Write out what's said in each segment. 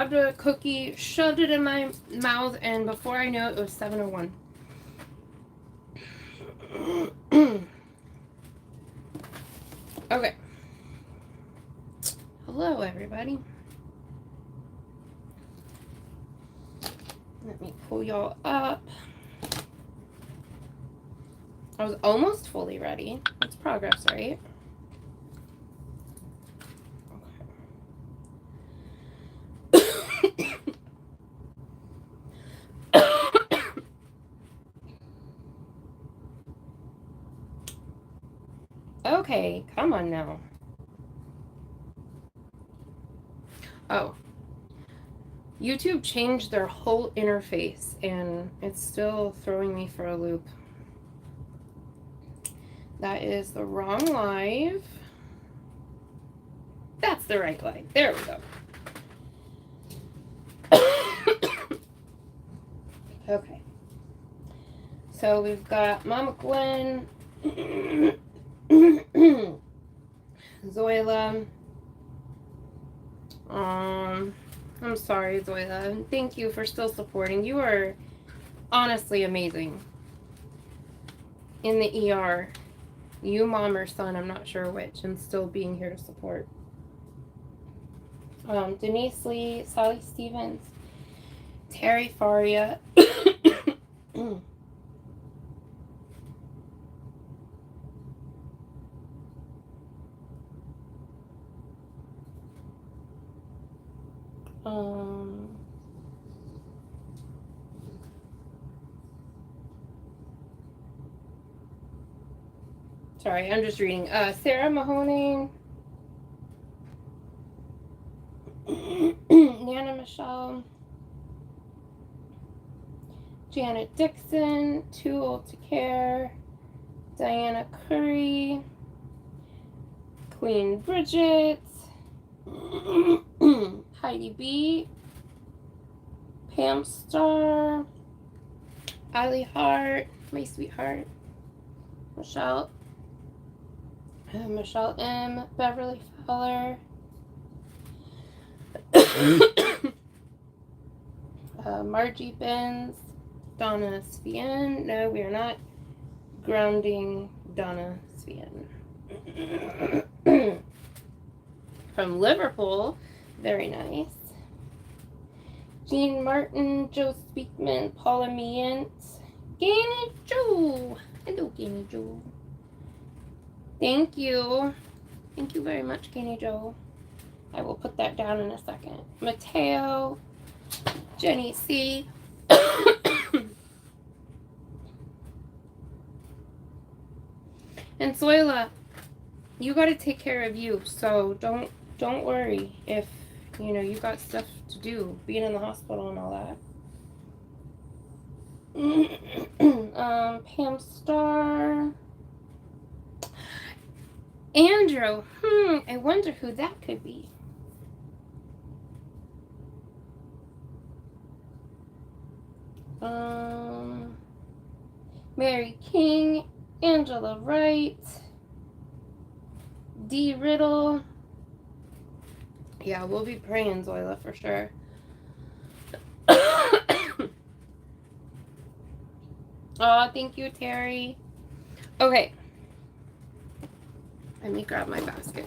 Grabbed a cookie, shoved it in my mouth, and before I knew it, it was 7:01. Okay. Hello, everybody. Let me pull y'all up. I was almost fully ready. That's progress, right? Okay, come on now. Oh. YouTube changed their whole interface, and it's still throwing me for a loop. That is the wrong live. That's the right live. There we go. Okay. So we've got Mama Gwen, Zoila. I'm sorry, Zoila. Thank you for still supporting. You are honestly amazing. In the ER, you, mom, or son, I'm not sure which, and still being here to support. Denise Lee, Sally Stevens, Terry Faria. Sorry, I'm just reading. Sarah Mahoney, Nana Michelle, Janet Dixon, Too Old to Care, Diana Curry, Queen Bridget, Heidi B, Pam Star, Ali Hart, my sweetheart, Michelle M, Beverly Fowler, Margie Benz, Donna Svien. No, we are not grounding Donna Svien. From Liverpool, very nice. Jean Martin, Joe Speakman, Paula Meant, Ganny Joe. Hello, Ganny Joe. Thank you. Thank you very much, Ganny Joe. I will put that down in a second. Mateo, Jenny C. And Zoila, you got to take care of you, so don't worry if you got stuff to do, being in the hospital and all that. Pam Star, Andrew. I wonder who that could be. Mary King, Angela Wright, D. Riddle. Yeah, we'll be praying, Zoila, for sure. Oh, thank you, Terry. Okay. Let me grab my basket.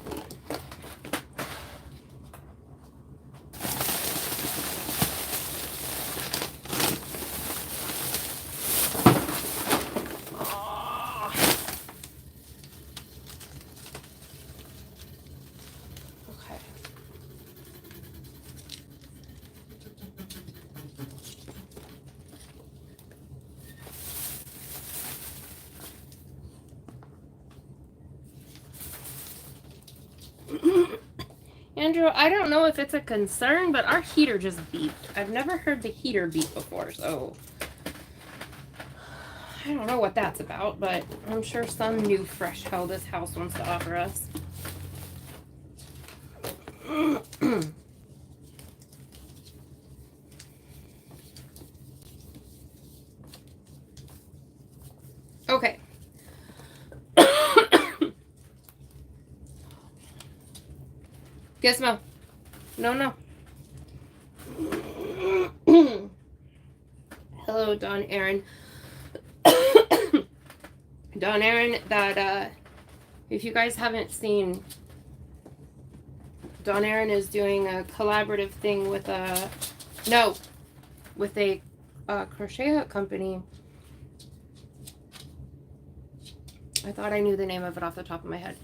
Andrew, I don't know if it's a concern, but our heater just beeped. I've never heard the heater beep before, so I don't know what that's about, but I'm sure some new fresh hell this house wants to offer us. Okay. Gizmo. No. follow Dawn Aaron. Dawn Aaron, that, if you guys haven't seen, Dawn Aaron is doing a collaborative thing with a crochet hook company. I thought I knew the name of it off the top of my head.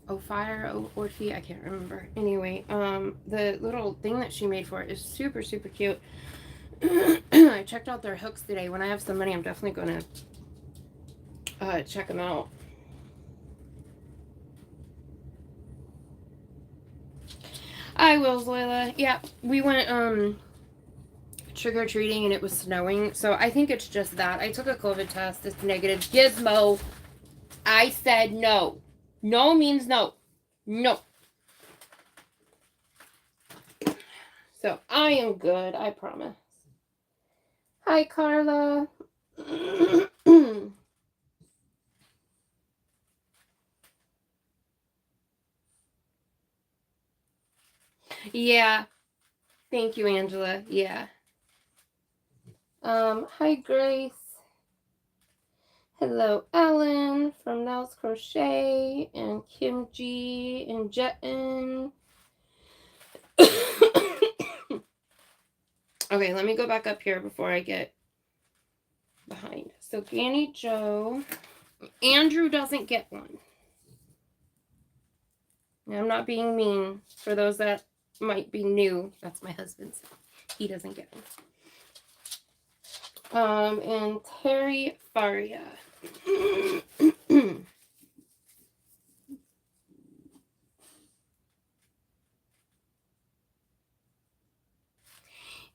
Orphe, I can't remember. Anyway, the little thing that she made for it is super, super cute. I checked out their hooks today. When I have some money, I'm definitely going to check them out. I will, Zoila. Yeah, we went trick-or-treating and it was snowing, so I think it's just that. I took a COVID test. It's negative. Gizmo, I said no. No means no. No. So I am good, I promise. Hi, Carla. Yeah. Thank you, Angela. Yeah. Hi, Grace. Hello, Ellen from Nell's Crochet and Kim G and Jetten. Okay, let me go back up here before I get behind. So Ganny Joe. Andrew doesn't get one. Now, I'm not being mean. For those that might be new, that's my husband's. He doesn't get one. And Terry Faria.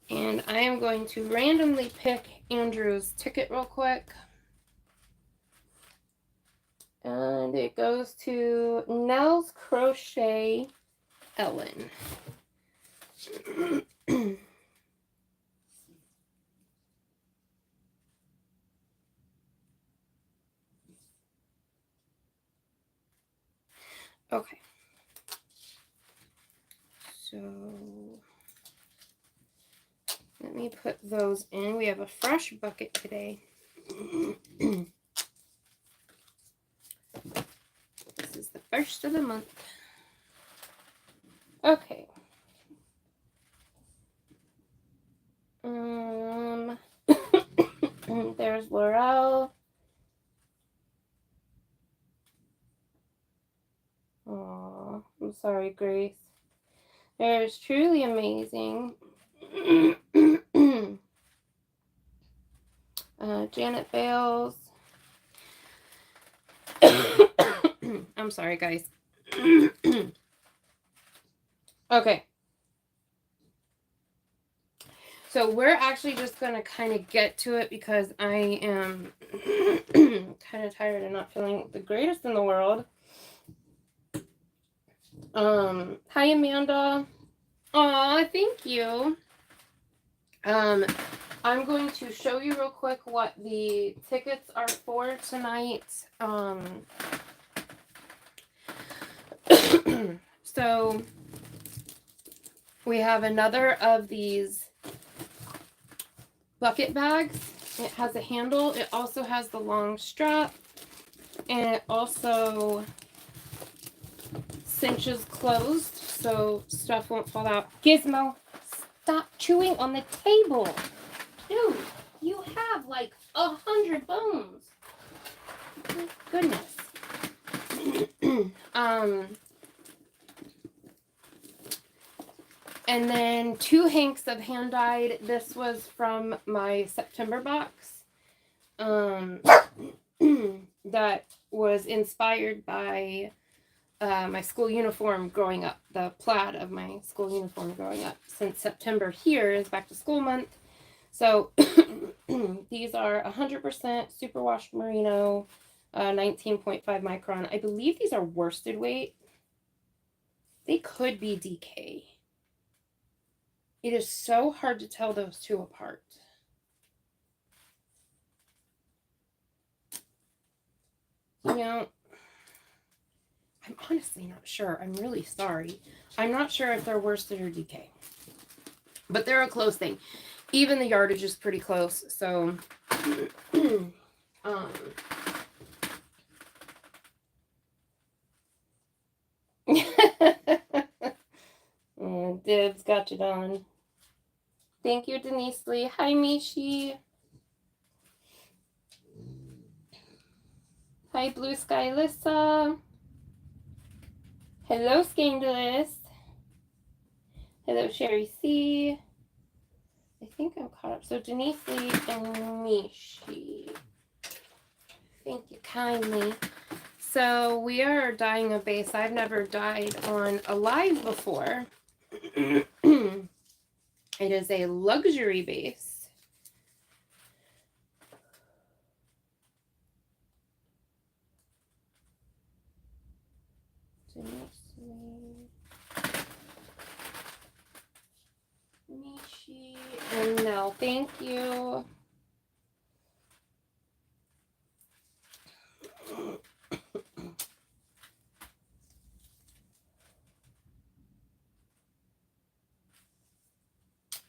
And I am going to randomly pick Andrew's ticket real quick. And it goes to Nell's Crochet Ellen. Okay. So let me put those in. We have a fresh bucket today. This is the first of the month. Okay. There's Laurel. Aw, I'm sorry, Grace. There's Truly Amazing. Janet Bales. I'm sorry, guys. Okay. So we're actually just going to kind of get to it because I am kind of tired and not feeling the greatest in the world. Hi, Amanda. Aw, thank you. I'm going to show you real quick what the tickets are for tonight. So we have another of these bucket bags. It has a handle. It also has the long strap. And it also cinches closed so stuff won't fall out. Gizmo, stop chewing on the table. Dude, you have like 100 bones. Oh, goodness. And then 2 hanks of hand dyed. This was from my September box. That was inspired by my school uniform growing up. The plaid of my school uniform growing up. Since September here is back to school month. So these are 100% superwash merino, 19.5 micron. I believe these are worsted weight. They could be DK. It is so hard to tell those two apart. You know, I'm honestly not sure. I'm really sorry. I'm not sure if they're worsted or DK. But they're a close thing. even the yardage is pretty close. So, Dibs got you done. Thank you, Denise Lee. Hi, Mishi. Hi, Blue Sky Lissa. Hello, Scandalous. Hello, Sherry C. I think I'm caught up. So, Denise Lee and Mishi. Thank you kindly. So, we are dyeing a base I've never dyed on a live before. It is a luxury base. Mishi and Mel, thank you.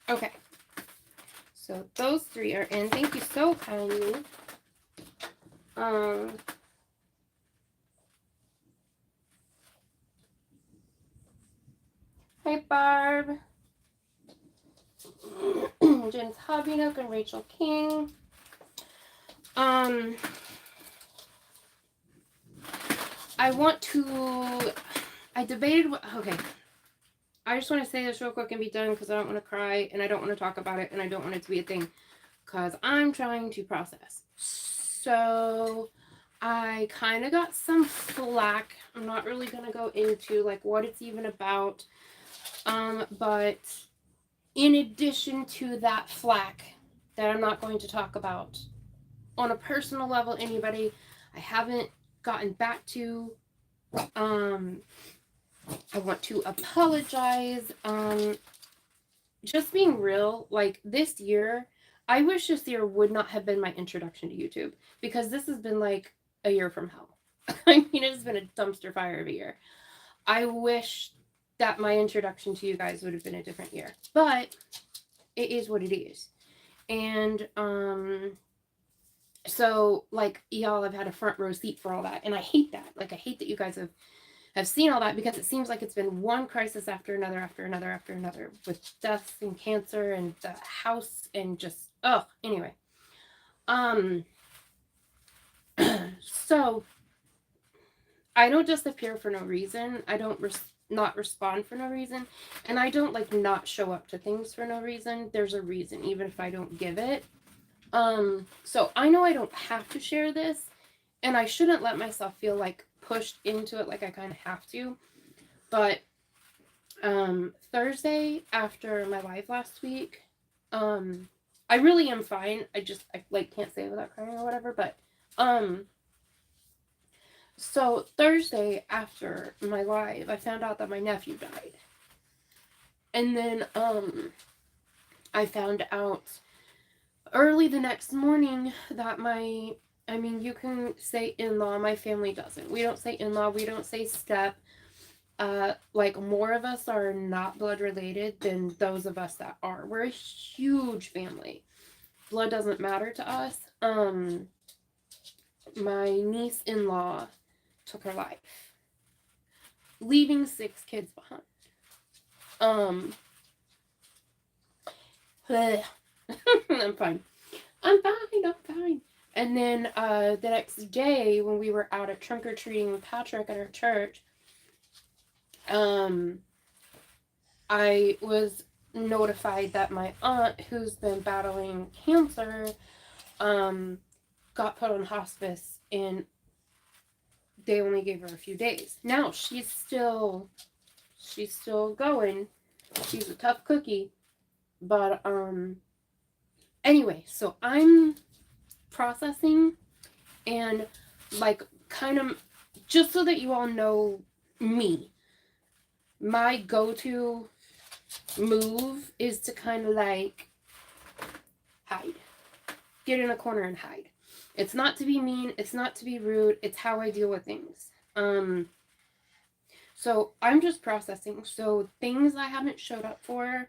Okay, so those three are in. Thank you so kindly. Hi, Barb. Jen's Hobby Nook and Rachel King. I debated, okay. I just want to say this real quick and be done because I don't want to cry and I don't want to talk about it and I don't want it to be a thing because I'm trying to process. So I kind of got some flack. I'm not really going to go into like what it's even about. But in addition to that flack that I'm not going to talk about on a personal level, anybody I haven't gotten back to, I want to apologize. Just being real, like this year, I wish this year would not have been my introduction to YouTube because this has been like a year from hell. I mean, it's been a dumpster fire of a year. I wish that my introduction to you guys would have been a different year, but it is what it is. And so like y'all have had a front row seat for all that, and I hate that. Like I hate that you guys have seen all that because it seems like it's been one crisis after another after another after another with deaths and cancer and the house and just anyway. So I don't disappear for no reason. I don't not respond for no reason, and I don't like not show up to things for no reason. There's a reason even if I don't give it. So I know I don't have to share this, and I shouldn't let myself feel like pushed into it like I kind of have to. But Thursday after my live last week, I really am fine. I like can't say it without crying or whatever, but so Thursday after my live, I found out that my nephew died. And then I found out early the next morning that you can say in-law, my family doesn't. We don't say in-law, we don't say step. Like more of us are not blood related than those of us that are. We're a huge family. Blood doesn't matter to us. My niece-in-law took her life, leaving 6 kids behind. I'm fine. I'm fine. And then the next day when we were out at trunk-or-treating with Patrick at our church, I was notified that my aunt, who's been battling cancer, got put on hospice and they only gave her a few days. Now she's still going. She's a tough cookie. But anyway, so I'm processing and like kind of just so that you all know me. My go-to move is to kind of like hide. Get in a corner and hide. It's not to be mean, it's not to be rude, it's how I deal with things. So I'm just processing. So things I haven't showed up for,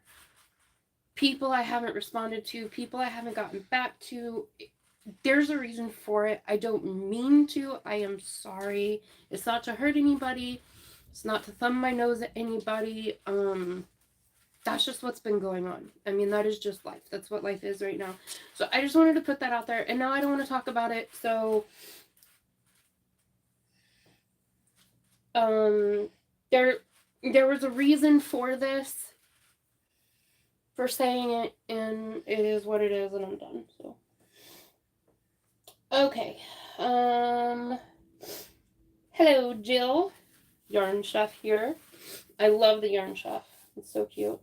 people I haven't responded to, people I haven't gotten back to. There's a reason for it. I don't mean to. I am sorry. It's not to hurt anybody. It's not to thumb my nose at anybody. That's just what's been going on. I mean, that is just life. That's what life is right now. So I just wanted to put that out there. And now I don't want to talk about it. So there was a reason for this, for saying it, and it is what it is, and I'm done. So okay. Hello, Jill. Yarn Chef here. I love the Yarn Chef. It's so cute.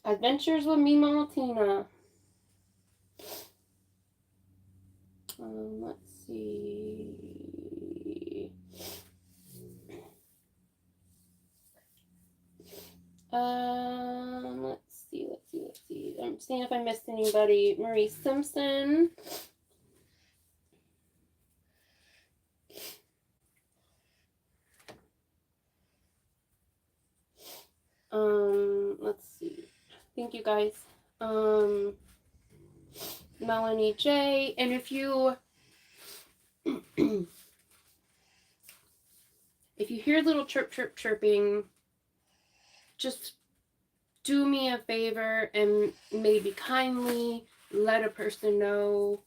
Adventures with me, Mama Tina. Let's see. Let's see. I'm seeing if I missed anybody. Marie Simpson. Let's see. Thank you guys. Melanie J. And if you hear little chirping, just do me a favor and maybe kindly let a person know.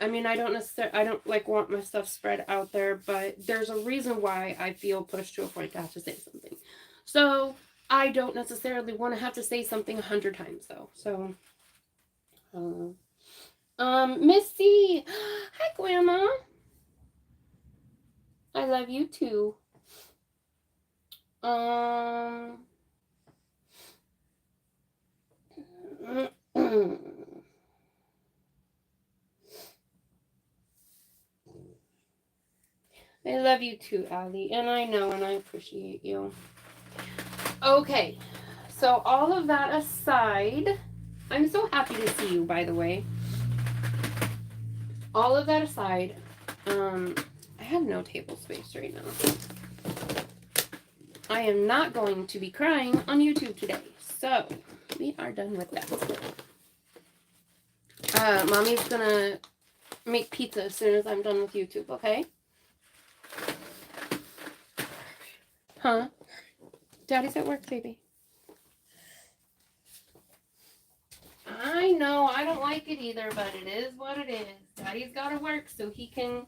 I mean, I don't like want my stuff spread out there, but there's a reason why I feel pushed to a point to have to say something. So I don't necessarily want to have to say something 100 times though. So, Missy, hi Grandma. I love you too. I love you too, Allie, and I know and I appreciate you. Okay, so all of that aside, I'm so happy to see you, by the way. All of that aside, I have no table space right now. I am not going to be crying on YouTube today, so we are done with that. Mommy's gonna make pizza as soon as I'm done with YouTube, okay? Huh? Daddy's at work, baby. I know, I don't like it either, but it is what it is. Daddy's gotta work so he can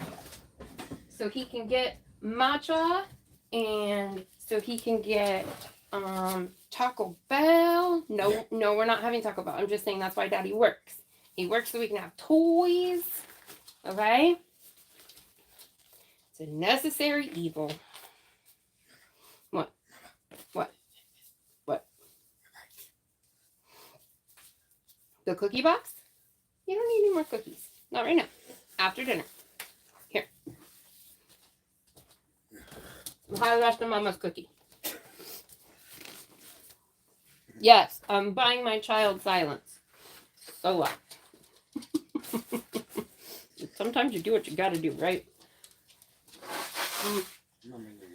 get matcha, and so he can get Taco Bell. No, we're not having Taco Bell. I'm just saying that's why Daddy works. He works so we can have toys. Okay? It's a necessary evil. What? The cookie box? You don't need any more cookies. Not right now. After dinner. Here. Have the rest of Mama's cookie. Yes, I'm buying my child silence. So what? Sometimes you do what you gotta do, right?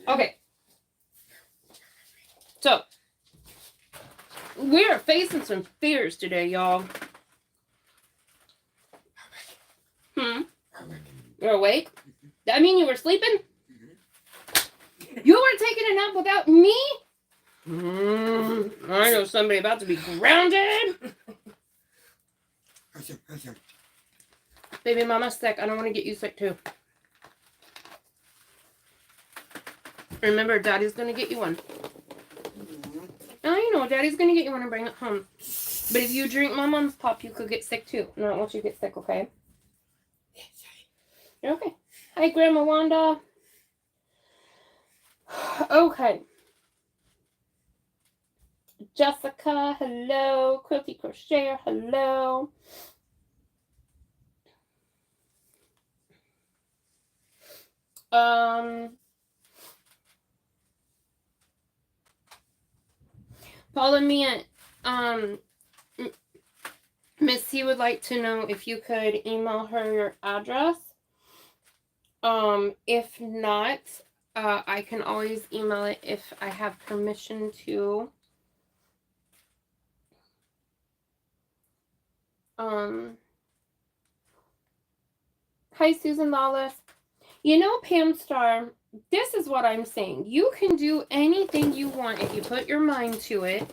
Okay. So, we are facing some fears today, y'all. You're awake? That mean you were sleeping? You were taking a nap without me? I know somebody about to be grounded. Baby mama's sick. I don't want to get you sick too. Remember, Daddy's going to get you one. I know, Daddy's going to get you one and bring it home. But if you drink my mom's pop, you could get sick too. And I don't want you to get sick, okay? You're okay. Hi, Grandma Wanda. Okay. Jessica, hello. Quilty Crocheter, hello. Paula Mia, Miss C would like to know if you could email her your address. If not, I can always email it if I have permission to. Hi, Susan Lawless. You know, Pam Star, this is what I'm saying. You can do anything you want if you put your mind to it.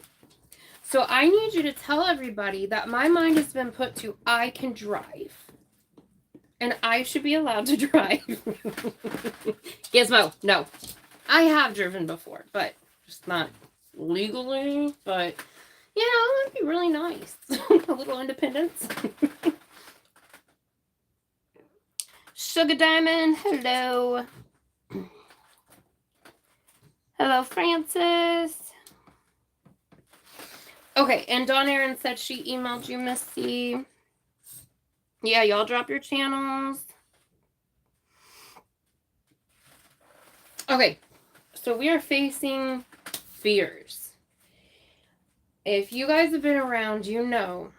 So I need you to tell everybody that my mind has been put to I can drive. And I should be allowed to drive. Gizmo, no. I have driven before, but just not legally. But, you know, it'd be really nice. A little independence. Sugar Diamond, hello. Hello, Francis. Okay, and Dawn Aaron said she emailed you, Missy. Yeah, y'all drop your channels. Okay, so we are facing fears. If you guys have been around, you know,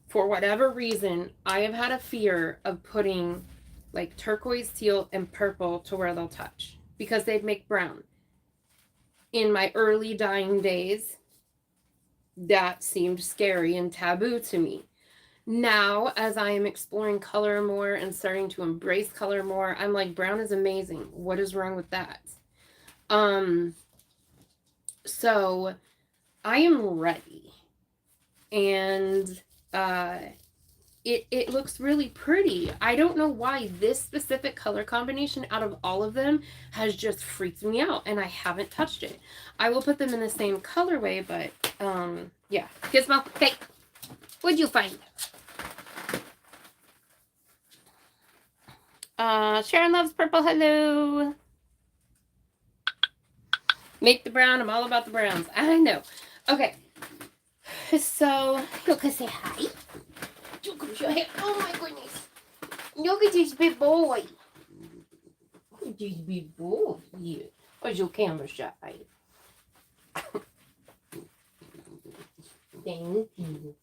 for whatever reason, I have had a fear of putting like turquoise, teal, and purple to where they'll touch because they'd make brown. In my early dying days, that seemed scary and taboo to me. Now, as I am exploring color more and starting to embrace color more, I'm like, brown is amazing. What is wrong with that? So I am ready. And it looks really pretty. I don't know why this specific color combination out of all of them has just freaked me out, and I haven't touched it. I will put them in the same colorway, but yeah. Gizmo, hey, what'd you find? Sharon loves purple. Hello. Make the brown. I'm all about the browns. I know. Okay. So you can say hi. Look at your hair. Oh my goodness. Look at this big boy. Look at this big boy here. Where's your camera shot? Thank you.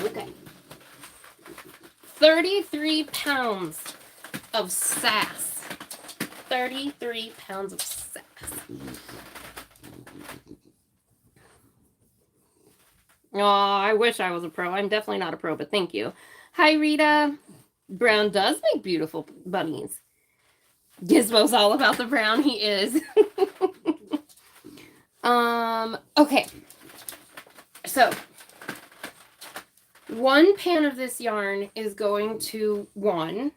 Okay. 33 pounds of sass. 33 pounds of sass. Oh, I wish I was a pro. I'm definitely not a pro, but thank you. Hi, Rita. Brown does make beautiful bunnies. Gizmo's all about the brown. He is. Okay. So, 1 pan of this yarn is going to Juan,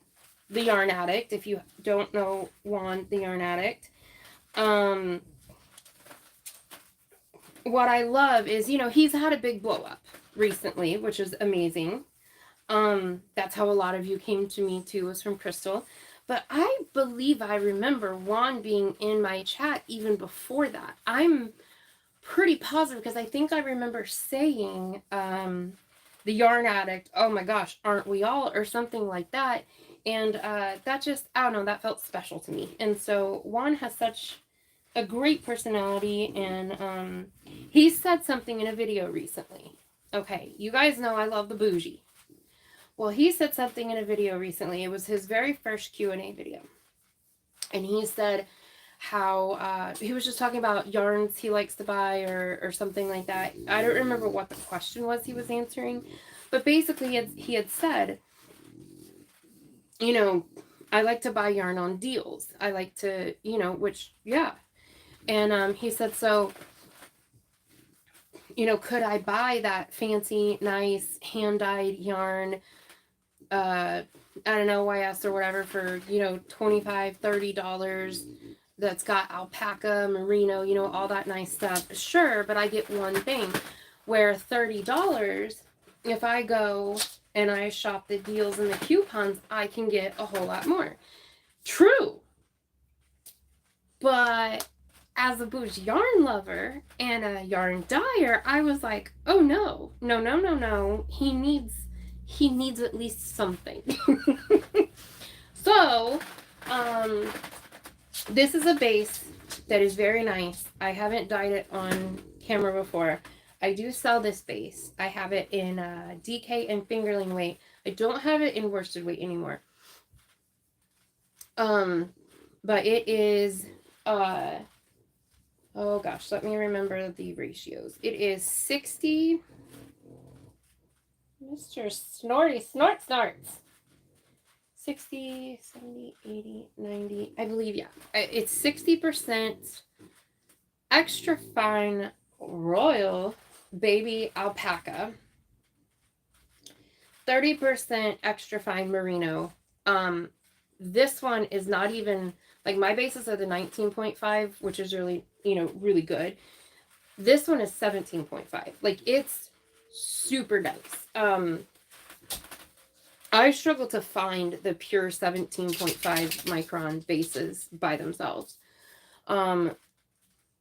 the Yarn Addict. If you don't know Juan, the Yarn Addict. What I love is, you know, he's had a big blow up recently, which is amazing. That's how a lot of you came to me too, was from Crystal. But I believe I remember Juan being in my chat even before that. I'm pretty positive because I think I remember saying the Yarn Addict, oh my gosh, aren't we all, or something like that. And that just, I don't know, that felt special to me. And so Juan has such a great personality, and he said something in a video recently. Okay, you guys know I love the bougie. Well, he said something in a video recently. It was his very first Q&A video. And he said how he was just talking about yarns he likes to buy or something like that. I don't remember what the question was he was answering. But basically, he had said, you know, I like to buy yarn on deals. I like to, you know, which, yeah. And he said, so, you know, could I buy that fancy, nice, hand-dyed yarn, I don't know, YS or whatever for, you know, $25, $30 that's got alpaca, merino, you know, all that nice stuff. Sure, but I get one thing, where $30, if I go and I shop the deals and the coupons, I can get a whole lot more. True. But as a bougie yarn lover and a yarn dyer, I was like, oh no, no, no, no, no. He needs at least something. So, this is a base that is very nice. I haven't dyed it on camera before. I do sell this base. I have it in DK and fingerling weight. I don't have it in worsted weight anymore. But it is Oh gosh, let me remember the ratios. It is 60. Mr. Snorty Snorts. 60, 70, 80, 90. I believe, yeah. It's 60% extra fine royal baby alpaca, 30% extra fine merino. This one is not even, like, my bases are the 19.5, which is really, really good. This one is 17.5. Like, it's super nice. I struggle to find the pure 17.5 micron bases by themselves.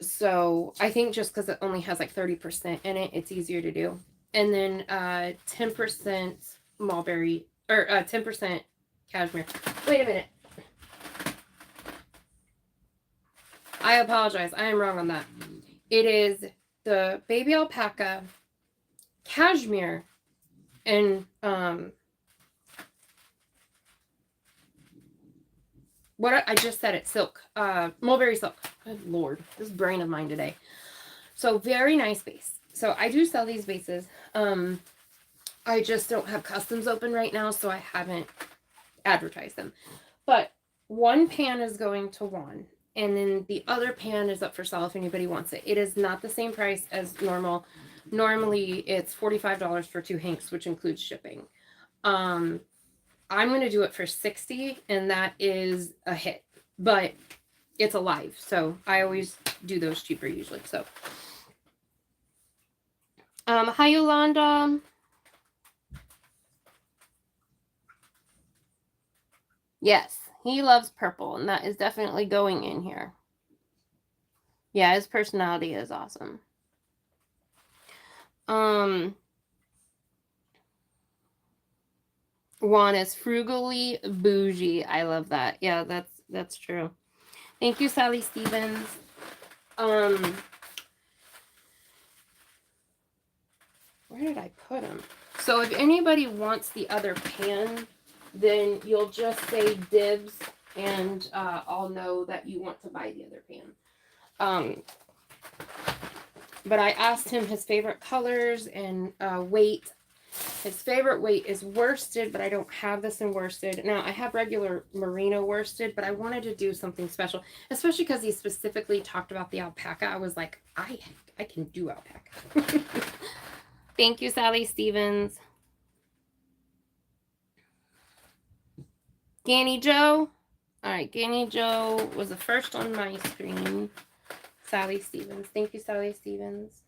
So I think just because it only has like 30% in it, it's easier to do. And then 10% mulberry, or 10% cashmere. Wait a minute. I apologize. I am wrong on that. It is the baby alpaca, cashmere, and what I just said, it silk, mulberry silk. Good Lord, this brain of mine today. So very nice base. So I do sell these bases. I just don't have customs open right now, so I haven't advertised them. But one pan is going to Juan, and then the other pan is up for sale if anybody wants it. It is not the same price as normal. Normally, it's $45 for 2 hanks, which includes shipping. I'm going to do it for $60, and that is a hit. But it's alive, so I always do those cheaper usually. So, hi Yolanda. Yes, he loves purple, and that is definitely going in here. Yeah, his personality is awesome. Juan is frugally bougie. I love that. Yeah, that's true. Thank you, Sally Stevens. Where did I put him? So if anybody wants the other pan, then you'll just say dibs, and I'll know that you want to buy the other pan. But I asked him his favorite colors and weight. His favorite weight is worsted, but I don't have this in worsted. Now, I have regular merino worsted, but I wanted to do something special, especially because he specifically talked about the alpaca. I was like, I can do alpaca. Thank you, Sally Stevens. Ganny Joe. All right, Ganny Joe was the first on my screen. Sally Stevens. Thank you, Sally Stevens.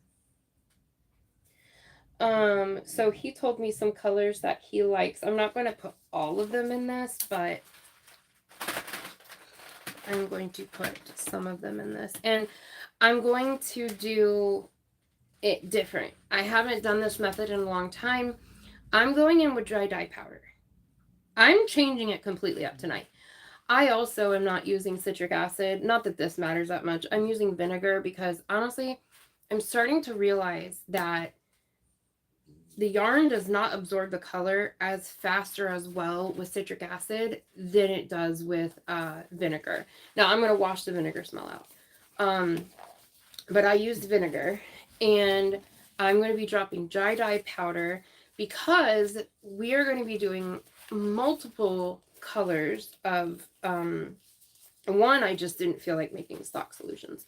So he told me some colors that he likes. I'm not going to put all of them in this, but I'm going to put some of them in this. And I'm going to do it different. I haven't done this method in a long time. I'm going in with dry dye powder. I'm changing it completely up tonight. I also am not using citric acid. Not that this matters that much. I'm using vinegar because honestly, I'm starting to realize that the yarn does not absorb the color as fast or as well with citric acid than it does with vinegar. Now, I'm going to wash the vinegar smell out. But I used vinegar, and I'm going to be dropping dry dye powder because we are going to be doing multiple colors of one. I just didn't feel like making stock solutions,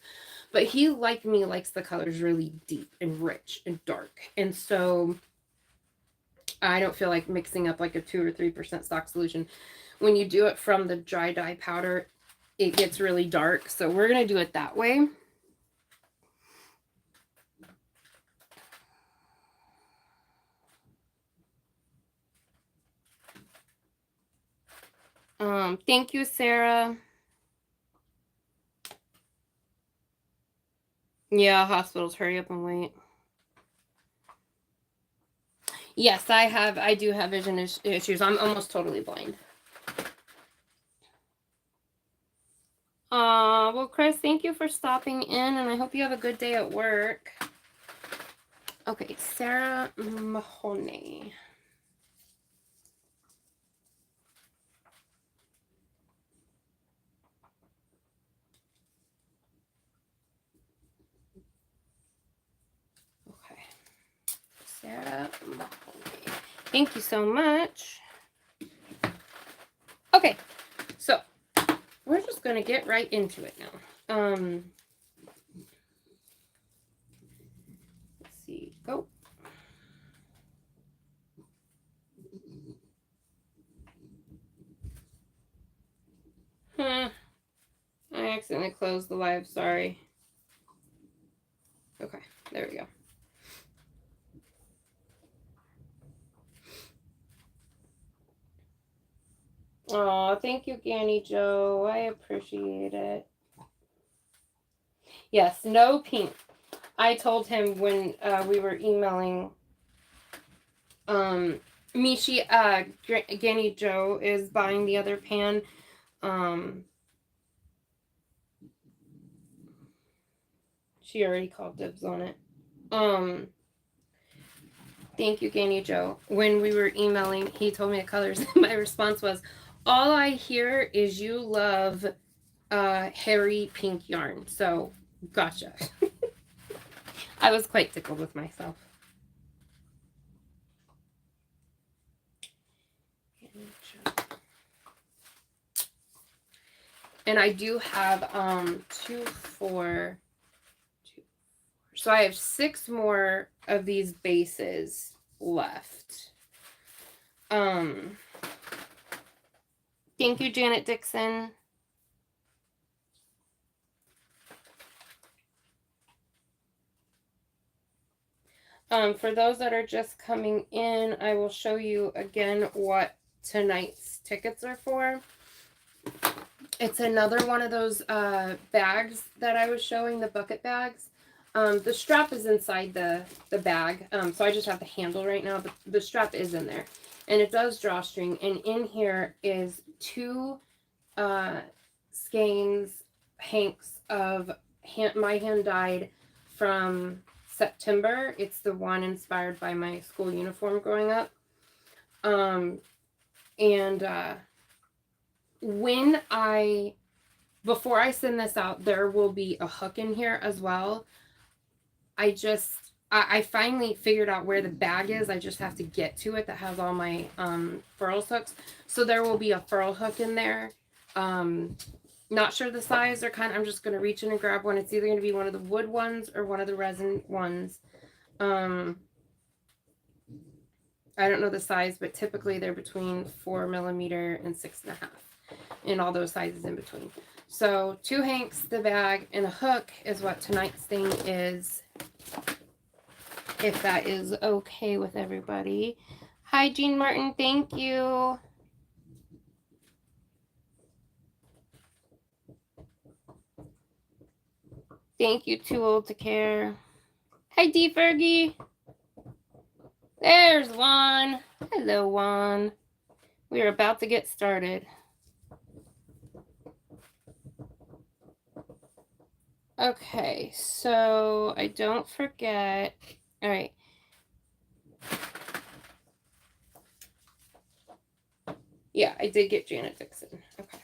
but he, like me, likes the colors really deep and rich and dark, and so I don't feel like mixing up like a 2 or 3% stock solution. When you do it from the dry dye powder, it gets really dark, so we're going to do it that way. Thank you, Sarah. Yeah, hospitals, hurry up and wait. Yes, I do have vision issues. I'm almost totally blind. Well, Chris, thank you for stopping in, and I hope you have a good day at work. Okay, Sarah Mahoney. Thank you so much. Okay, so we're just gonna get right into it now. Let's see, go. I accidentally closed the live, sorry. Okay, there we go. Oh, thank you, Ganny Joe. I appreciate it. Yes, no pink. I told him when we were emailing, Mishi, Ganny Joe is buying the other pan. She already called dibs on it. Thank you, Ganny Joe. When we were emailing, he told me the colors. My response was, all I hear is you love hairy pink yarn. So, gotcha. I was quite tickled with myself. And I do have 2, 4, 2. So I have 6 more of these bases left. Thank you, Janet Dixon. For those that are just coming in, I will show you again what tonight's tickets are for. It's another one of those bags that I was showing, the bucket bags. The strap is inside the bag, so I just have the handle right now. The strap is in there, and it does drawstring. And in here is 2 skeins, hanks of my hand dyed from September. It's the one inspired by my school uniform growing up. Before I send this out, there will be a hook in here as well. I finally figured out where the bag is. I just have to get to it that has all my furls hooks. So there will be a furl hook in there. Not sure the size. I'm just going to reach in and grab one. It's either going to be one of the wood ones or one of the resin ones. I don't know the size, but typically they're between 4mm and 6.5, and all those sizes in between. So 2 hanks, the bag, and a hook is what tonight's thing is, if that is okay with everybody. Hi, Jean Martin. Thank you. Thank you, Too Old to Care. Hi, D. Fergie. There's Juan. Hello, Juan. We are about to get started. Okay, so I don't forget. All right. Yeah, I did get Janet Dixon. Okay.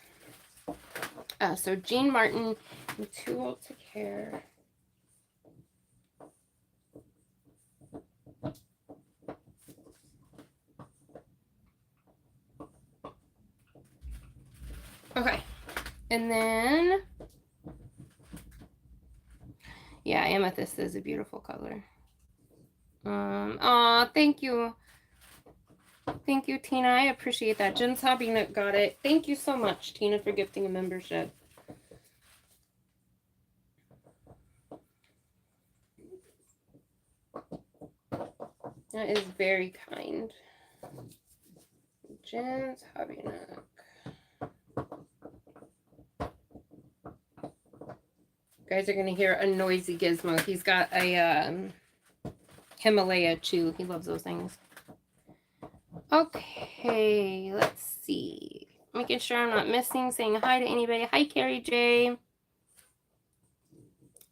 So Jean Martin, Too Old to Care. Okay. And then, yeah, amethyst is a beautiful color. Aw, thank you. Thank you, Tina. I appreciate that. Jen's Hobby Nook got it. Thank you so much, Tina, for gifting a membership. That is very kind. Jen's Hobby Nook. You guys are going to hear a noisy gizmo. He's got a Himalaya chew. He loves those things. Okay, let's see. Making sure I'm not missing. Saying hi to anybody. Hi, Carrie J.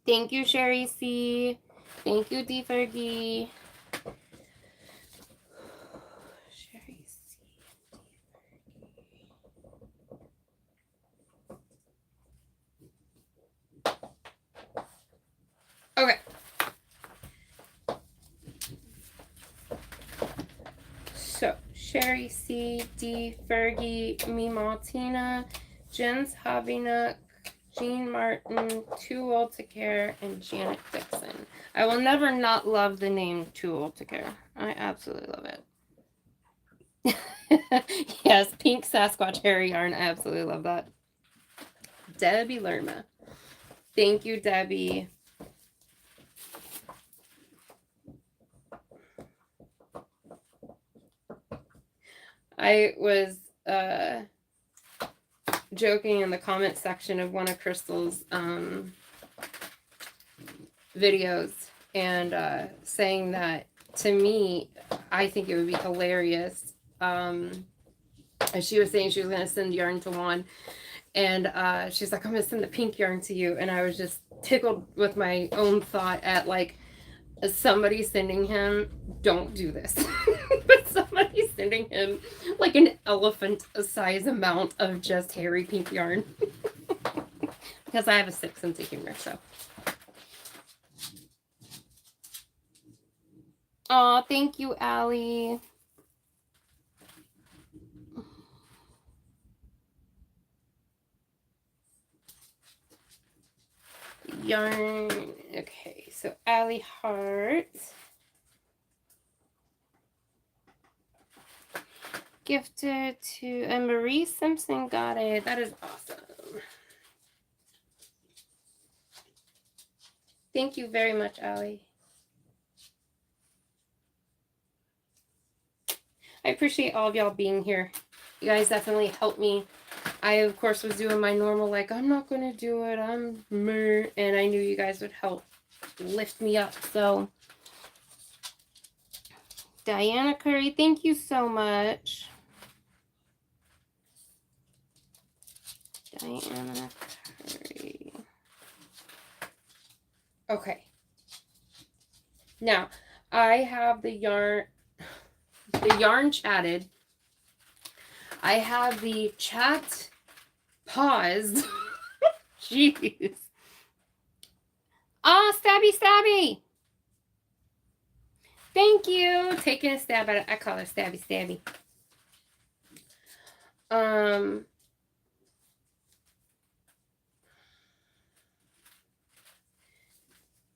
Thank you, Sherry C. Thank you, D. Fergie. Sherry C. Okay. So, Cherry C, D, Fergie, Me Maltina, Jens Hobbynook, Jean Martin, Too Old to Care, and Janet Dixon. I will never not love the name Too Old to Care. I absolutely love it. Yes, pink Sasquatch hair yarn. I absolutely love that. Debbie Lerma. Thank you, Debbie. I was joking in the comment section of one of Crystal's videos and saying that, to me, I think it would be hilarious. As she was saying she was going to send yarn to Juan, and she's like, I'm going to send the pink yarn to you. And I was just tickled with my own thought at, like, somebody sending him, don't do this. But somebody sending him like an elephant size amount of just hairy pink yarn. Because I have a sick sense of humor, so. Oh, thank you, Allie. Yarn. Okay, so Allie Hart. Gifted to, and Marie Simpson got it. That is awesome. Thank you very much, Allie. I appreciate all of y'all being here. You guys definitely helped me. I, of course, was doing my normal, like, I'm not going to do it. I'm meh. And I knew you guys would help lift me up. So, Diana Curry, thank you so much. Diana Curry. Okay. Now, I have the yarn chatted. I have the chat paused. Jeez. Oh, Stabby. Thank you. Taking a stab at it. I call her Stabby.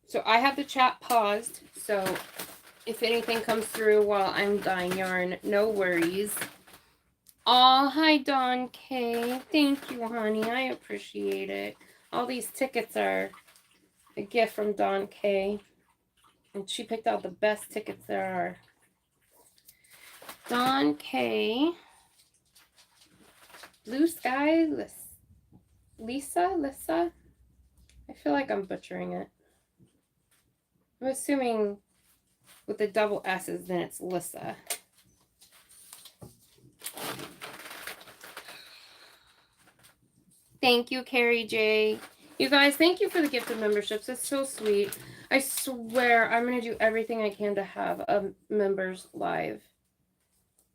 So I have the chat paused. So if anything comes through while I'm dyeing yarn, no worries. Oh, hi, Dawn K. Thank you, honey. I appreciate it. All these tickets are a gift from Dawn K. And she picked out the best tickets there are. Dawn K. Blue Sky Lisa? I feel like I'm butchering it. I'm assuming with the double S's, then it's Lissa. Thank you, Carrie J. You guys, thank you for the gift of memberships. It's so sweet. I swear I'm going to do everything I can to have a members live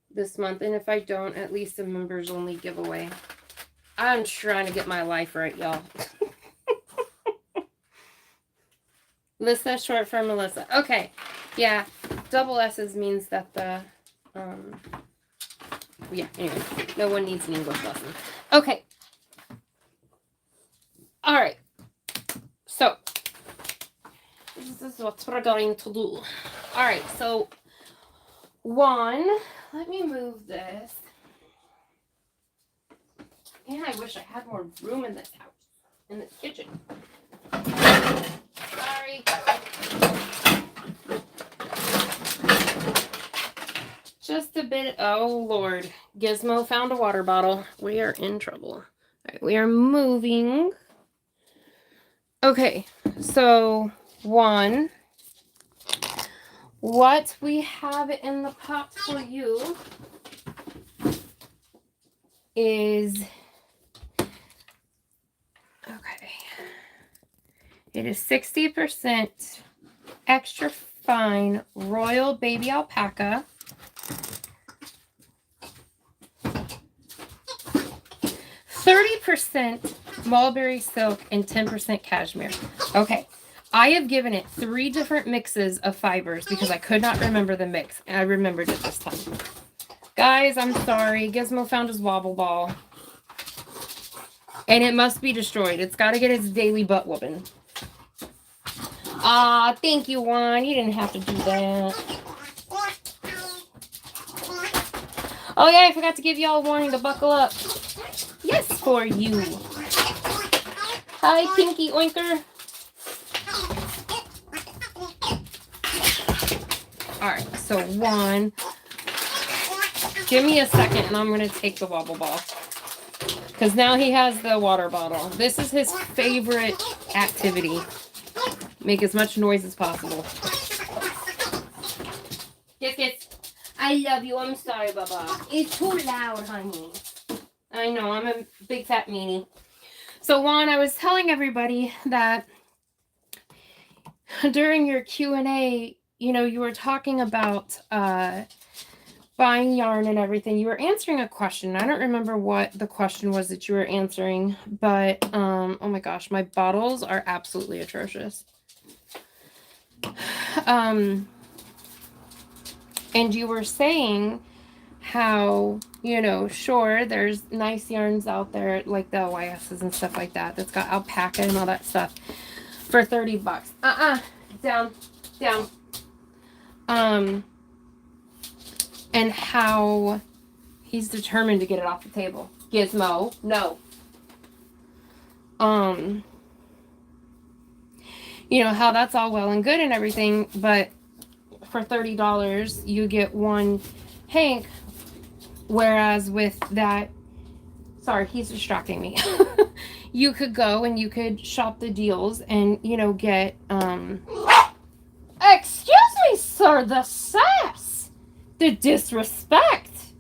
this month. And if I don't, at least a members only giveaway. I'm trying to get my life right, y'all. Lissa, short for Melissa. Okay. Yeah. Double S's means that the, yeah, anyway. No one needs an English lesson. Okay. All right. So, this is what we're going to do. All right. So, one, let me move this. Man, I wish I had more room in this house, in this kitchen. Sorry. Just a bit. Oh, Lord. Gizmo found a water bottle. We are in trouble. All right, we are moving. Okay, so one, what we have in the pot for you is, okay, it is 60% extra fine royal baby alpaca, 30% mulberry silk, and 10% cashmere. Okay, I have given it 3 different mixes of fibers because I could not remember the mix, and I remembered it this time. Guys, I'm sorry. Gizmo found his wobble ball. And it must be destroyed. It's got to get its daily butt whooping. Aw, thank you, Juan. You didn't have to do that. Oh, yeah, I forgot to give y'all a warning to buckle up. Yes, for you. Hi, Pinky Oinker. Alright, so Juan, give me a second and I'm going to take the wobble ball. Because now he has the water bottle. This is his favorite activity. Make as much noise as possible. Kiss. I love you. I'm sorry, Baba. It's too loud, honey. I know. I'm a big fat meanie. So, Juan, I was telling everybody that during your Q&A, you know, you were talking about buying yarn and everything. You were answering a question. I don't remember what the question was that you were answering, but oh my gosh, my bottles are absolutely atrocious. And you were saying how, you know, sure, there's nice yarns out there like the OYS's and stuff like that that's got alpaca and all that stuff for $30. Down. And how he's determined to get it off the table. Gizmo, no. You know, how that's all well and good and everything, but for $30 you get one hank, whereas with that, sorry, he's distracting me. You could go and you could shop the deals and, you know, get excuse me, sir, the sass, the disrespect.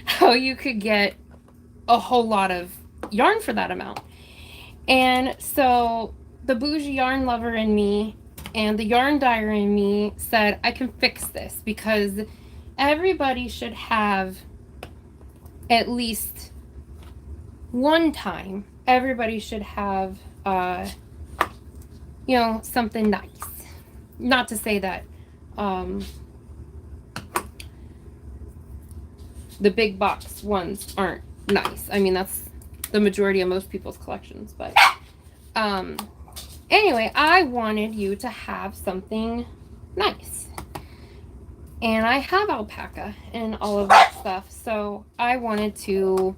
How you could get a whole lot of yarn for that amount. And so the bougie yarn lover in me and the yarn dyer in me said, I can fix this, because everybody should have at least one time, everybody should have, you know, something nice. Not to say that the big box ones aren't nice. I mean, that's the majority of most people's collections, but anyway, I wanted you to have something nice. And I have alpaca and all of that stuff, so I wanted to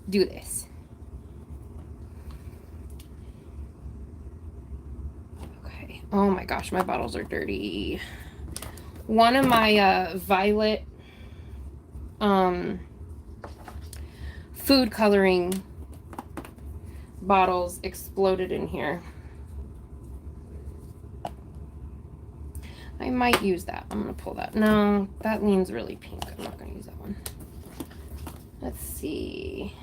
do this. Okay. Oh my gosh, my bottles are dirty. One of my violet food coloring bottles exploded in here. I might use that. I'm going to pull that. No, that leans really pink. I'm not going to use that one. Let's see.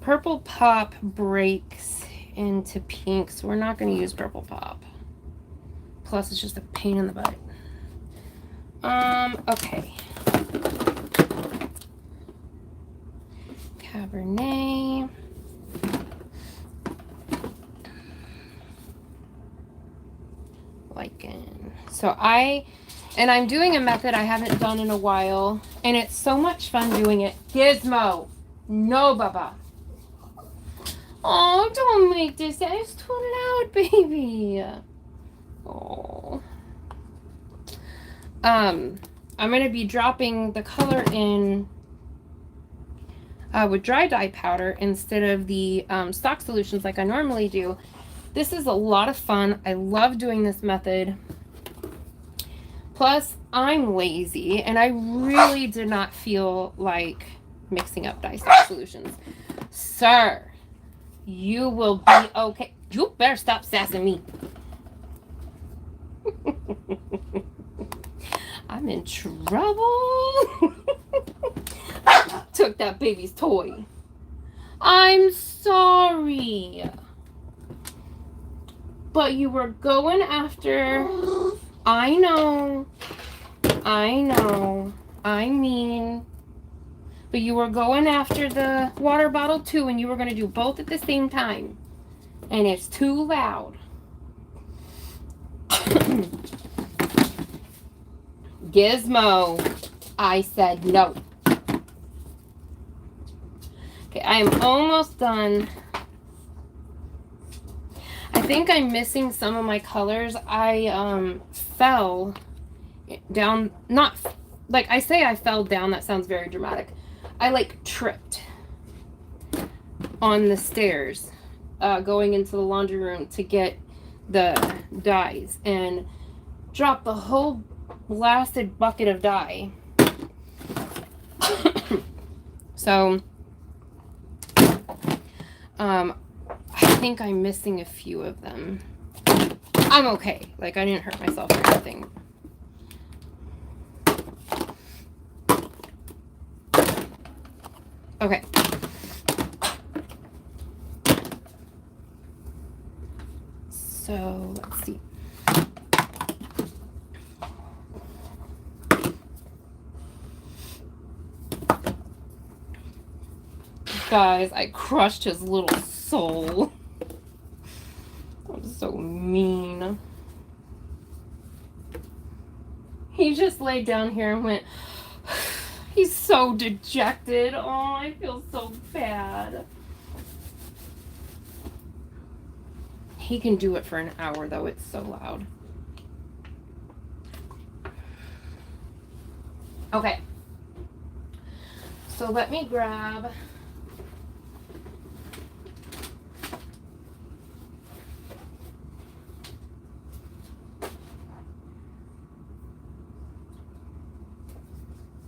Purple Pop breaks into pink, so we're not going to use Purple Pop. Plus, it's just a pain in the butt. Okay. Cabernet. Lichen. So I'm doing a method I haven't done in a while, and it's so much fun doing it. Gizmo, no, Baba. Oh, don't make this. It's too loud, baby. Oh. I'm going to be dropping the color in with dry dye powder instead of the stock solutions like I normally do. This is a lot of fun. I love doing this method. Plus, I'm lazy, and I really did not feel like mixing up dye stock solutions. Sir, you will be okay. You better stop sassing me. I'm in trouble. Took that baby's toy. I'm sorry. But you were going after... I know. I mean... But you were going after the water bottle too, and you were going to do both at the same time. And it's too loud. Gizmo. I said no. Okay, I am almost done. I think I'm missing some of my colors. I fell down, not like I say I fell down, that sounds very dramatic. I like tripped on the stairs going into the laundry room to get the dyes and dropped the whole blasted bucket of dye. So I think I'm missing a few of them. I'm okay. Like, I didn't hurt myself or anything. Okay. So, let's see. Guys, I crushed his little soul. That was so mean. He just laid down here and went, he's so dejected. Oh, I feel so bad. He can do it for an hour, though. It's so loud. Okay. So let me grab...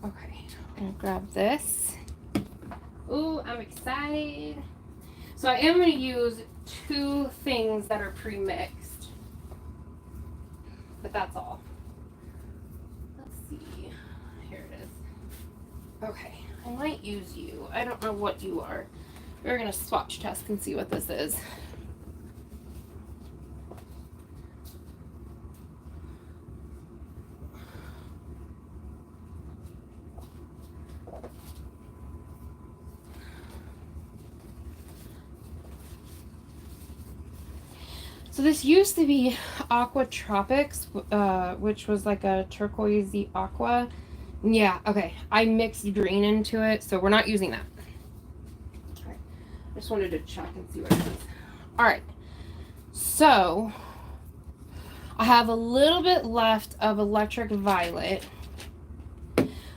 Okay, I'm gonna grab this. Ooh, I'm excited. So I am gonna use 2 things that are pre-mixed. But that's all. Let's see. Here it is. Okay, I might use you. I don't know what you are. We're gonna swatch test and see what this is. So this used to be Aqua Tropics, which was like a turquoisey aqua. Yeah, okay. I mixed green into it, so we're not using that. All right. I just wanted to check and see what it is. All right. So I have a little bit left of Electric Violet.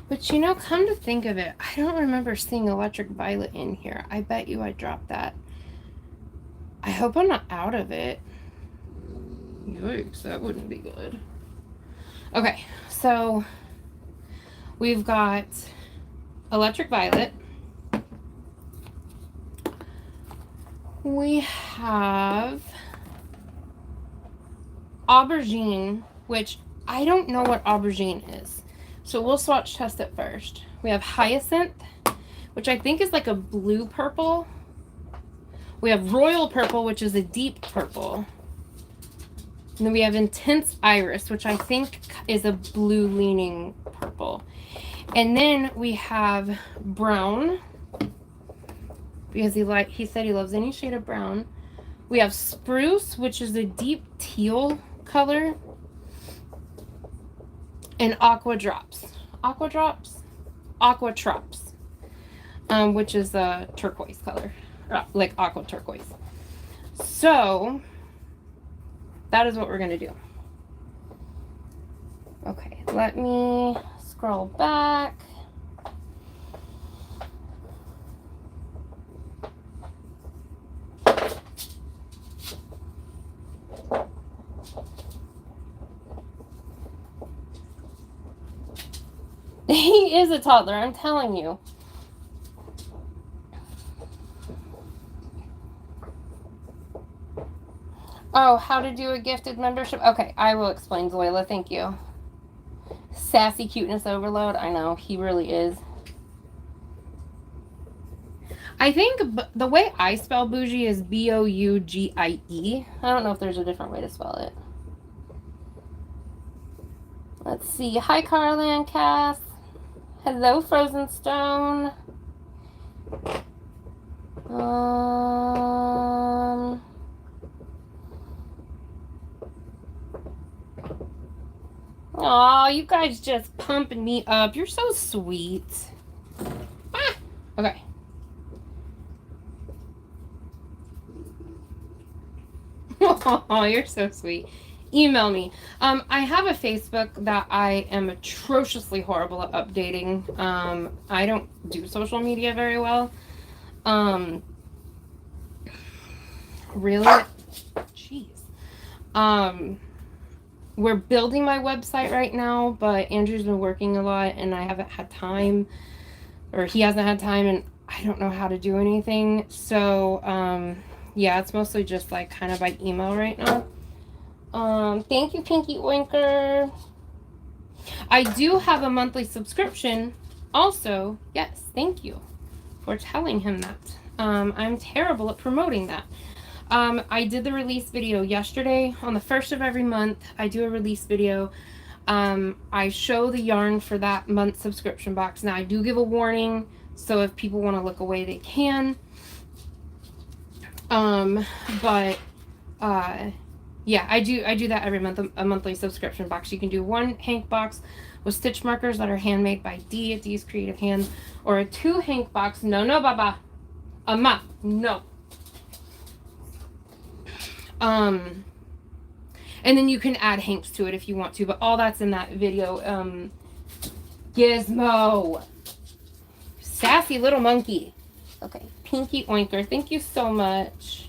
But you know, come to think of it, I don't remember seeing Electric Violet in here. I bet you I dropped that. I hope I'm not out of it. Yikes, that wouldn't be good. Okay, so we've got Electric Violet. We have Aubergine, which I don't know what Aubergine is. So we'll swatch test it first. We have Hyacinth, which I think is like a blue purple. We have Royal Purple, which is a deep purple. And then we have Intense Iris, which I think is a blue leaning purple. And then we have Brown, because he said he loves any shade of brown. We have Spruce, which is a deep teal color. And Aqua Drops, which is a turquoise color, like aqua turquoise. So that is what we're gonna do. Okay, let me scroll back. He is a toddler, I'm telling you. Oh, how to do a gifted membership? Okay, I will explain, Zoila. Thank you. Sassy cuteness overload. I know, he really is. I think the way I spell bougie is Bougie. I don't know if there's a different way to spell it. Let's see. Hi, Carlan Cass. Hello, Frozen Stone. Aw, you guys just pumping me up. You're so sweet. Ah, okay. Oh, you're so sweet. Email me. I have a Facebook that I am atrociously horrible at updating. I don't do social media very well. Really? Jeez. We're building my website right now, but Andrew's been working a lot and I haven't had time, or he hasn't had time, and I don't know how to do anything. So, yeah, it's mostly just like kind of by email right now. Thank you, Pinky Oinker. I do have a monthly subscription also. Yes, thank you for telling him that. I'm terrible at promoting that. I did the release video yesterday. On the 1st of every month, I do a release video. I show the yarn for that month's subscription box. Now, I do give a warning, so if people want to look away, they can. Yeah, I do that every month, a monthly subscription box. You can do one hank box with stitch markers that are handmade by Dee at Dee's Creative Hands, or a 2 hank box. No, Baba. No. And then you can add hanks to it if you want to, but all that's in that video. Gizmo. Sassy little monkey. Okay, Pinky Oinker, thank you so much.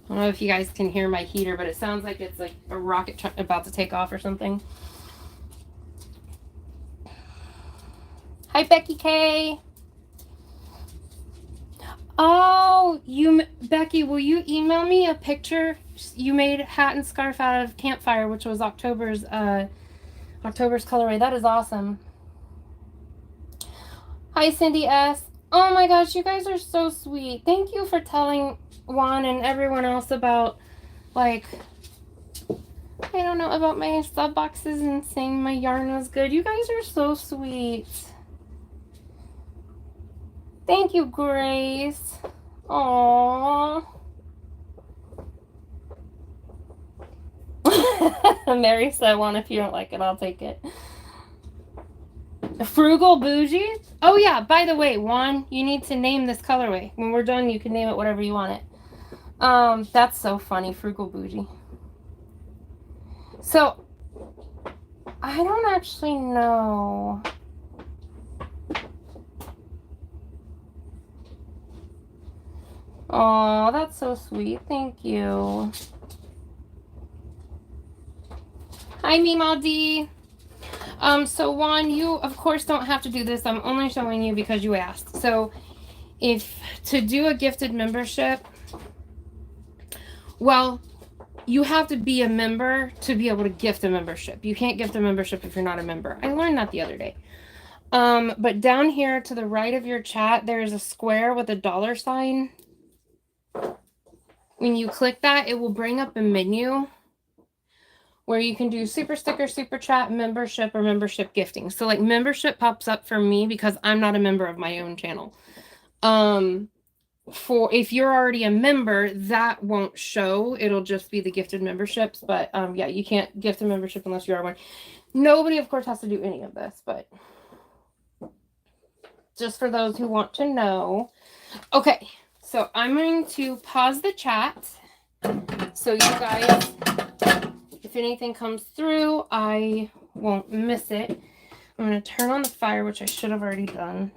I don't know if you guys can hear my heater, but it sounds like it's like a rocket about to take off or something. Hi, Becky K. Oh, Becky, will you email me a picture? You made a hat and scarf out of Campfire, which was October's colorway. That is awesome. Hi, Cindy S. Oh my gosh, you guys are so sweet. Thank you for telling Juan and everyone else about, like, I don't know, about my sub boxes and saying my yarn was good. You guys are so sweet. Thank you, Grace. Aww. Mary said, "Juan, if you don't like it, I'll take it." Frugal Bougie? Oh yeah, by the way, Juan, you need to name this colorway. When we're done, you can name it whatever you want it. That's so funny, Frugal Bougie. So, I don't actually know. Oh, that's so sweet. Thank you. Hi, Mimaldi. So Juan, you of course don't have to do this. I'm only showing you because you asked. So, if to do a gifted membership, well, you have to be a member to be able to gift a membership. You can't gift a membership if you're not a member. I learned that the other day. But down here to the right of your chat, there's a square with a $sign. When you click that, it will bring up a menu where you can do super sticker, super chat, membership, or membership gifting. So like membership pops up for me because I'm not a member of my own channel. For if you're already a member, that won't show. It'll just be the gifted memberships. But yeah, you can't gift a membership unless you are one. Nobody, of course, has to do any of this, but just for those who want to know. Okay, so I'm going to pause the chat so you guys, if anything comes through, I won't miss it. I'm going to turn on the fire, which I should have already done.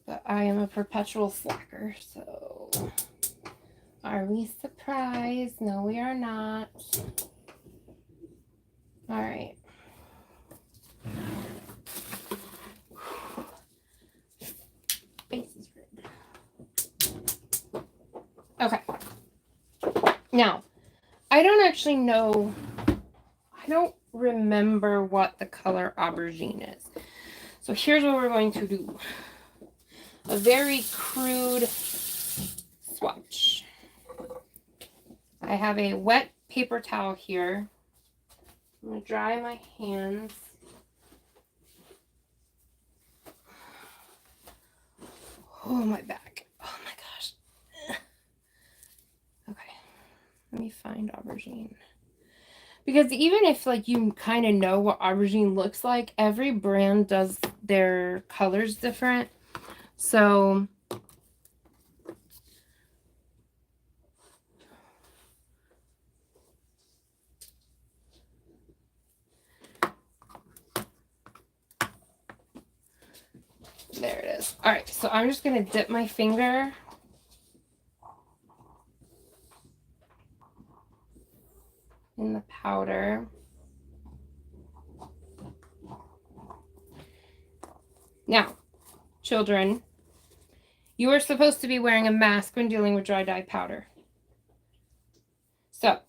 But I am a perpetual slacker, so are we surprised? No, we are not. All right. Face is red. Okay. Now, I don't actually know, I don't remember what the color aubergine is. So here's what we're going to do. A very crude swatch. I have a wet paper towel here. I'm going to dry my hands. Oh, my back. Oh, my gosh. find aubergine. Because even if like you kind of know what aubergine looks like, every brand does their colors different. So there it is. All right, so I'm just going to dip my finger in the powder. Now, children, you are supposed to be wearing a mask when dealing with dry dye powder. So,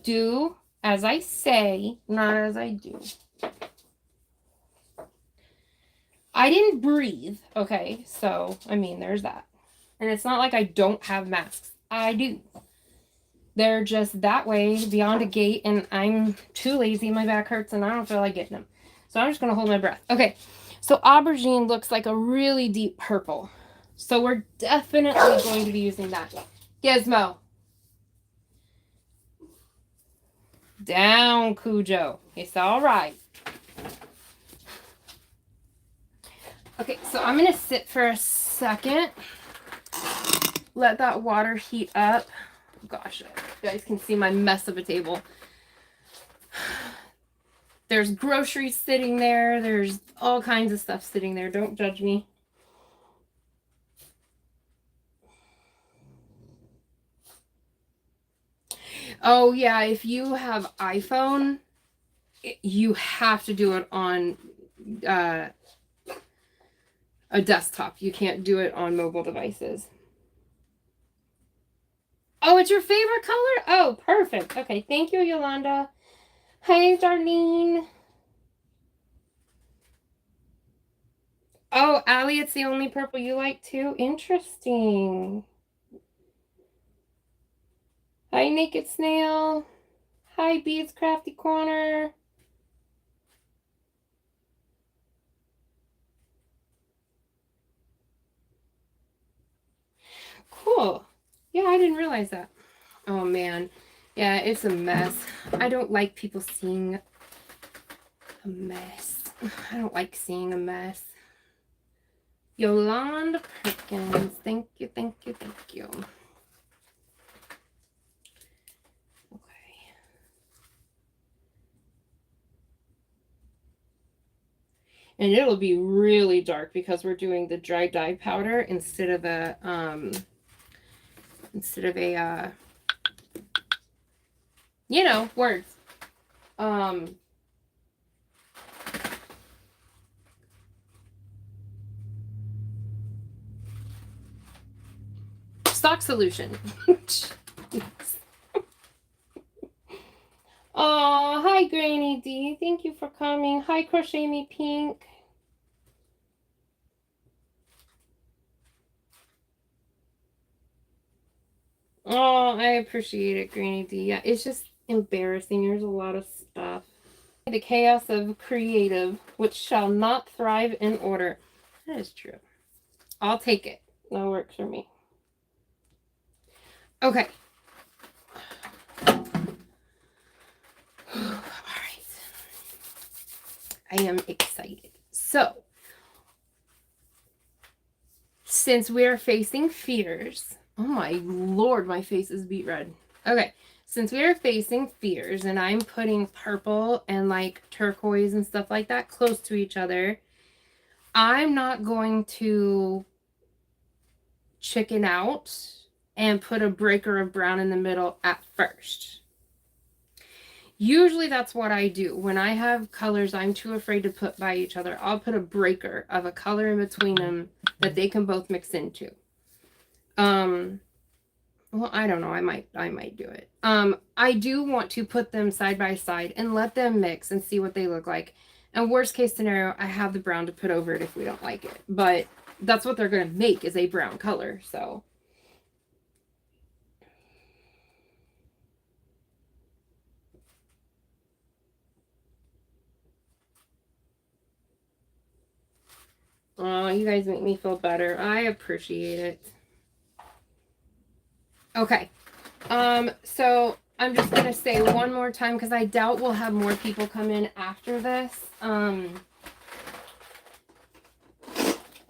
do as I say, not as I do. I didn't breathe, okay? So, I mean, there's that. And it's not like I don't have masks. I do. They're just that way beyond a gate, and I'm too lazy. My back hurts, and I don't feel like getting them. So I'm just going to hold my breath. Okay, so aubergine looks like a really deep purple. So we're definitely going to be using that. Gizmo. Down, Cujo. It's all right. Okay, so I'm going to sit for a second. Let that water heat up. Gosh, you guys can see my mess of a table. There's groceries sitting there. There's all kinds of stuff sitting there. Don't judge me. Oh, yeah, if you have iPhone, you have to do it on a desktop. You can't do it on mobile devices. Oh, it's your favorite color? Oh, perfect. Okay, thank you, Yolanda. Hi, Darlene. Oh, Allie, it's the only purple you like too? Interesting. Hi, Naked Snail. Hi, Beads Crafty Corner. Cool. Yeah, I didn't realize that. Oh, man. Yeah, it's a mess. I don't like people seeing a mess. I don't like seeing a mess. Yolanda Perkins. Thank you, thank you, thank you. Okay. And it'll be really dark because we're doing the dry dye powder instead of a you know, words. Stock solution. Oh, hi, Granny D. Thank you for coming. Hi, Crochet Me Pink. Oh, I appreciate it, Granny D. Yeah, it's just embarrassing. There's a lot of stuff. The chaos of creative, which shall not thrive in order. That is true. I'll take it. That works for me. Okay. All right. I am excited. So, since we're facing fears, oh my lord, my face is beet red. Okay. Since we are facing fears and I'm putting purple and like turquoise and stuff like that close to each other, I'm not going to chicken out and put a breaker of brown in the middle at first. Usually that's what I do. When I have colors I'm too afraid to put by each other, I'll put a breaker of a color in between them that they can both mix into. Well, I don't know. I might do it. I do want to put them side by side and let them mix and see what they look like. And worst case scenario, I have the brown to put over it if we don't like it. But that's what they're going to make is a brown color. So. Oh, you guys make me feel better. I appreciate it. Okay. So I'm just gonna say one more time because I doubt we'll have more people come in after this.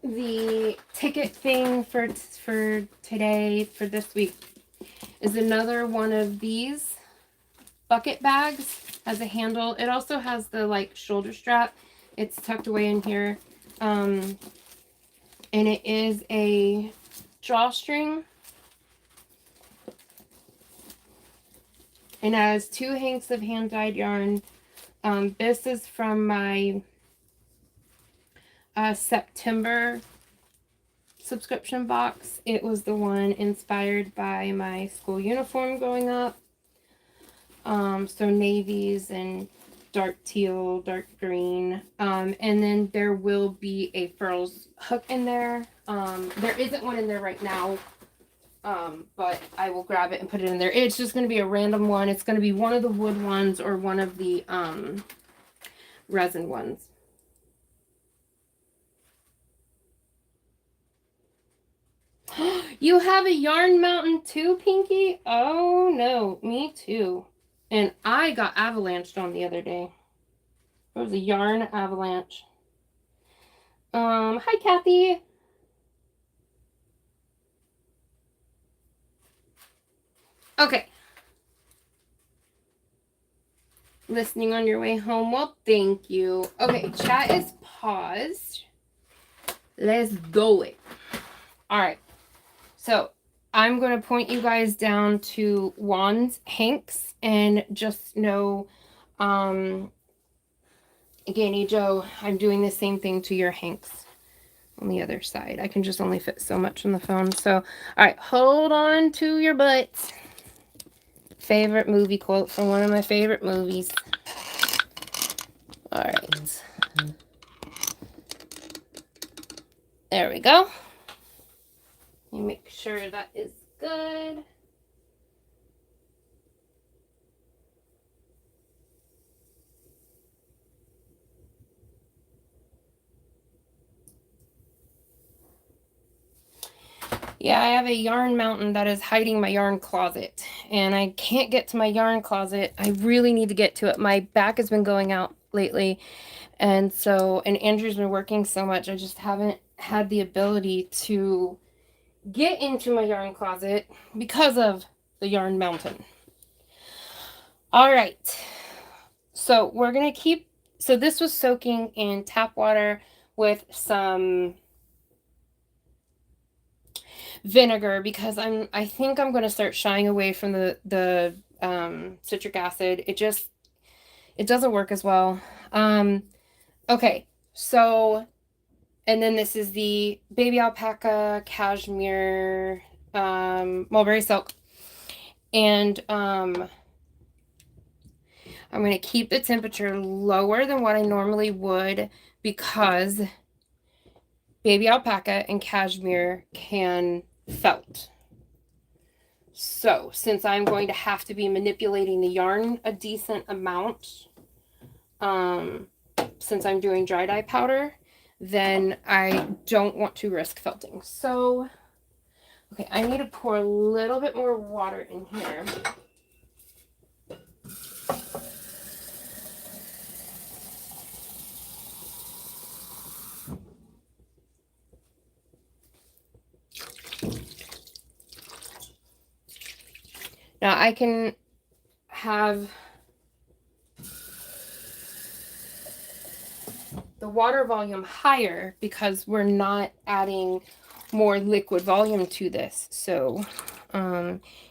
The ticket thing for today, for this week, is another one of these bucket bags. Has a handle. It also has the like shoulder strap. It's tucked away in here. And it is a drawstring. And has 2 hanks of hand-dyed yarn. This is from my September subscription box. It was the one inspired by my school uniform growing up. So navies and dark teal, dark green. And then there will be a furls hook in there. There isn't one in there right now. But I will grab it and put it in there. It's just going to be a random one. It's going to be one of the wood ones or one of the resin ones. You have a yarn mountain too, Pinky? Oh no, me too. And I got avalanched on the other day. It was a yarn avalanche. Hi Kathy. Okay. Listening on your way home? Well, thank you. Okay, chat is paused. Let's go it. Alright. So I'm going to point you guys down to Juan's hanks and just know, Again, Joe, I'm doing the same thing to your hanks on the other side. I can just only fit so much on the phone. So, all right, hold on to your butts. Favorite movie quote from one of my favorite movies. All right. There we go. Let me make sure that is good. Yeah, I have a yarn mountain that is hiding my yarn closet, and I can't get to my yarn closet. I really need to get to it. My back has been going out lately, and Andrew's been working so much, I just haven't had the ability to get into my yarn closet because of the yarn mountain. All right, so we're gonna keep, so this was soaking in tap water with some vinegar because I think I'm going to start shying away from the citric acid. It doesn't work as well. Okay, so, and then this is the baby alpaca cashmere mulberry silk, and I'm going to keep the temperature lower than what I normally would because baby alpaca and cashmere can felt. So since I'm going to have to be manipulating the yarn a decent amount, since I'm doing dry dye powder, then I don't want to risk felting. So, okay, I need to pour a little bit more water in here. Now I can have the water volume higher because we're not adding more liquid volume to this. So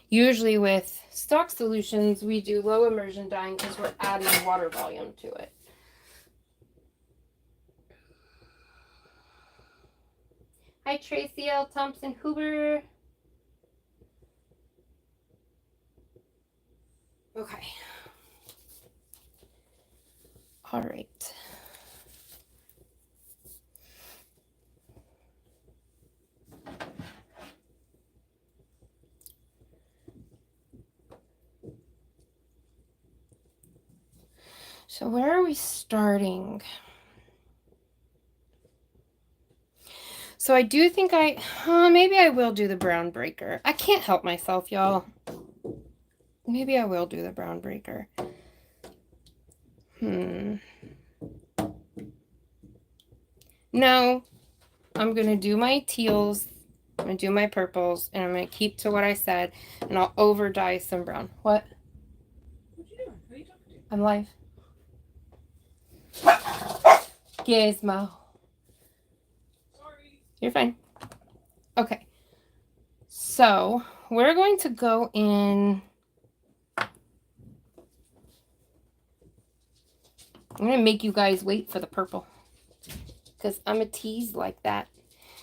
usually with stock solutions, we do low immersion dyeing because we're adding water volume to it. Hi, Tracy L. Thompson Hoover. Okay. All right. So where are we starting? So I do think maybe I will do the brown breaker. I can't help myself, y'all. Maybe I will do the brown breaker. No, I'm going to do my teals. I'm going to do my purples. And I'm going to keep to what I said. And I'll over dye some brown. What? What you doing? Who are you talking to? I'm live. Gizmo. Sorry. You're fine. Okay. So we're going to go in. I'm going to make you guys wait for the purple. Because I'm a tease like that.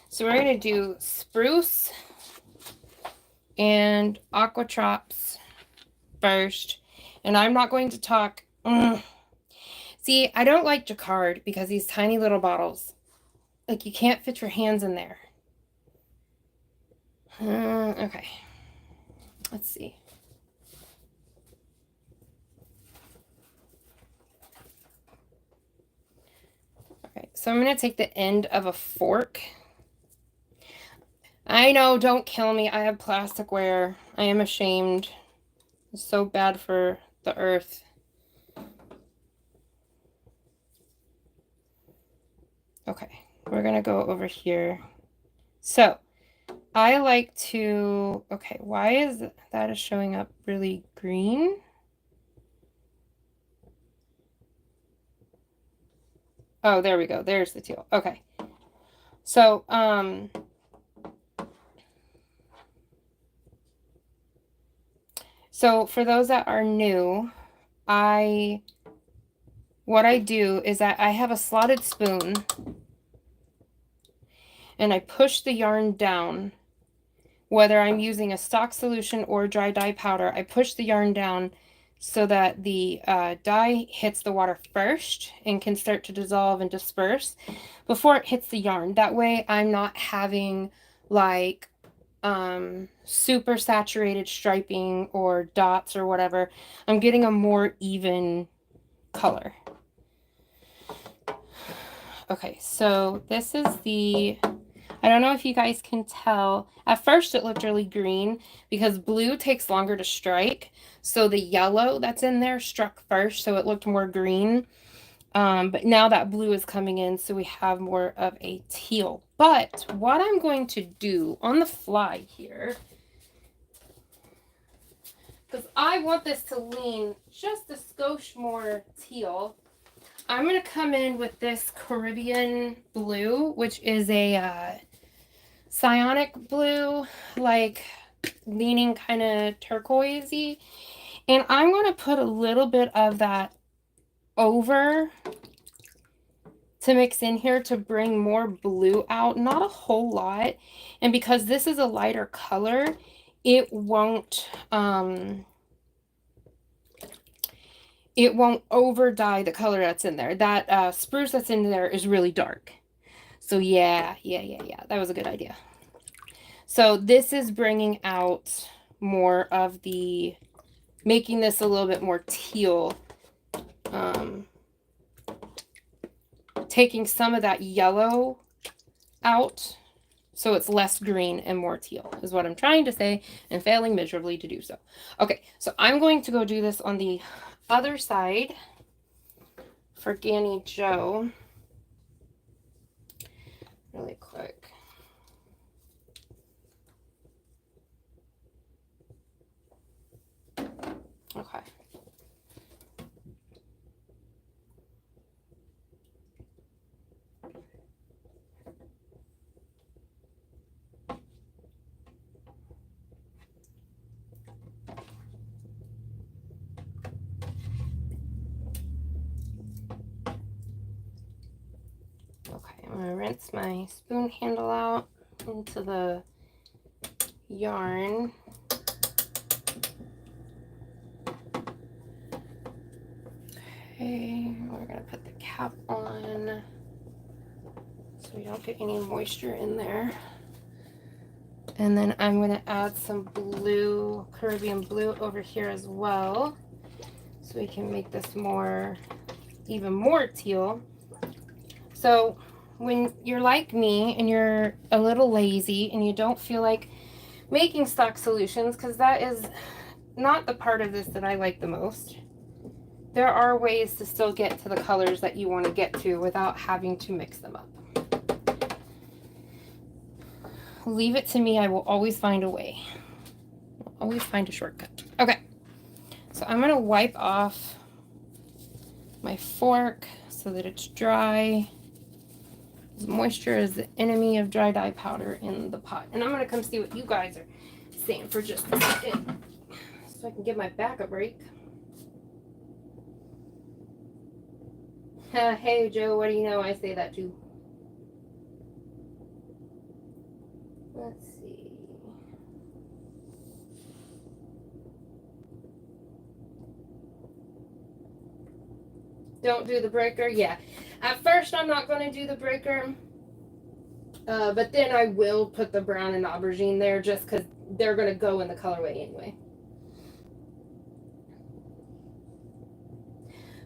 So we're going to do spruce and aquatrops first. And I'm not going to talk. See, I don't like jacquard because these tiny little bottles. Like, you can't fit your hands in there. Okay. Let's see. Okay, so I'm going to take the end of a fork. I know, don't kill me. I have plasticware. I am ashamed. It's so bad for the earth. Okay, we're going to go over here. So, I like to... Okay, why is that is showing up really green? Oh, there we go. There's the teal. Okay. So, so for those that are new, what I do is that I have a slotted spoon and I push the yarn down, whether I'm using a stock solution or dry dye powder. I push the yarn down so that the dye hits the water first and can start to dissolve and disperse before it hits the yarn. That way I'm not having like super saturated striping or dots or whatever. I'm getting a more even color. Okay, so this is the, I don't know if you guys can tell. At first it looked really green because blue takes longer to strike. So the yellow that's in there struck first, so it looked more green. But now that blue is coming in, so we have more of a teal. But what I'm going to do on the fly here, because I want this to lean just a skosh more teal, I'm going to come in with this Caribbean blue, which is a cyanic blue, like leaning kind of turquoisey. And I'm going to put a little bit of that over to mix in here to bring more blue out, not a whole lot. And because this is a lighter color, it won't over dye the color that's in there. That spruce that's in there is really dark. So yeah, that was a good idea. So this is bringing out more of the, making this a little bit more teal. Taking some of that yellow out so it's less green and more teal is what I'm trying to say, and failing miserably to do so. Okay, so I'm going to go do this on the other side for Ganny Joe really quick. Okay. Okay, I'm going to rinse my spoon handle out into the yarn. Okay, we're going to put the cap on so we don't get any moisture in there. And then I'm going to add some blue, Caribbean blue over here as well, so we can make this more, even more teal. So when you're like me and you're a little lazy and you don't feel like making stock solutions, because that is not the part of this that I like the most, there are ways to still get to the colors that you want to get to without having to mix them up. Leave it to me. I will always find a way. I'll always find a shortcut. Okay. So I'm going to wipe off my fork so that it's dry. Moisture is the enemy of dry dye powder in the pot. And I'm going to come see what you guys are saying for just a second so I can give my back a break. Hey, Joe, what do you know? I say that too. Let's see. Don't do the breaker? Yeah. At first, I'm not going to do the breaker. But then I will put the brown and aubergine there just because they're going to go in the colorway anyway.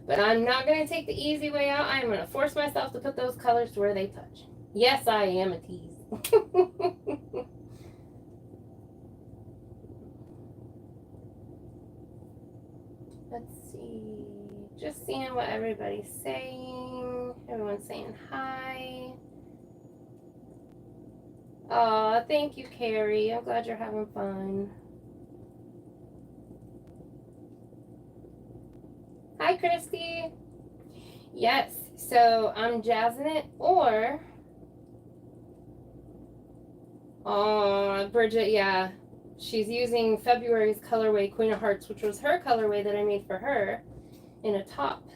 But I'm not going to take the easy way out. I'm going to force myself to put those colors to where they touch. Yes, I am a tease. Let's see. Just seeing what everybody's saying. Everyone's saying hi. Aw, thank you, Carrie. I'm glad you're having fun. Hi, Christy. Yes, so I'm jazzing it, or... Oh, Bridget, yeah. She's using February's colorway, Queen of Hearts, which was her colorway that I made for her in a top.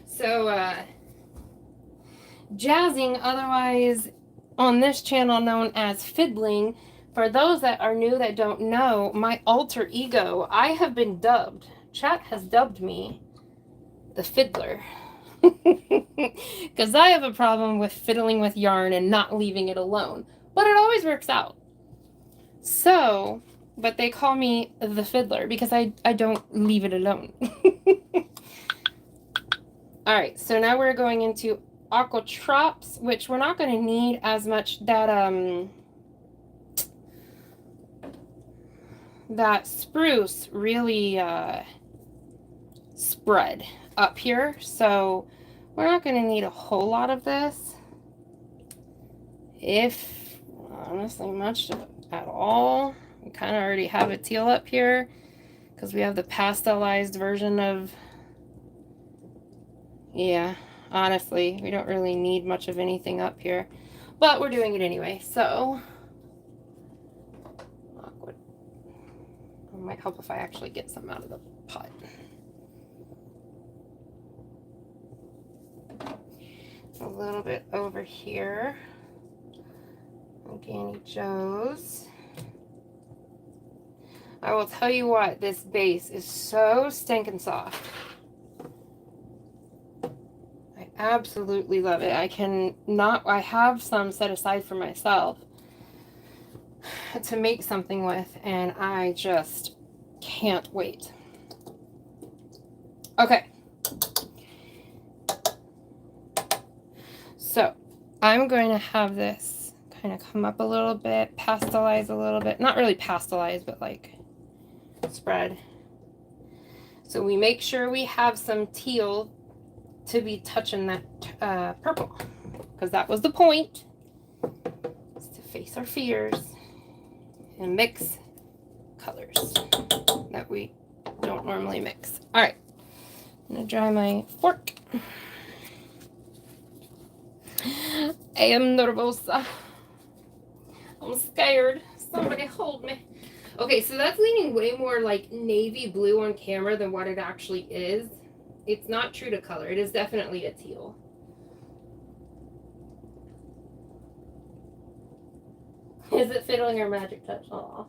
So, jazzing, otherwise on this channel known as fiddling, for those that are new that don't know, my alter ego, I have been dubbed, chat has dubbed me the fiddler. Because I have a problem with fiddling with yarn and not leaving it alone. But it always works out. So, but they call me the fiddler because I don't leave it alone. Alright, so now we're going into Aquatrops, which we're not going to need as much that spruce really spread up here, so we're not going to need a whole lot of this, if honestly much at all. We kind of already have a teal up here because we have the pastelized version of, yeah, honestly we don't really need much of anything up here, but we're doing it anyway. So it might help if I actually get some out of the pot. A little bit over here. Danny Joe's. I will tell you what, this base is so stinking soft. I absolutely love it. I have some set aside for myself to make something with, and I just can't wait. Okay. So I'm going to have this kind of come up a little bit, pastelize a little bit. Not really pastelize, but like spread. So we make sure we have some teal to be touching that purple, because that was the point, is to face our fears and mix colors that we don't normally mix. All right, I'm gonna dry my fork. I am nervosa. I'm scared. Somebody hold me. Okay, so that's leaning way more like navy blue on camera than what it actually is. It's not true to color. It is definitely a teal. Is it fiddling or magic touch? Aw.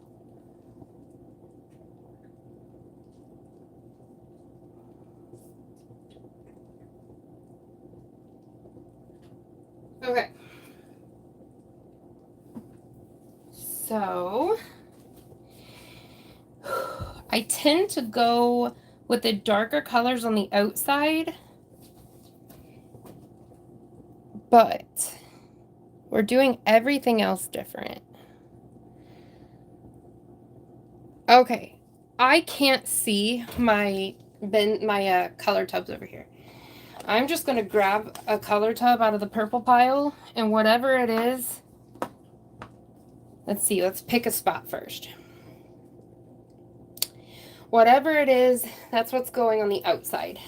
Okay. So I tend to go with the darker colors on the outside, but we're doing everything else different. Okay, I can't see my color tubs over here. I'm just going to grab a color tub out of the purple pile, and whatever it is, let's see, let's pick a spot first. Whatever it is, that's what's going on the outside.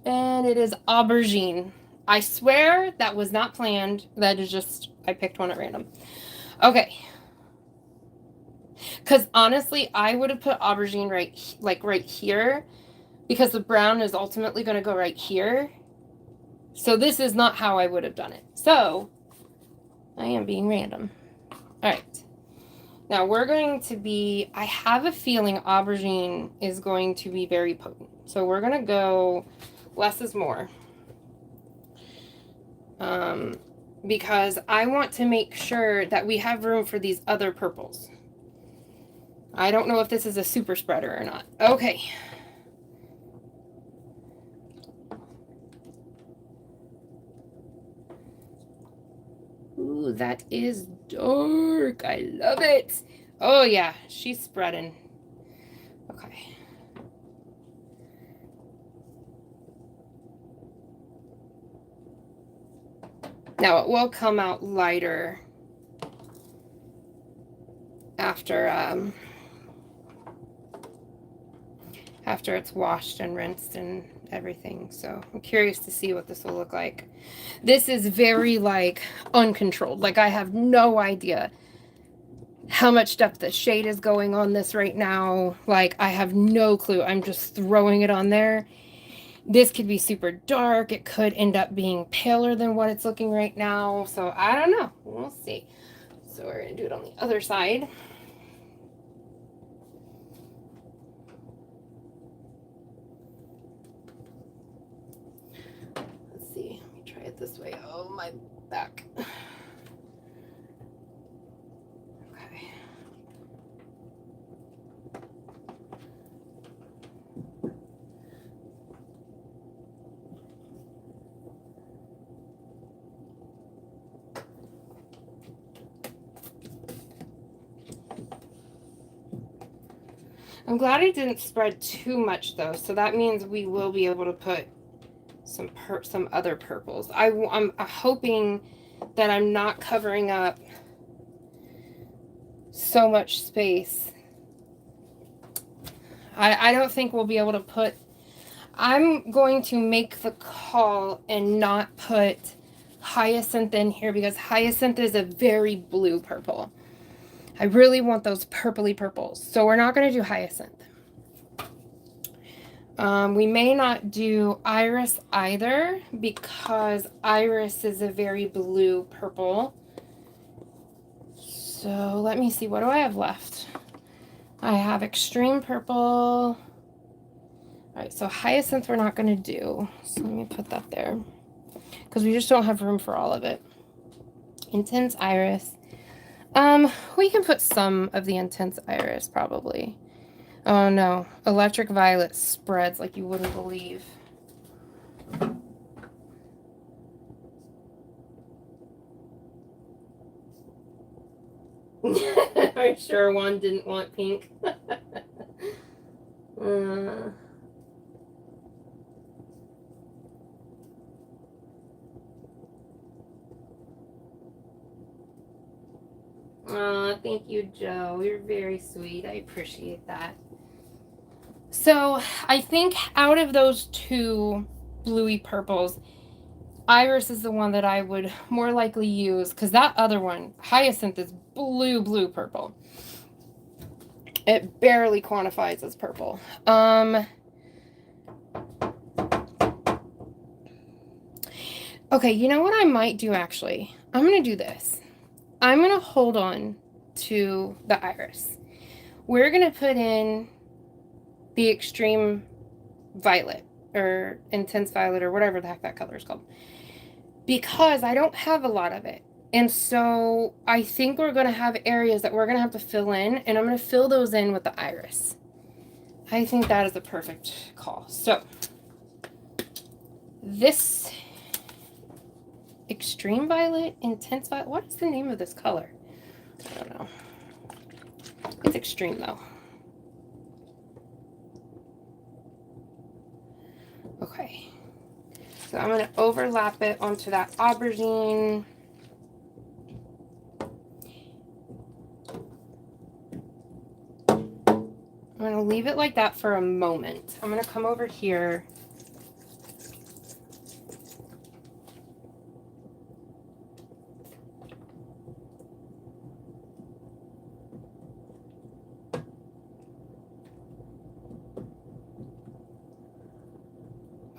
And it is aubergine. I swear that was not planned. That is just, I picked one at random. Okay. Because honestly, I would have put aubergine right here, because the brown is ultimately going to go right here. So this is not how I would have done it. So I am being random. All right. Now we're going to be, I have a feeling aubergine is going to be very potent. So we're going to go less is more. Because I want to make sure that we have room for these other purples. I don't know if this is a super spreader or not. Okay. Ooh, that is dark. I love it. Oh, yeah. She's spreading. Okay. Now, it will come out lighter after it's washed and rinsed and everything. So I'm curious to see what this will look like. This is very uncontrolled. Like, I have no idea how much depth the shade is going on this right now. Like, I have no clue. I'm just throwing it on there. This could be super dark. It could end up being paler than what it's looking right now. So I don't know. We'll see. So we're going to do it on the other side. Let's see. Let me try it this way. Oh, my back. Okay. I'm glad it didn't spread too much though, so that means we will be able to put some other purples. I'm hoping that I'm not covering up so much space. I don't think we'll be able to put, I'm going to make the call and not put hyacinth in here, because hyacinth is a very blue purple. I really want those purpley purples. So we're not going to do hyacinth. We may not do iris either, because iris is a very blue purple. So let me see. What do I have left? I have extreme purple. All right, so hyacinth we're not going to do. So let me put that there, because we just don't have room for all of it. Intense iris. We can put some of the intense iris, probably. Oh, no. Electric violet spreads like you wouldn't believe. I'm sure one didn't want pink. Oh, thank you, Joe. You're very sweet. I appreciate that. So I think out of those two bluey purples, iris is the one that I would more likely use, because that other one, hyacinth, is blue purple. It barely quantifies as purple. Okay, you know what I might do actually? I'm going to do this. I'm going to hold on to the iris. We're going to put in the extreme violet, or intense violet, or whatever the heck that color is called, because I don't have a lot of it. And so I think we're going to have areas that we're going to have to fill in, and I'm going to fill those in with the iris. I think that is a perfect call. So this Extreme Violet, Intense Violet, what is the name of this color? I don't know. It's extreme though. Okay. So I'm going to overlap it onto that aubergine. I'm going to leave it like that for a moment. I'm going to come over here.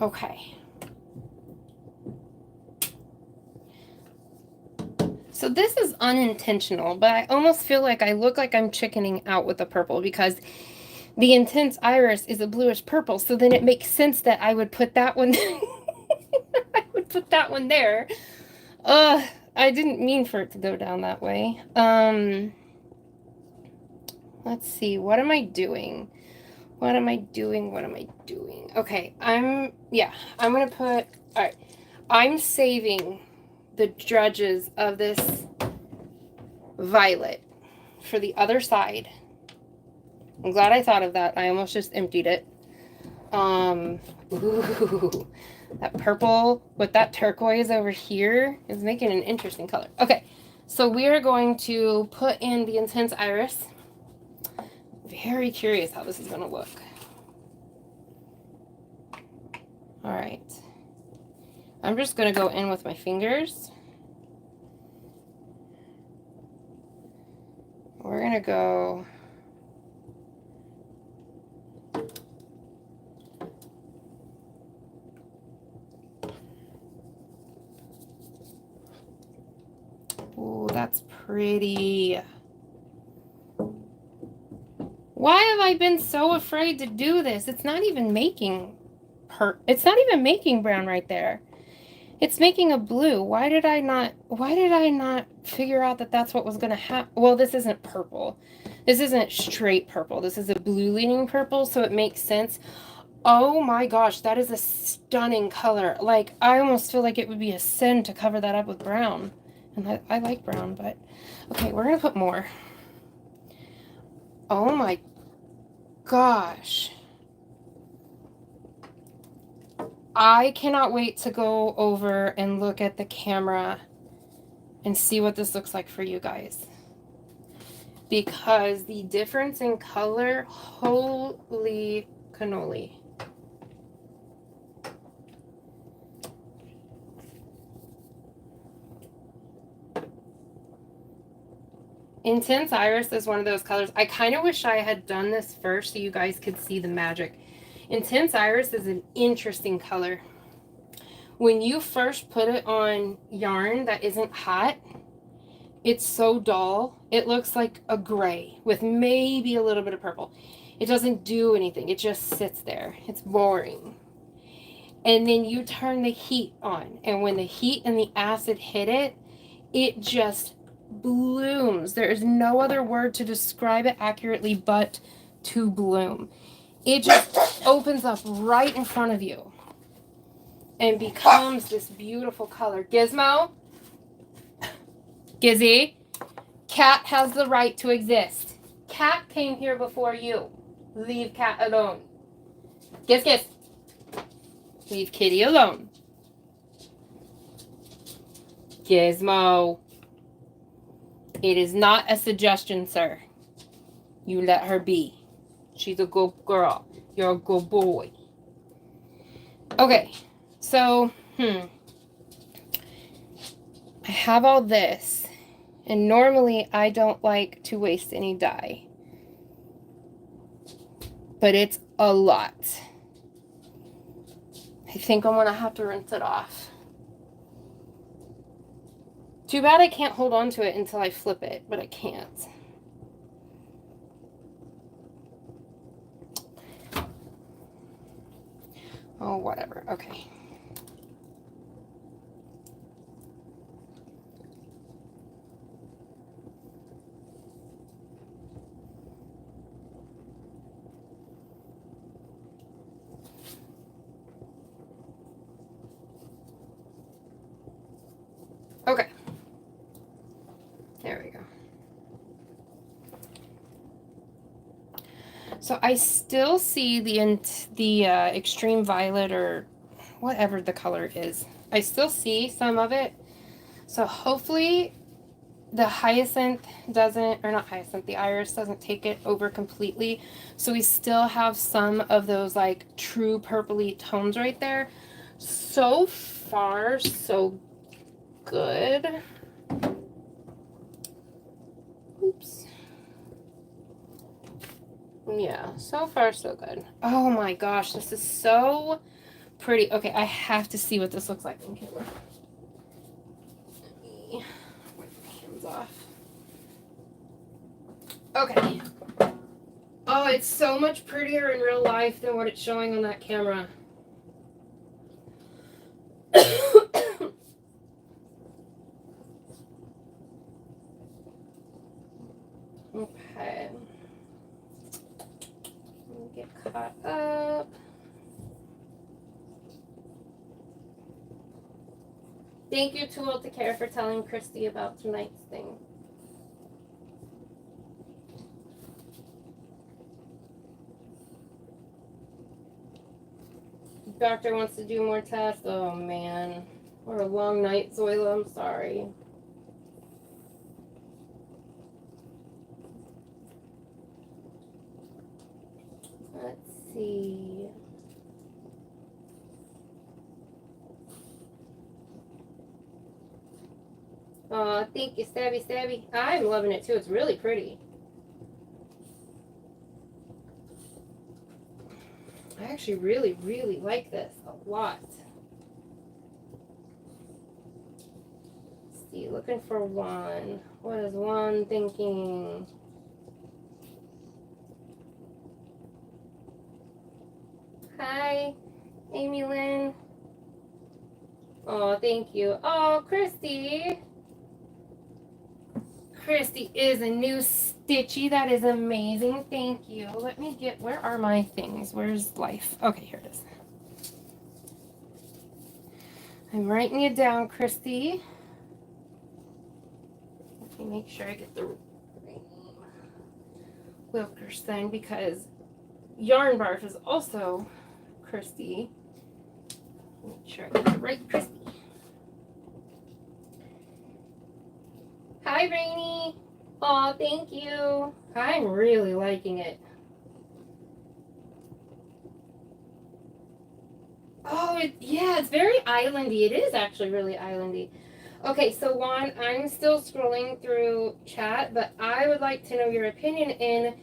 Okay. So this is unintentional, but I almost feel like I look like I'm chickening out with the purple because the Intense Iris is a bluish purple. So then it makes sense that I would put that one I would put that one there. I didn't mean for it to go down that way. Let's see. What am I doing? What am I doing? What am I doing? Okay, I'm going to put, all right, I'm saving the drudges of this violet for the other side. I'm glad I thought of that. I almost just emptied it. Ooh, that purple with that turquoise over here is making an interesting color. Okay, so we are going to put in the Intense Iris. Very curious how this is going to look. All right. I'm just going to go in with my fingers. We're going to go... Oh, that's pretty. Why have I been so afraid to do this? It's not even making it's not even making brown right there. It's making a blue. Why did I not figure out that that's what was going to happen? Well, this isn't purple. This isn't straight purple. This is a blue leaning purple, so it makes sense. Oh my gosh, that is a stunning color. Like, I almost feel like it would be a sin to cover that up with brown. And I like brown, but... Okay, we're going to put more. Oh my gosh. I cannot wait to go over and look at the camera and see what this looks like for you guys. Because the difference in color, holy cannoli. Intense Iris is one of those colors. I kind of wish I had done this first so you guys could see the magic. Intense Iris is an interesting color. When you first put it on yarn that isn't hot, it's so dull. It looks like a gray with maybe a little bit of purple. It doesn't do anything. It just sits there. It's boring. And then you turn the heat on. And when the heat and the acid hit it, it just blooms. There is no other word to describe it accurately but to bloom. It just opens up right in front of you and becomes this beautiful color. Gizmo? Gizzy? Cat has the right to exist. Cat came here before you. Leave Cat alone. Giz. Leave Kitty alone. Gizmo. It is not a suggestion, sir. You let her be. She's a good girl. You're a good boy. Okay, so, I have all this, and normally I don't like to waste any dye. But it's a lot. I think I'm going to have to rinse it off. Too bad I can't hold on to it until I flip it, but I can't. Oh, whatever. Okay. So I still see the extreme violet or whatever the color is. I still see some of it. So hopefully the hyacinth doesn't, or not hyacinth, the iris doesn't take it over completely. So we still have some of those like true purpley tones right there. So far, so good. Oops. Yeah, so far so good. Oh my gosh, this is so pretty. Okay, I have to see what this looks like in camera. Let me wipe my hands off. Okay. Oh, it's so much prettier in real life than what it's showing on that camera. Okay. Let me get caught up. Thank you, Too Old to Care, for telling Christy about tonight's thing. Doctor wants to do more tests. Oh, man. Or a long night, Zoila. I'm sorry. Let's see. Oh, thank you, Stabby Stabby. I'm loving it, too. It's really pretty. I actually really, really like this a lot. Let's see, looking for one. What is one thinking? Hi, Amy Lynn. Oh, thank you. Oh, Christy. Christy is a new Stitchy. That is amazing. Thank you. Let me get, where are my things? Where's life? Okay, here it is. I'm writing it down, Christy. Let me make sure I get the Wilkerson because Yarn Barf is also Christy. Make sure I get the right Christy. Hi, Rainy. Aw, thank you. I'm really liking it. Oh, yeah, it's very islandy. It is actually really islandy. Okay, so Juan, I'm still scrolling through chat, but I would like to know your opinion in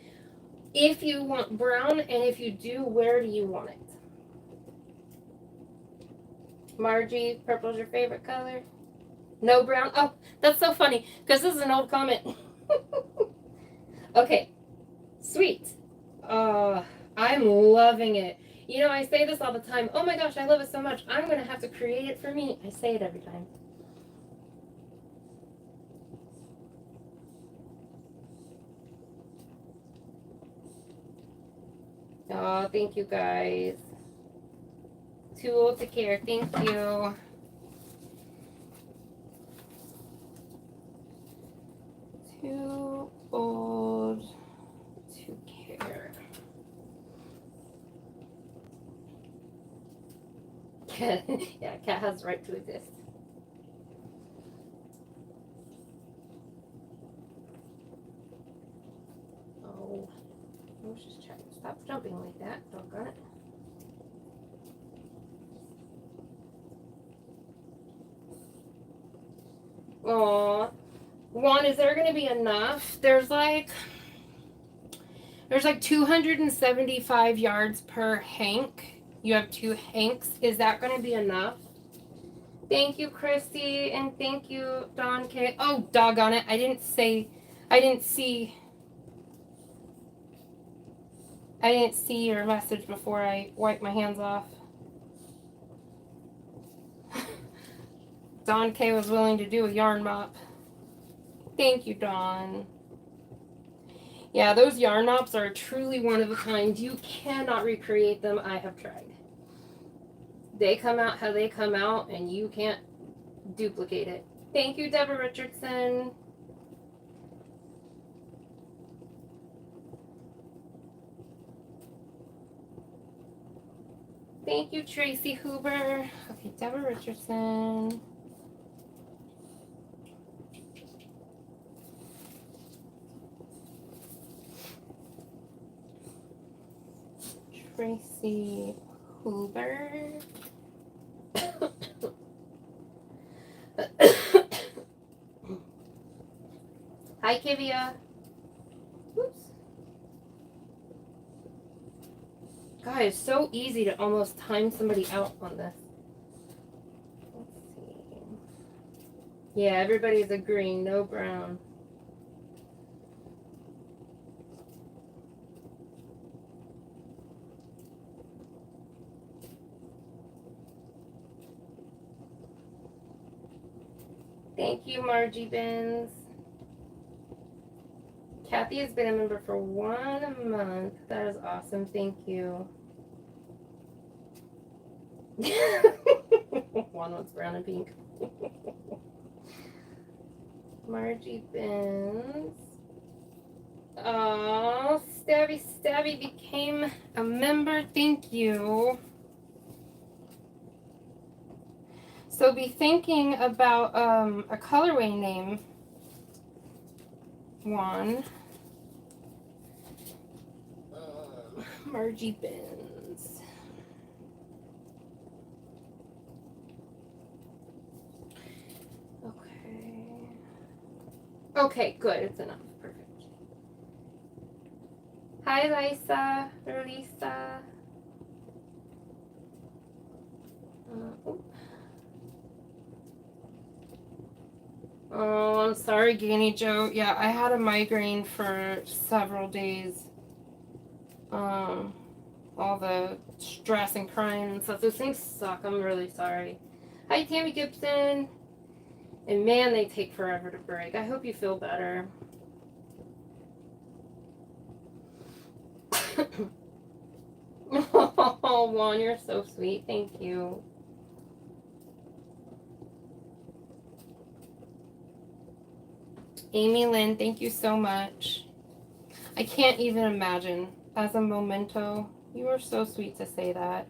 if you want brown, and if you do, where do you want it? Margie, purple's your favorite color? No brown? Oh, that's so funny, because this is an old comment. Okay, sweet. I'm loving it. You know, I say this all the time. Oh my gosh, I love it so much. I'm going to have to create it for me. I say it every time. Oh, thank you guys. Too Old to Care. Thank you. Too Old to Care. Yeah, cat has the right to exist. Oh, let's just check. Stop jumping like that. Doggone it. Aw. Juan, is there going to be enough? There's like 275 yards per hank. You have 2 hanks. Is that going to be enough? Thank you, Christy, and thank you, Don K. Oh, doggone it. I didn't see your message before I wiped my hands off. Don K was willing to do a yarn mop. Thank you, Dawn. Yeah, those yarn mops are truly one of a kind. You cannot recreate them. I have tried. They come out how they come out, and you can't duplicate it. Thank you, Deborah Richardson. Thank you, Tracy Huber. Okay, Deborah Richardson. Tracy Huber. Hi, Kivia. Oops. God, it's so easy to almost time somebody out on this. Let's see. Yeah, everybody's agreeing. No brown. Thank you, Margie Benz. Kathy has been a member for 1 month. That is awesome. Thank you. One was brown and pink. Margie Benz. Oh, Stabby became a member. Thank you. So be thinking about a colorway name. One. Margie Benz. Okay. Okay, good. It's enough. Perfect. Hi, Lisa. Or Lisa. Oh, I'm sorry, Ganny Joe. Yeah, I had a migraine for several days. All the stress and crying and stuff. Those things suck. I'm really sorry. Hi, Tammy Gibson. And man, they take forever to break. I hope you feel better. Oh, Juan, you're so sweet. Thank you. Amy Lynn, thank you so much. I can't even imagine. As a memento, you are so sweet to say that.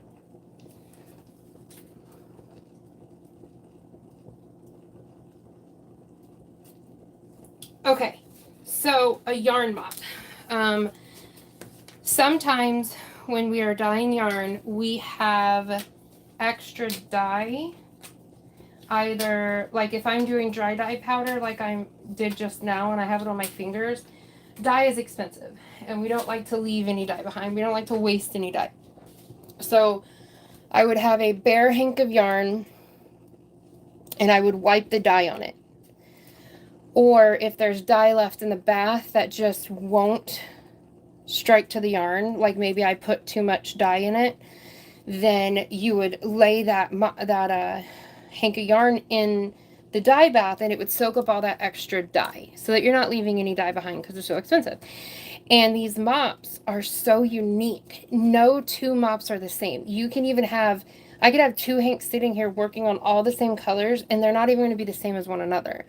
Okay, so a yarn mop. Sometimes when we are dyeing yarn, we have extra dye. Either, like if I'm doing dry dye powder like I did just now and I have it on my fingers, dye is expensive and we don't like to leave any dye behind. We don't like to waste any dye. So I would have a bare hank of yarn and I would wipe the dye on it. Or if there's dye left in the bath that just won't strike to the yarn, like maybe I put too much dye in it, then you would lay that hank of yarn in the dye bath and it would soak up all that extra dye so that you're not leaving any dye behind because they're so expensive. And these mops are so unique. No two mops are the same. You can even have, I could have two hanks sitting here working on all the same colors and they're not even going to be the same as one another.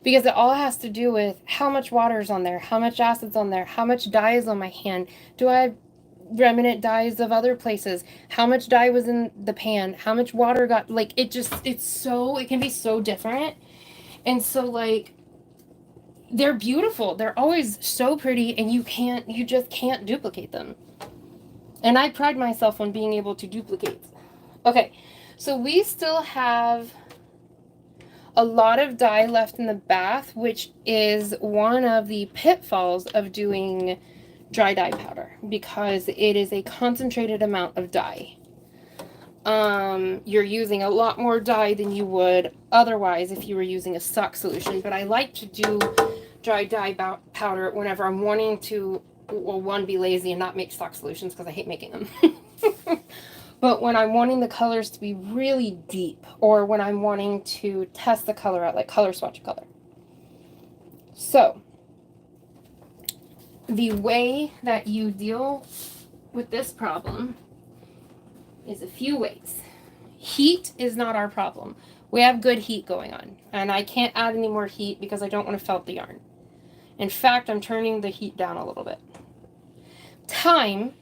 Because it all has to do with how much water is on there, how much acid's on there, how much dye is on my hand. Do I have remnant dyes of other places? How much dye was in the pan? How much water got, like, it can be so different. And so, like, they're beautiful. They're always so pretty and you just can't duplicate them. And I pride myself on being able to duplicate. Okay, so we still have a lot of dye left in the bath, which is one of the pitfalls of doing dry dye powder because it is a concentrated amount of dye. You're using a lot more dye than you would otherwise if you were using a stock solution, but I like to do dry dye powder whenever I'm wanting to, well, one, be lazy and not make stock solutions because I hate making them. But when I'm wanting the colors to be really deep, or when I'm wanting to test the color out, like color swatch a color. So, the way that you deal with this problem is a few ways. Heat is not our problem. We have good heat going on, and I can't add any more heat because I don't want to felt the yarn. In fact, I'm turning the heat down a little bit. Time.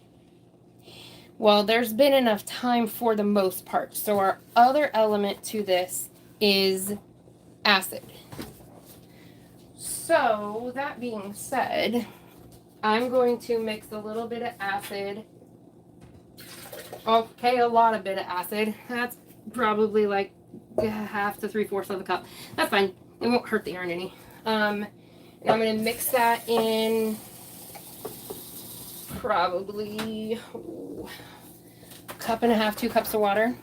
Well, there's been enough time for the most part. So our other element to this is acid. So that being said, I'm going to mix a little bit of acid. Okay, a lot of bit of acid. That's probably like half to 3/4 of a cup. That's fine. It won't hurt the yarn any. And I'm going to mix that in probably a cup and a half, 2 cups of water.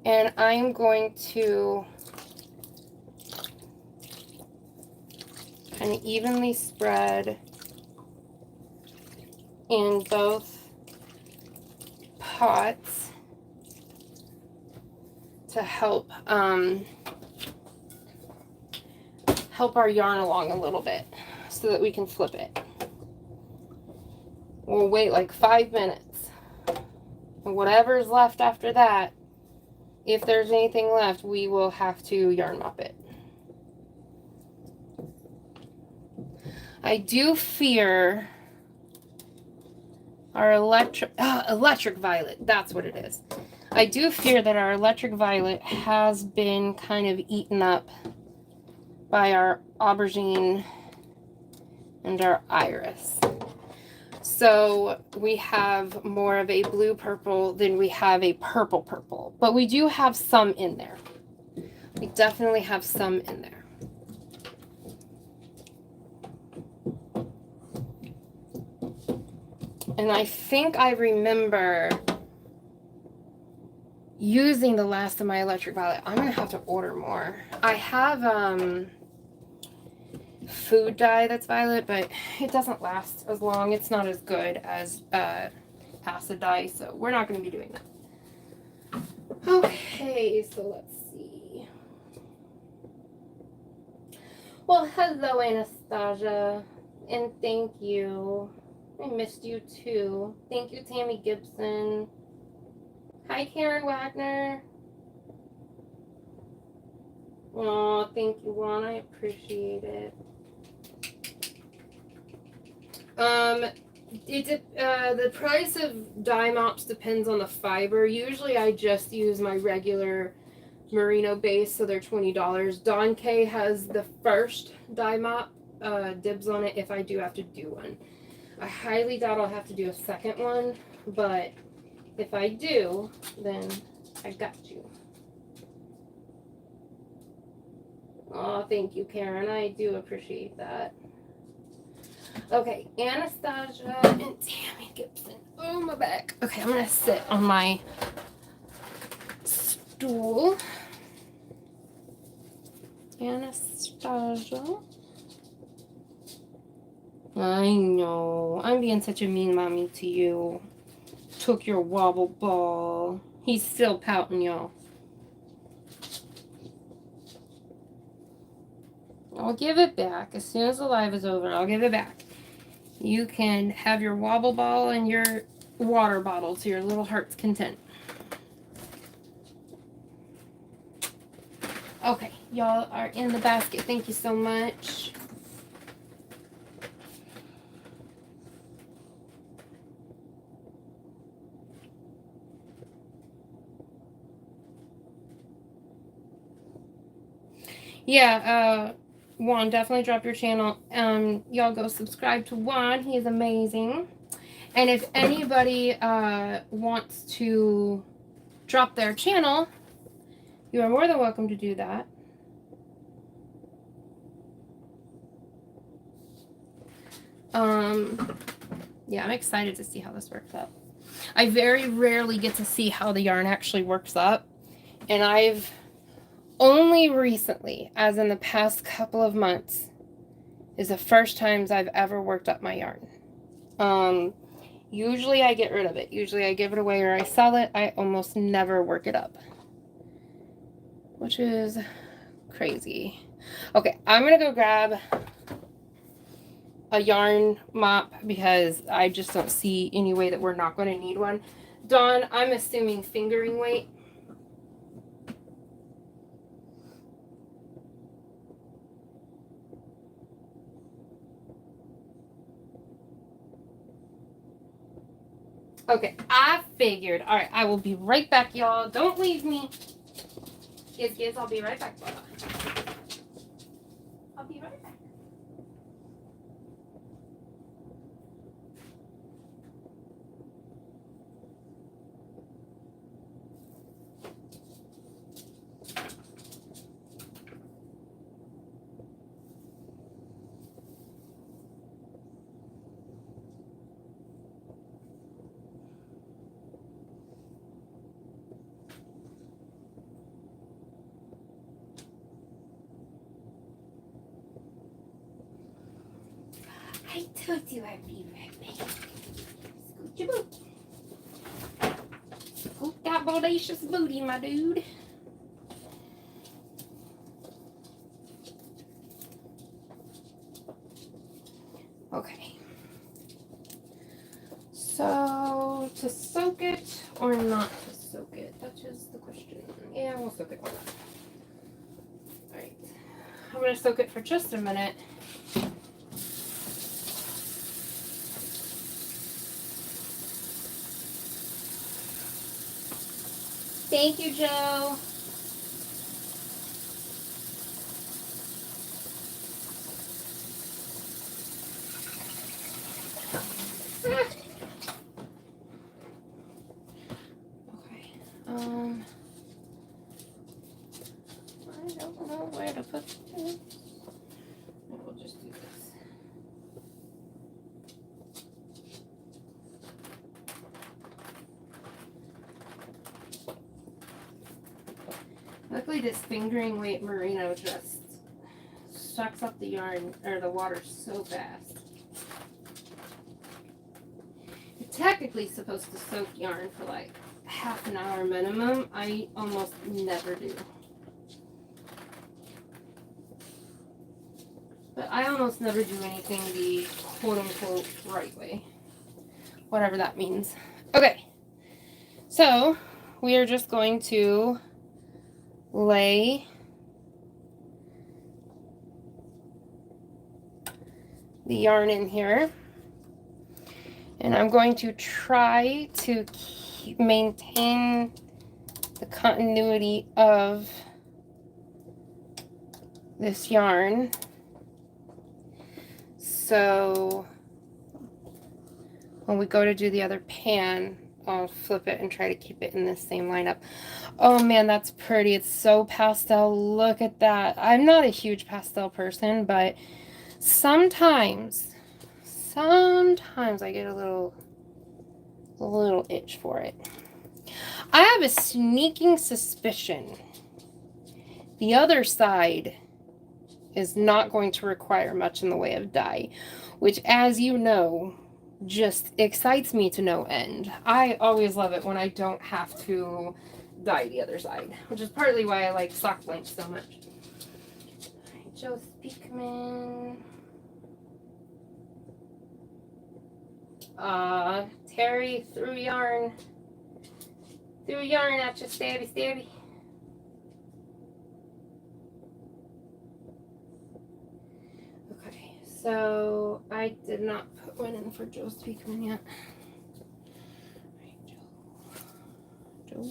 And I'm going to kind of evenly spread in both pots to help help our yarn along a little bit so that we can flip it. We'll wait like 5 minutes. And whatever's left after that, if there's anything left, we will have to yarn mop it. I do fear our electric violet, that's what it is. I do fear that our electric violet has been kind of eaten up by our aubergine and our iris. So we have more of a blue purple than we have a purple purple, but we do have some in there. We definitely have some in there. And I think I remember using the last of my electric violet. I'm gonna have to order more. I have food dye that's violet, but it doesn't last as long. It's not as good as acid dye, so we're not gonna be doing that. Okay, so let's see. Well, hello Anastasia, and thank you. I missed you too. Thank you, Tammy Gibson. Hi, Karen Wagner. Oh, thank you, Juan. I appreciate it. The price of dye mops depends on the fiber. Usually I just use my regular merino base, so they're $20. Dawn K has the first dye mop, dibs on it if I do have to do one. I highly doubt I'll have to do a second one, but if I do, then I got you. Oh, thank you, Karen. I do appreciate that. Okay, Anastasia and Tammy Gibson. Oh, my back. Okay, I'm going to sit on my stool. Anastasia. I know. I'm being such a mean mommy to you. Took your wobble ball. He's still pouting, y'all. I'll give it back. As soon as the live is over, I'll give it back. You can have your wobble ball and your water bottle to your little heart's content. Okay, y'all are in the basket. Thank you so much. Yeah, Juan, definitely drop your channel. Y'all go subscribe to Juan. He's amazing. And if anybody wants to drop their channel, you are more than welcome to do that. Yeah, I'm excited to see how this works out. I very rarely get to see how the yarn actually works up. And I've only recently, as in the past couple of months, is the first times I've ever worked up my yarn. Usually I get rid of it. Usually I give it away or I sell it. I almost never work it up, which is crazy. Okay, I'm gonna go grab a yarn mop because I just don't see any way that we're not going to need one. Dawn, I'm assuming fingering weight. Okay, I figured. All right, I will be right back, y'all. Don't leave me. Yes, I'll be right back. I'll be right back. I told you I'd be right back. Scoot your boot. Scoot that bodacious booty, my dude. Okay. So, to soak it or not to soak it? That is the question. Yeah, we'll soak it. Why not? Alright. I'm going to soak it for just a minute. Thank you, Joe. Okay. I don't know where to put this. We'll just do this. Luckily, this fingering weight merino just sucks up the yarn or the water so fast. You're technically supposed to soak yarn for like half an hour minimum. I almost never do. But I almost never do anything the quote-unquote right way. Whatever that means. Okay. So, we are just going to lay the yarn in here. And I'm going to try to maintain the continuity of this yarn. So when we go to do the other pan, I'll flip it and try to keep it in the same lineup. Oh man, that's pretty. It's so pastel. Look at that. I'm not a huge pastel person, but sometimes I get a little itch for it. I have a sneaking suspicion the other side is not going to require much in the way of dye, which, as you know, just excites me to no end. I always love it when I don't have to dye the other side, which is partly why I like sock blanks so much. Alright, Joe Speakman. Terry threw yarn at you, stabby. Okay, so I did not put one in for Joe Speakman yet. Joe.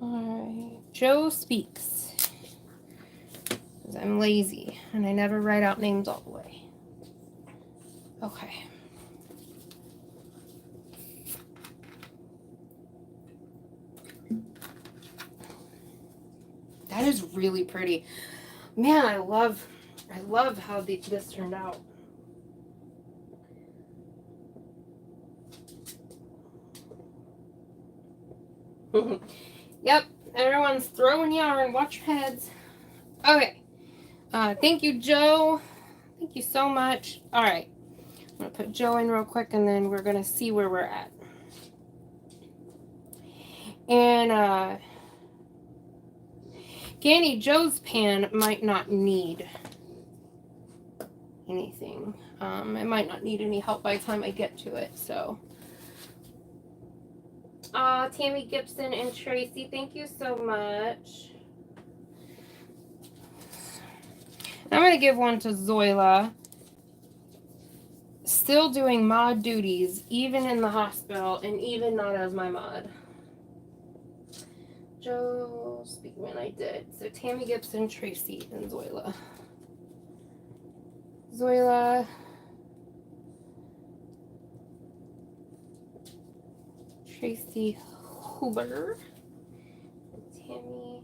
Alright, Joe Speaks. Because I'm lazy and I never write out names all the way. Okay. That is really pretty. Man, I love how this turned out. Yep, everyone's throwing yarn. Watch your heads. Okay. Thank you, Joe. Thank you so much. All right. I'm going to put Joe in real quick, and then we're going to see where we're at. And, Ganny, Joe's pan might not need anything. It might not need any help by the time I get to it, so. Tammy Gibson and Tracy, thank you so much. I'm going to give one to Zoila. Still doing mod duties, even in the hospital, and even not as my mod. Joe Speakman, I did. So Tammy Gibson, Tracy, and Zoila. Zoila. Tracy Huber. Tammy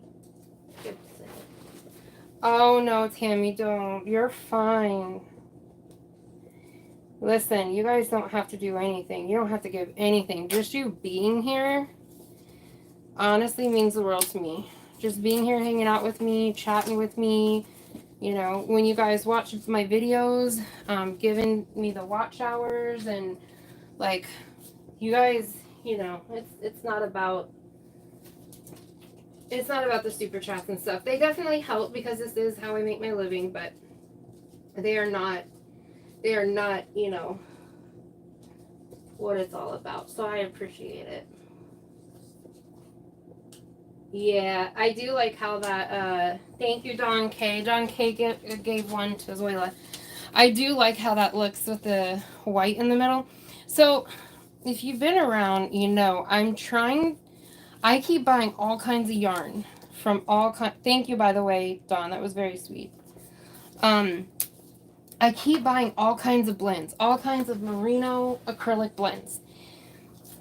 Gibson. Oh no, Tammy, don't. You're fine. Listen, you guys don't have to do anything. You don't have to give anything. Just you being here honestly means the world to me. Just being here, hanging out with me, chatting with me. You know, when you guys watch my videos, giving me the watch hours, and like, you guys, you know, it's not about the super chats and stuff. They definitely help because this is how I make my living, but they are not, you know, what it's all about. So I appreciate it. Yeah, I do like how that, thank you, Don K. Don K gave one to Zoila. I do like how that looks with the white in the middle. So, if you've been around, you know, I keep buying all kinds of yarn from thank you, by the way, Don, that was very sweet. I keep buying all kinds of blends, all kinds of merino acrylic blends.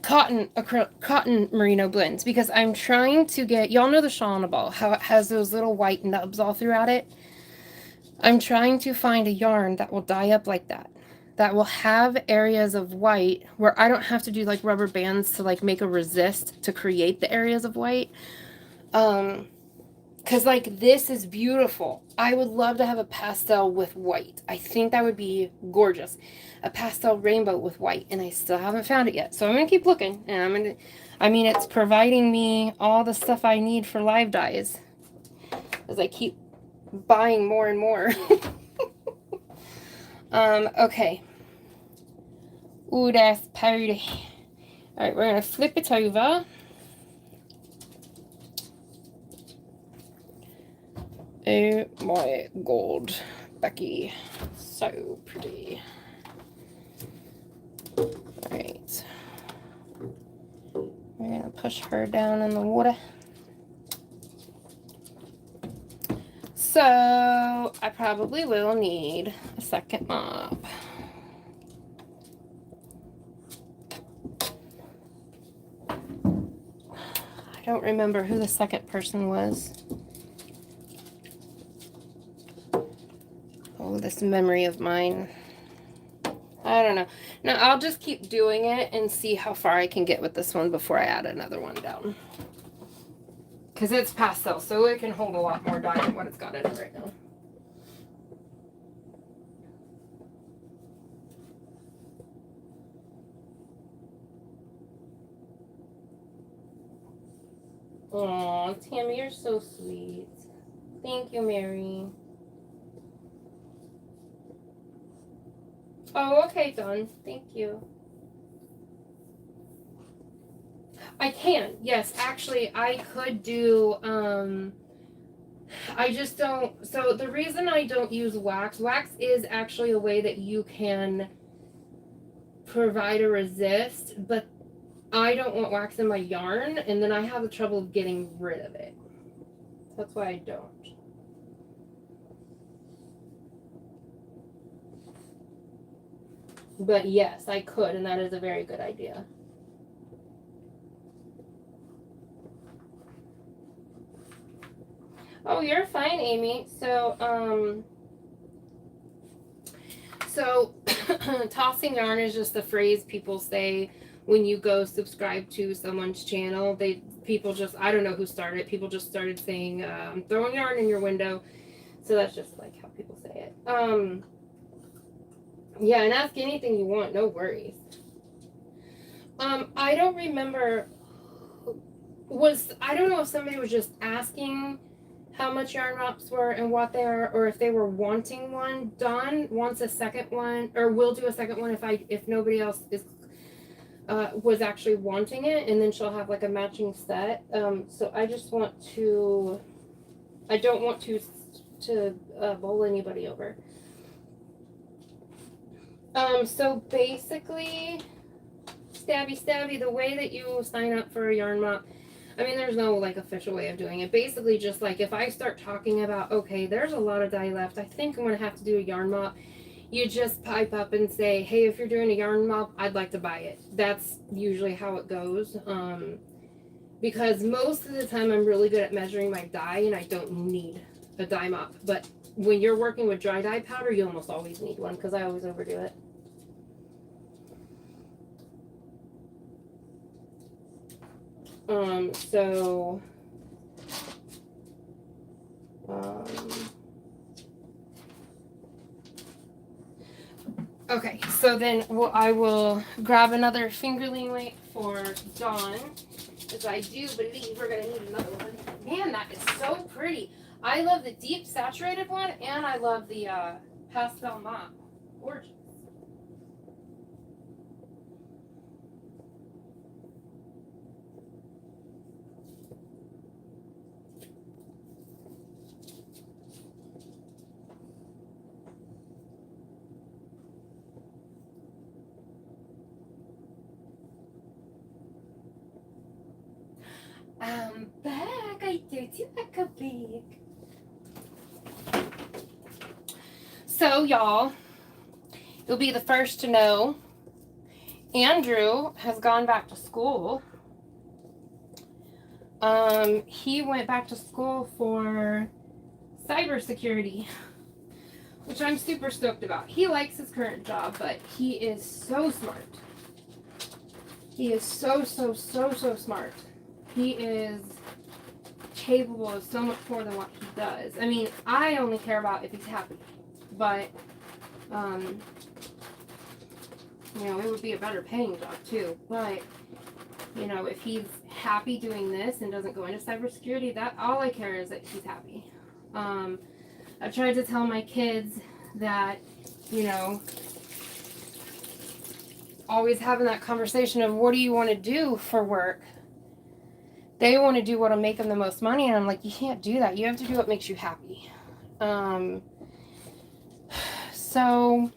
Cotton merino blends, because I'm trying to get, y'all know the Shauna ball, how it has those little white nubs all throughout it. I'm trying to find a yarn that will dye up like that will have areas of white where I don't have to do like rubber bands to like make a resist to create the areas of white. Because like this is beautiful. I would love to have a pastel with white. I think that would be gorgeous. A pastel rainbow with white, and I still haven't found it yet. So I'm going to keep looking, and it's providing me all the stuff I need for live dyes as I keep buying more and more. Okay. Ooh, that's pretty. Alright, we're going to flip it over. Oh my god, Becky. So pretty. Alright. We're going to push her down in the water. So, I probably will need a second mop. I don't remember who the second person was. Oh, this memory of mine. I don't know. No, I'll just keep doing it and see how far I can get with this one before I add another one down. Because it's pastel, so it can hold a lot more dye than what it's got in it right now. Aw, Tammy, you're so sweet. Thank you, Mary. Oh, okay, Dawn. Thank you. I can. Yes, actually, I could do, I just don't, so the reason I don't use wax is actually a way that you can provide a resist, but I don't want wax in my yarn, and then I have the trouble of getting rid of it. That's why I don't. But yes, I could, and that is a very good idea. Oh, you're fine, Amy. So, tossing yarn is just the phrase people say when you go subscribe to someone's channel. People just, I don't know who started it. People just started saying, throwing yarn in your window. So that's just like how people say it. Yeah, and ask anything you want, no worries. I don't remember, I don't know if somebody was just asking how much yarn wraps were and what they are, or if they were wanting one. Dawn wants a second one, or will do a second one if nobody else is was actually wanting it, and then she'll have like a matching set. So I don't want to bowl anybody over. So basically, stabby, the way that you sign up for a yarn mop, I mean, there's no like official way of doing it. Basically, just like if I start talking about, okay, there's a lot of dye left, I think I'm gonna have to do a yarn mop. You just pipe up and say, hey, if you're doing a yarn mop, I'd like to buy it. That's usually how it goes. Because most of the time I'm really good at measuring my dye and I don't need a dye mop. But when you're working with dry dye powder, you almost always need one because I always overdo it. Okay, so then I will grab another fingerling weight for Dawn, because I do believe we're going to need another one. Man, that is so pretty. I love the deep saturated one, and I love the pastel mop. Gorgeous. I'm back. I did you like a big. So, y'all, you'll be the first to know Andrew has gone back to school. He went back to school for cybersecurity, which I'm super stoked about. He likes his current job, but he is so smart. He is so smart. He is capable of so much more than what he does. I mean, I only care about if he's happy, but you know, it would be a better paying job too. But you know, if he's happy doing this and doesn't go into cybersecurity, that all I care is that he's happy. I've tried to tell my kids that, you know, always having that conversation of what do you want to do for work? They want to do what'll make them the most money, and I'm like, you can't do that. You have to do what makes you happy. So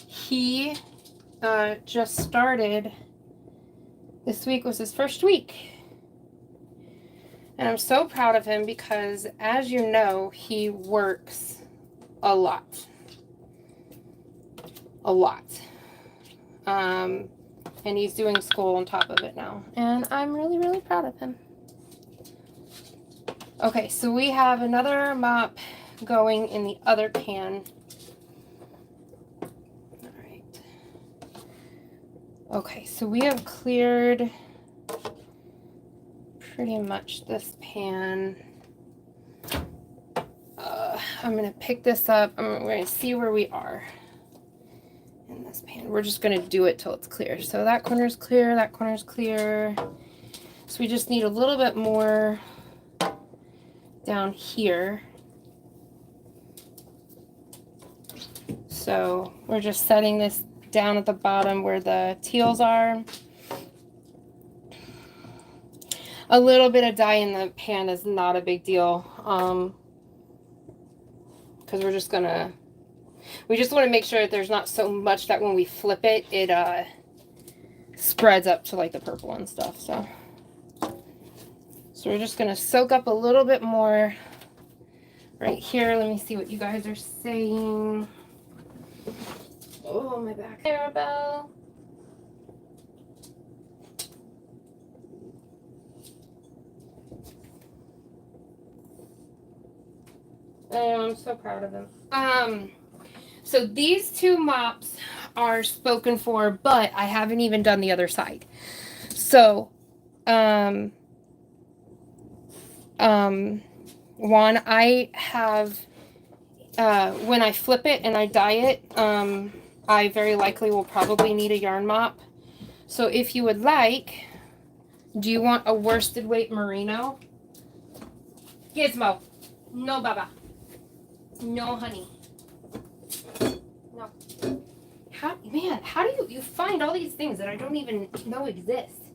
he just started. This week was his first week. And I'm so proud of him because, as you know, he works a lot. A lot. And he's doing school on top of it now. And I'm really proud of him. Okay, so we have another mop going in the other pan. All right. Okay, so we have cleared pretty much this pan. I'm going to pick this up. We're going to see where we are in this pan. We're just going to do it till it's clear. So that corner's clear, that corner's clear. So we just need a little bit more down here. So we're just setting this down at the bottom where the teals are. A little bit of dye in the pan is not a big deal. Because we just want to make sure that there's not so much that when we flip it, it spreads up to like the purple and stuff. So we're just going to soak up a little bit more right here. Let me see what you guys are saying. Oh, my back. Arabelle. I'm so proud of him. So these two mops are spoken for, but I haven't even done the other side. So, one, I have, when I flip it and I dye it, I very likely will probably need a yarn mop. So if you would like, do you want a worsted weight merino? Gizmo. No, Baba. No, honey. No. How do you find all these things that I don't even know exist?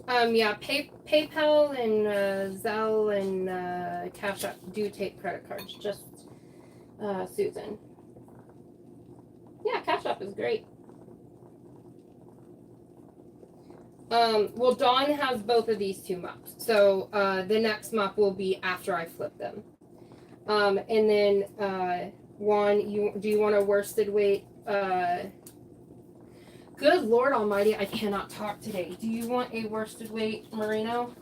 Yeah, PayPal and Zelle and Cash App do take credit cards. Just Susan. Yeah, Cash App is great. Well, Dawn has both of these two mups, so the next mup will be after I flip them. And then Juan, do you want a worsted weight? Good Lord Almighty, I cannot talk today. Do you want a worsted weight merino?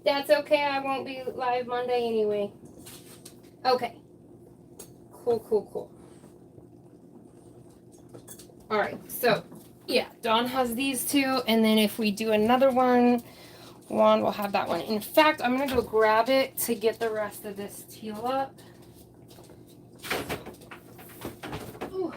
That's okay. I won't be live Monday anyway. Okay. Cool. All right. So, yeah, Dawn has these two, and then if we do another one, Juan will have that one. In fact, I'm gonna go grab it to get the rest of this teal up. Ooh.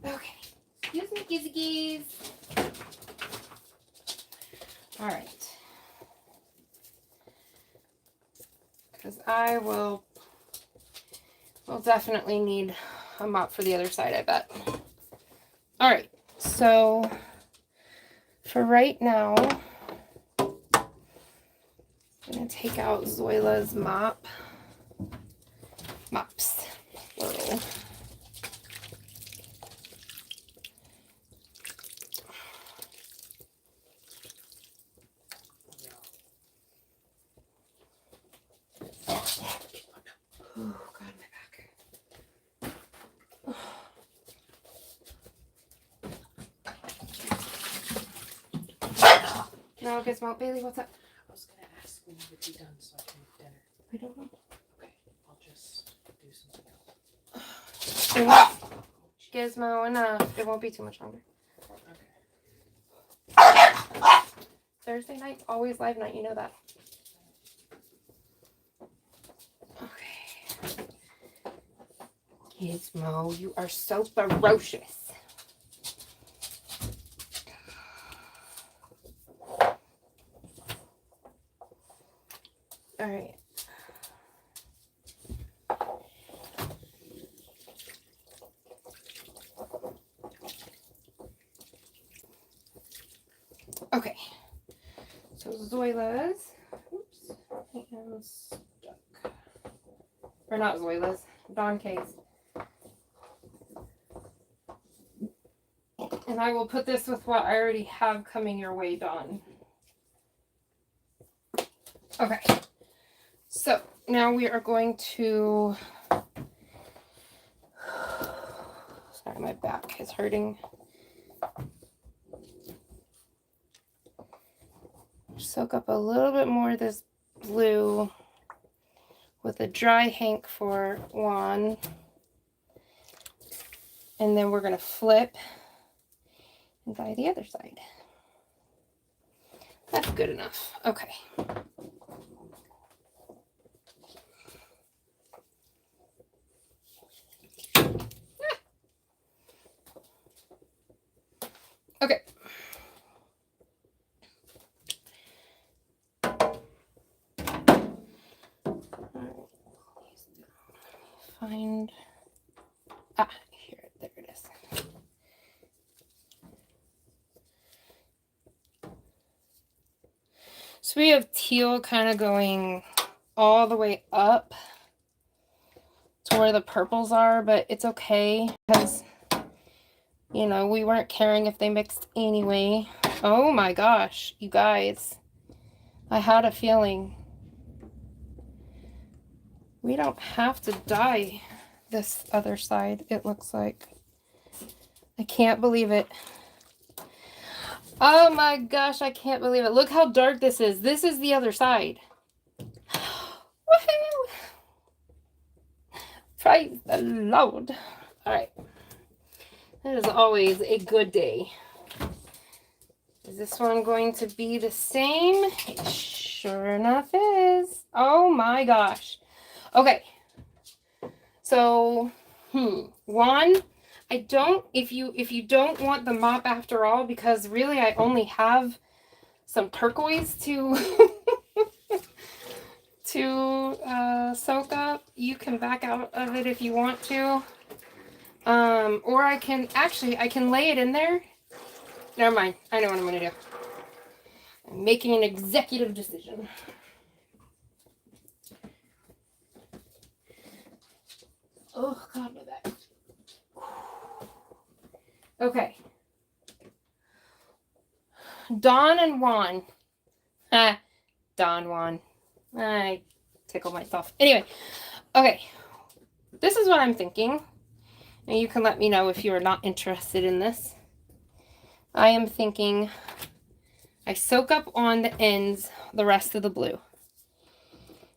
Okay. Excuse me, gizzies. All right. Because I will definitely need a mop for the other side, I bet. All right. So for right now, I'm going to take out Zoila's mops, plural. Oh, God, my back. No, Gizmo. Bailey, what's up? I was gonna ask when you would be done so I can make dinner. I don't know. Okay, I'll just do something else. Gizmo, enough. It won't be too much longer. Okay. Thursday night's always live night. You know that. Okay. Gizmo, you are so ferocious. All right. Okay. So Zoila's. Oops. I am stuck. Or not Zoila's. Dawn K's. And I will put this with what I already have coming your way, Dawn. Okay. So now we are going to. Sorry, my back is hurting. Soak up a little bit more of this blue with a dry hank for Juan. And then we're going to flip and dye the other side. That's good enough. Okay. Okay. Find, here, there it is. So we have teal kind of going all the way up to where the purples are, but it's okay because, you know, we weren't caring if they mixed anyway. Oh my gosh, you guys. I had a feeling. We don't have to dye this other side, it looks like. I can't believe it. Oh my gosh, I can't believe it. Look how dark this is. This is the other side. Woohoo! Praise the Lord. All right. That is always a good day. Is this one going to be the same? It sure enough is. Oh my gosh. Okay. So, one, I don't, if you don't want the mop after all, because really I only have some turquoise to to soak up, you can back out of it if you want to. Or I can lay it in there. Never mind. I know what I'm going to do. I'm making an executive decision. Oh, God, my back. Okay. Dawn and Juan. Don Juan. I tickle myself. Anyway. Okay. This is what I'm thinking. And you can let me know if you are not interested in this. I am thinking I soak up on the ends the rest of the blue.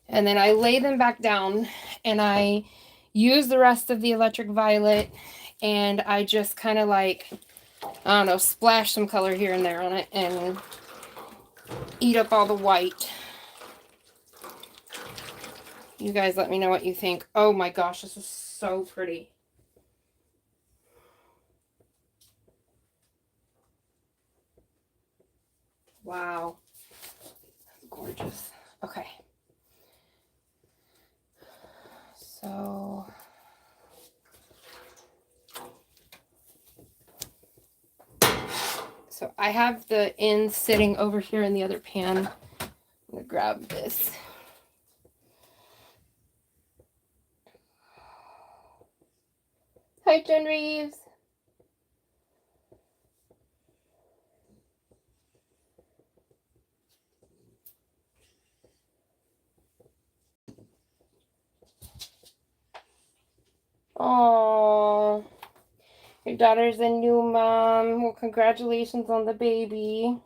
And then I lay them back down and I use the rest of the electric violet and I just kind of like, I don't know, splash some color here and there on it and eat up all the white. You guys let me know what you think. Oh my gosh, this is so pretty. Wow. Gorgeous. Okay. So I have the ends sitting over here in the other pan. I'm going to grab this. Hi, Jen Reeves. Oh, your daughter's a new mom. Well, congratulations on the baby.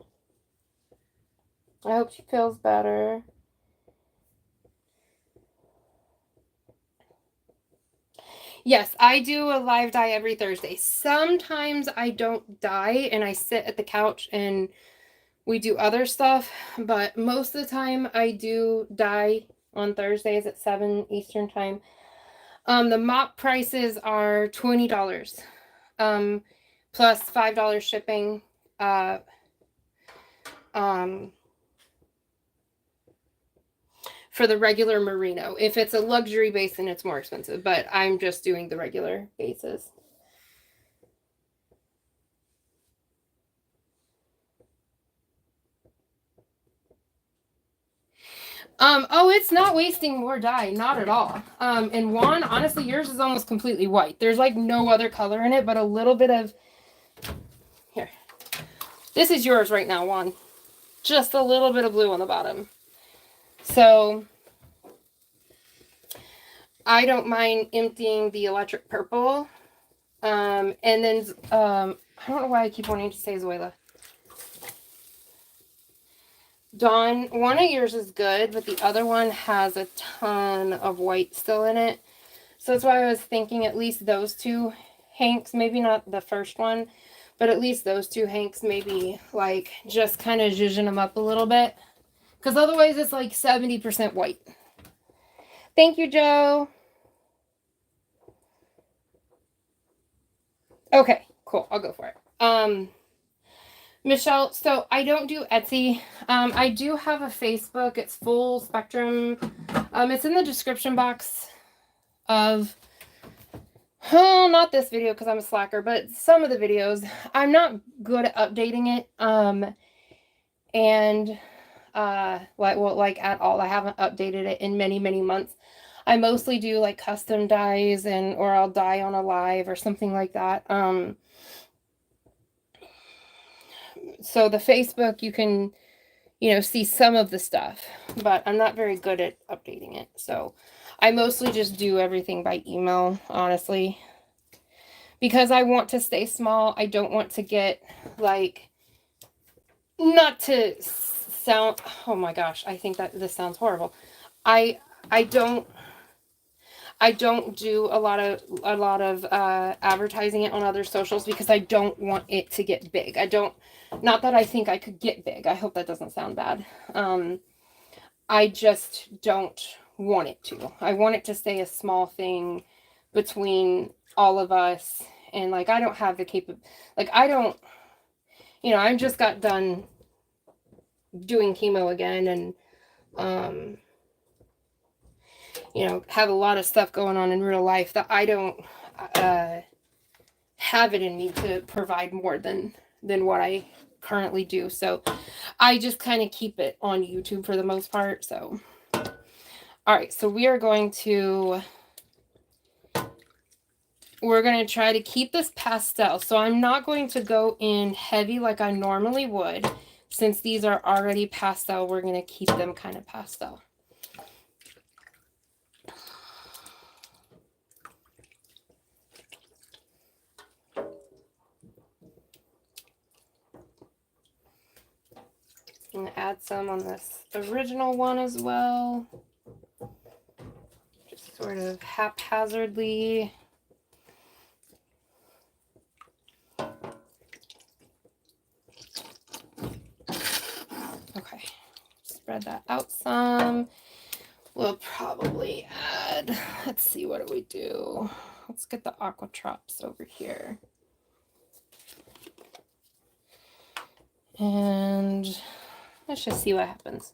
I hope she feels better. Yes, I do a live dye every Thursday. Sometimes I don't dye and I sit at the couch and we do other stuff, but most of the time I do dye on Thursdays at 7 Eastern time. The mop prices are $20, plus $5 shipping. For the regular merino. If it's a luxury base, then it's more expensive, but I'm just doing the regular bases. Oh, it's not wasting more dye, not at all. And Juan, honestly, yours is almost completely white. There's like no other color in it, but a little bit of, here. This is yours right now, Juan. Just a little bit of blue on the bottom. So I don't mind emptying the electric purple. And then, I don't know why I keep wanting to say Zoila. Dawn, one of yours is good, but the other one has a ton of white still in it. So that's why I was thinking at least those two hanks, maybe not the first one, but at least those two hanks, maybe like just kind of zhuzhing them up a little bit. Because otherwise it's like 70% white. Thank you, Joe. Okay, cool. I'll go for it. Michelle, so I don't do Etsy. I do have a Facebook. It's Full Spectrum. It's in the description box of, oh, not this video because I'm a slacker, but some of the videos. I'm not good at updating it. Like at all. I haven't updated it in many, many months. I mostly do like custom dyes or I'll dye on a live or something like that. So the Facebook, you can, see some of the stuff, but I'm not very good at updating it. So I mostly just do everything by email, honestly. Because I want to stay small. I don't want to get, like, not to sound, oh my gosh, I think that this sounds horrible. I don't do a lot of advertising it on other socials because I don't want it to get big. Not that I think I could get big. I hope that doesn't sound bad. I just don't want it to. I want it to stay a small thing between all of us. And like, I don't have the like, I don't, I just got done doing chemo again, and have a lot of stuff going on in real life that I don't have it in me to provide more than what I currently do. So I just kind of keep it on YouTube for the most part. So, all right, so we're going to try to keep this pastel. So I'm not going to go in heavy like I normally would. Since these are already pastel, we're going to keep them kind of pastel. I'm going to add some on this original one as well. Just sort of haphazardly. Okay, spread that out some. We'll probably add, let's see, what do we do? Let's get the aqua drops over here. And let's just see what happens.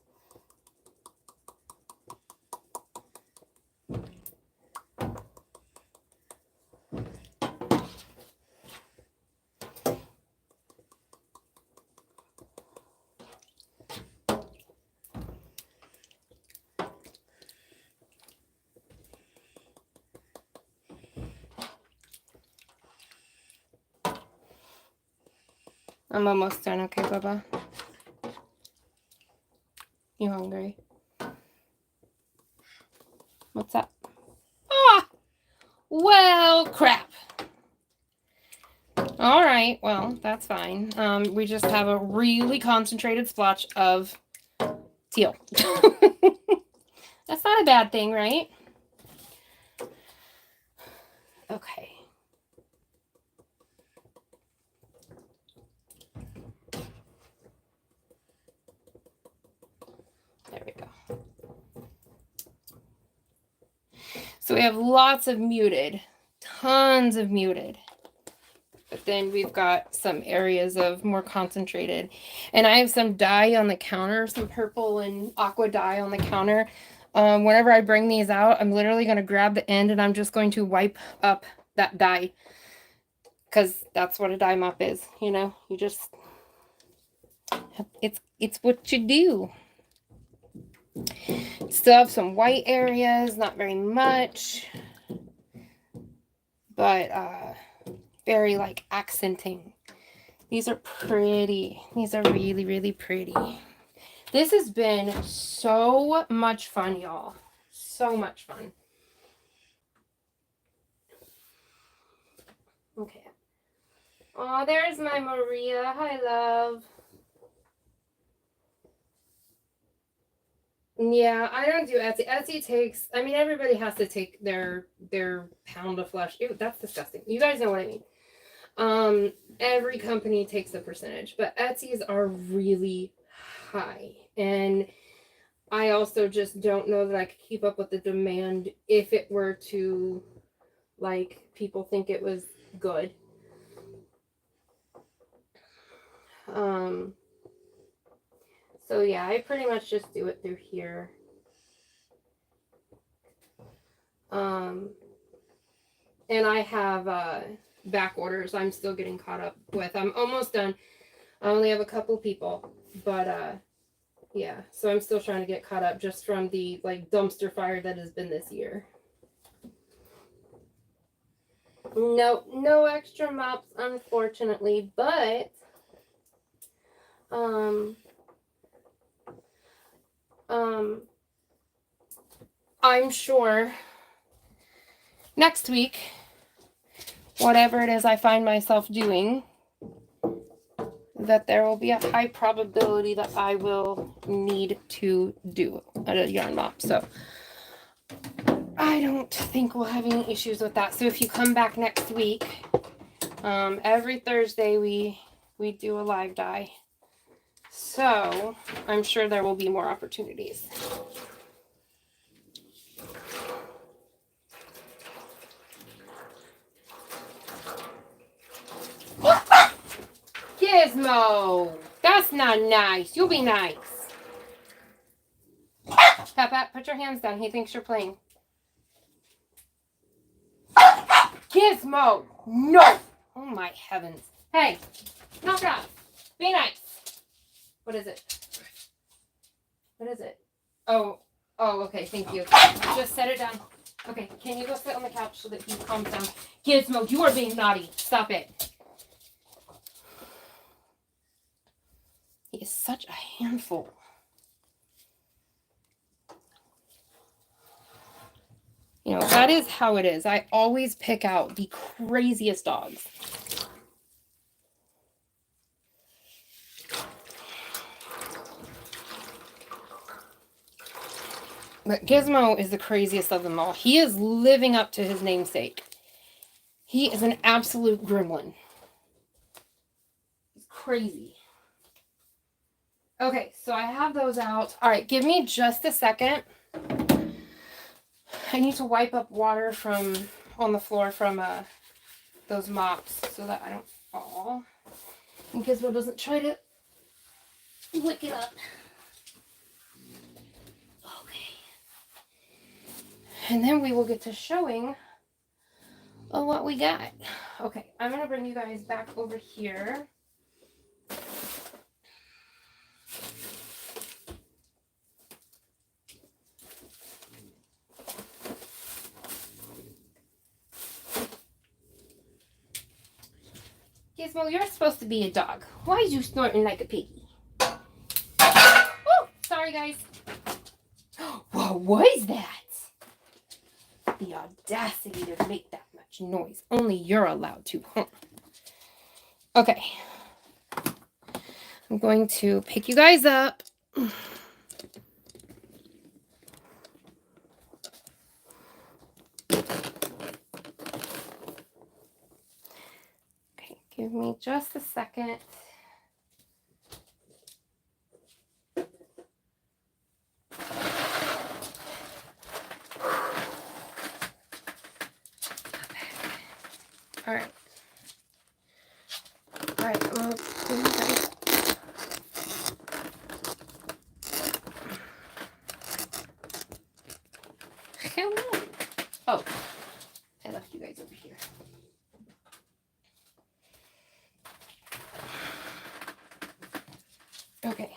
I'm almost done, okay, Bubba? You hungry? What's up? Ah! Well, crap. All right, well, that's fine. We just have a really concentrated splotch of teal. That's not a bad thing, right? Okay. There we go. So we have lots of muted, tons of muted. But then we've got some areas of more concentrated. And I have some dye on the counter, some purple and aqua dye on the counter. Whenever I bring these out, I'm literally going to grab the end and I'm just going to wipe up that dye. Because that's what a dye mop is, you just, it's what you do. Still have some white areas, not very much. But, very like accenting. These are pretty. These are really, really pretty. This has been so much fun, y'all. So much fun. Okay. Oh, there's my Maria. Hi, love. Yeah, I don't do Etsy. Etsy takes, I mean, everybody has to take their pound of flesh. Ew, that's disgusting. You guys know what I mean. Every company takes a percentage, but Etsy's are really high. And I also just don't know that I could keep up with the demand if it were to, like, people think it was good. So yeah, I pretty much just do it through here. And I have back orders I'm still getting caught up with. I'm almost done. I only have a couple people, but yeah, so I'm still trying to get caught up just from the like dumpster fire that has been this year. No extra mops, unfortunately, but I'm sure next week, whatever it is I find myself doing, that there will be a high probability that I will need to do a yarn mop. So I don't think we'll have any issues with that. So if you come back next week, every Thursday we do a live dye. So I'm sure there will be more opportunities. Gizmo! That's not nice. You'll be nice. Pat, put your hands down. He thinks you're playing. Gizmo! No! Oh my heavens. Hey, knock it off. Be nice. What is it? What is it? Oh, okay, thank you. Just set it down. Okay, can you go sit on the couch so that he calms down? Gizmo, you are being naughty. Stop it. He is such a handful. You know, that is how it is. I always pick out the craziest dogs. But Gizmo is the craziest of them all. He is living up to his namesake. He is an absolute gremlin. He's crazy. Okay, so I have those out. All right, give me just a second. I need to wipe up water from on the floor from those mops so that I don't fall. And Gizmo doesn't try to lick it up. Okay. And then we will get to showing what we got. Okay, I'm going to bring you guys back over here. Gizmo, you're supposed to be a dog. Why are you snorting like a piggy? Oh, sorry, guys. What was that? The audacity to make that much noise. Only you're allowed to, huh? Okay. I'm going to pick you guys up. Okay, give me just a second. All right. All right, well, hello. Oh, I left you guys over here. Okay.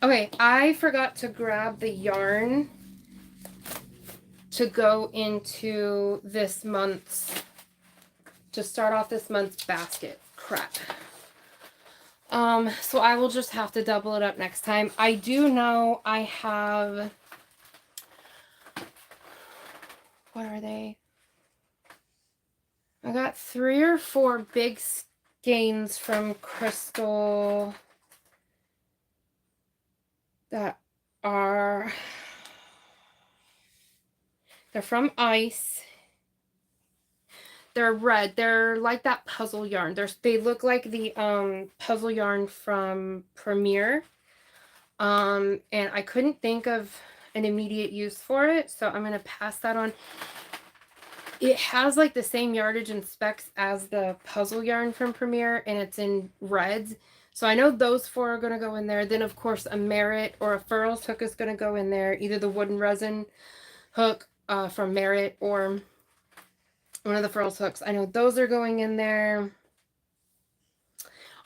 Okay, I forgot to grab the yarn to go into this month's, to start off this month's basket. Crap. So I will just have to double it up next time. I do know I have, what are they? I got 3 or 4 big skeins from Crystal that are, they're from Ice. They're red. They're like that puzzle yarn. They look like the puzzle yarn from Premier. And I couldn't think of an immediate use for it, so I'm going to pass that on. It has like the same yardage and specs as the puzzle yarn from Premier, and it's in reds. So I know those 4 are going to go in there. Then, of course, a Merit or a Furls hook is going to go in there. Either the wooden resin hook from Merit or one of the Furls hooks. I know those are going in there.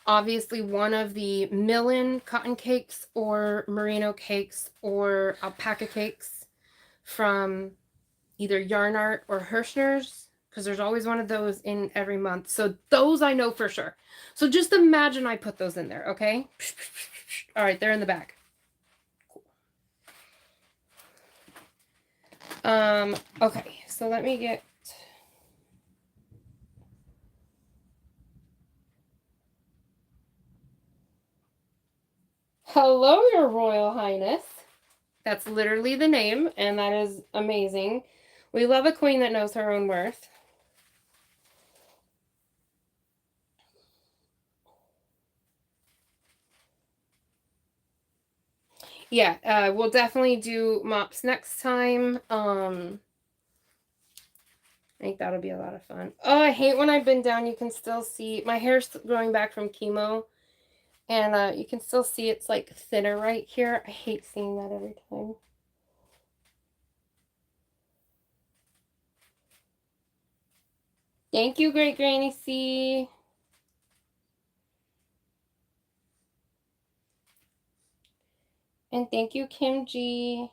Obviously, one of the Millen cotton cakes or merino cakes or alpaca cakes from either Yarn Art or Hirschner's, because there's always one of those in every month. So those I know for sure. So just imagine I put those in there, okay? All right, they're in the bag. Cool. Okay, so let me get... Hello, Your Royal Highness. That's literally the name, and that is amazing. We love a queen that knows her own worth. Yeah, we'll definitely do mops next time. I think that'll be a lot of fun. Oh, I hate when I bend down. You can still see my hair's growing back from chemo, and you can still see it's like thinner right here. I hate seeing that every time. Thank you, Great Granny C. And thank you, Kim G.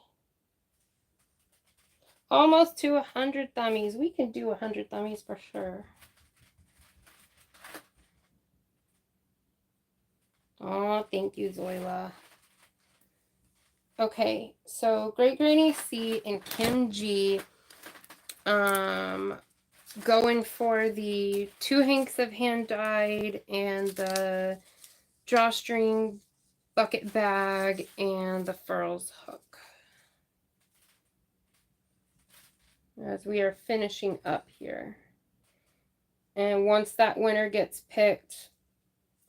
Almost to 100 thummies. We can do 100 thummies for sure. Oh, thank you, Zoila. Okay, so Great Granny C and Kim G going for the 2 hanks of hand dyed and the drawstring bucket bag and the furls hook. As we are finishing up here. And once that winner gets picked,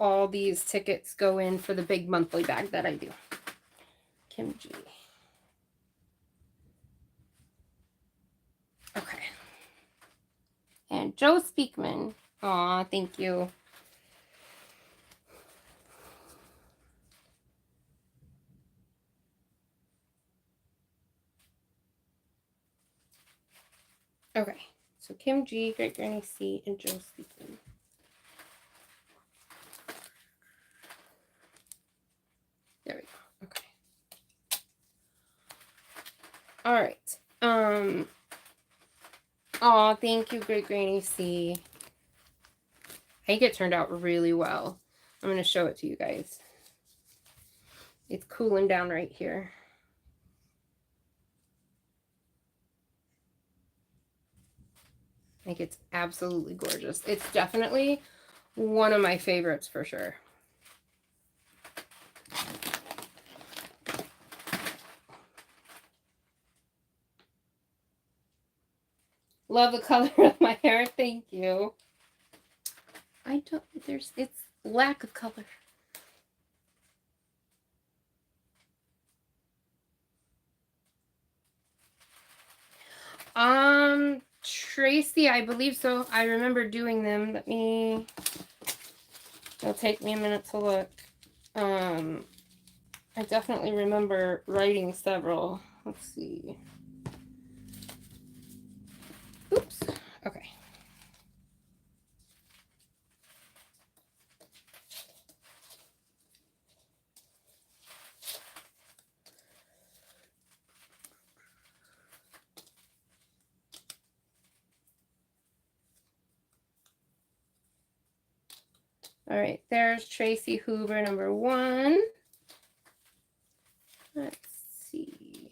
all these tickets go in for the big monthly bag that I do. Kim G. Okay. And Joe Speakman. Aw, thank you. Okay. So Kim G, Great Granny C, and Joe Speakman. There we go. Okay. All right. Aw, thank you, Great Granny C. I think it turned out really well. I'm going to show it to you guys. It's cooling down right here. I think it's absolutely gorgeous. It's definitely one of my favorites for sure. Love the color of my hair. Thank you. It's lack of color. Tracy, I believe so. I remember doing them. It'll take me a minute to look. I definitely remember writing several. Let's see. Oops. Okay. All right, there's Tracy Hoover, number 1. Let's see.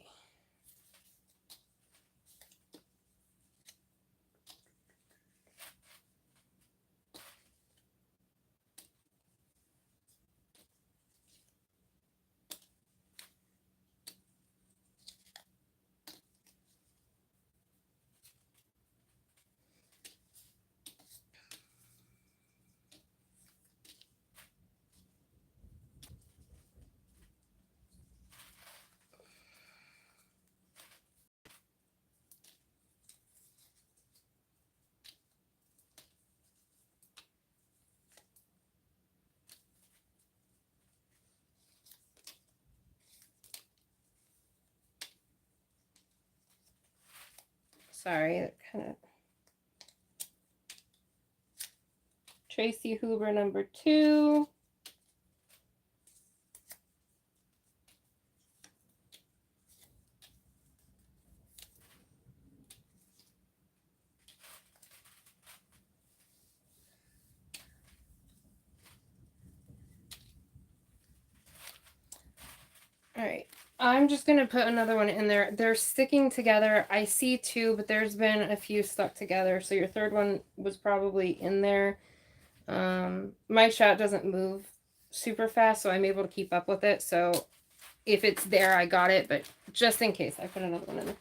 Sorry, that kind of. Tracy Hoover, number 2. All right, I'm just going to put another one in there. They're sticking together. I see two, but there's been a few stuck together. So your third one was probably in there. My shot doesn't move super fast, so I'm able to keep up with it. So if it's there, I got it. But just in case, I put another one in there.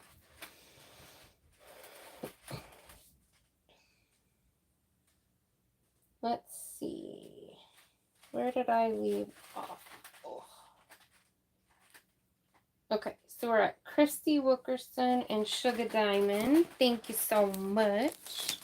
Let's see. Where did I leave off? Oh. Okay, so we're at Christy Wilkerson and Sugar Diamond. Thank you so much.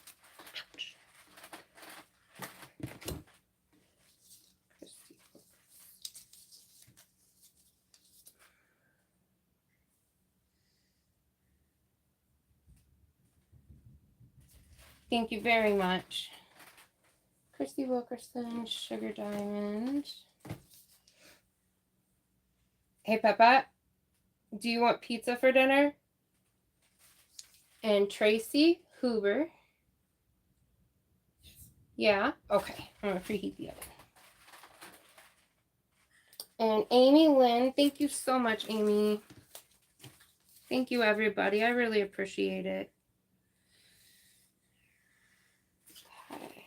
Thank you very much. Christy Wilkerson, Sugar Diamond. Hey, Peppa, do you want pizza for dinner? And Tracy Huber. Yeah? Okay. I'm going to preheat the oven. And Amy Lynn. Thank you so much, Amy. Thank you, everybody. I really appreciate it. Okay.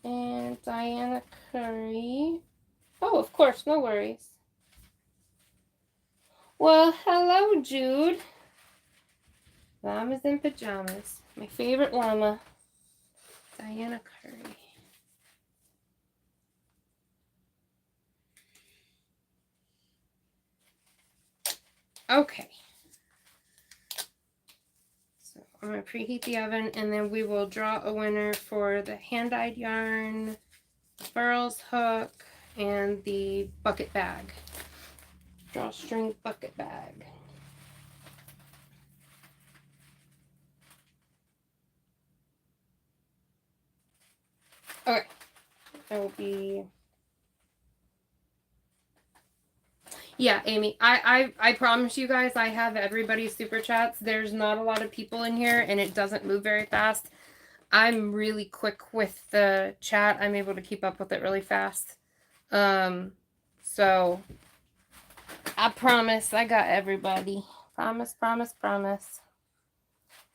And Diana Curry. Oh, of course. No worries. Well, hello, Jude. Llamas in pajamas. My favorite llama. Diana Curry. Okay. So I'm going to preheat the oven, and then we will draw a winner for the hand-dyed yarn, Burl's hook, and the bucket bag. Drawstring bucket bag. Okay. That will be... Yeah, Amy, I promise you guys I have everybody's super chats. There's not a lot of people in here, and it doesn't move very fast. I'm really quick with the chat. I'm able to keep up with it really fast. So I promise I got everybody. Promise, promise, promise.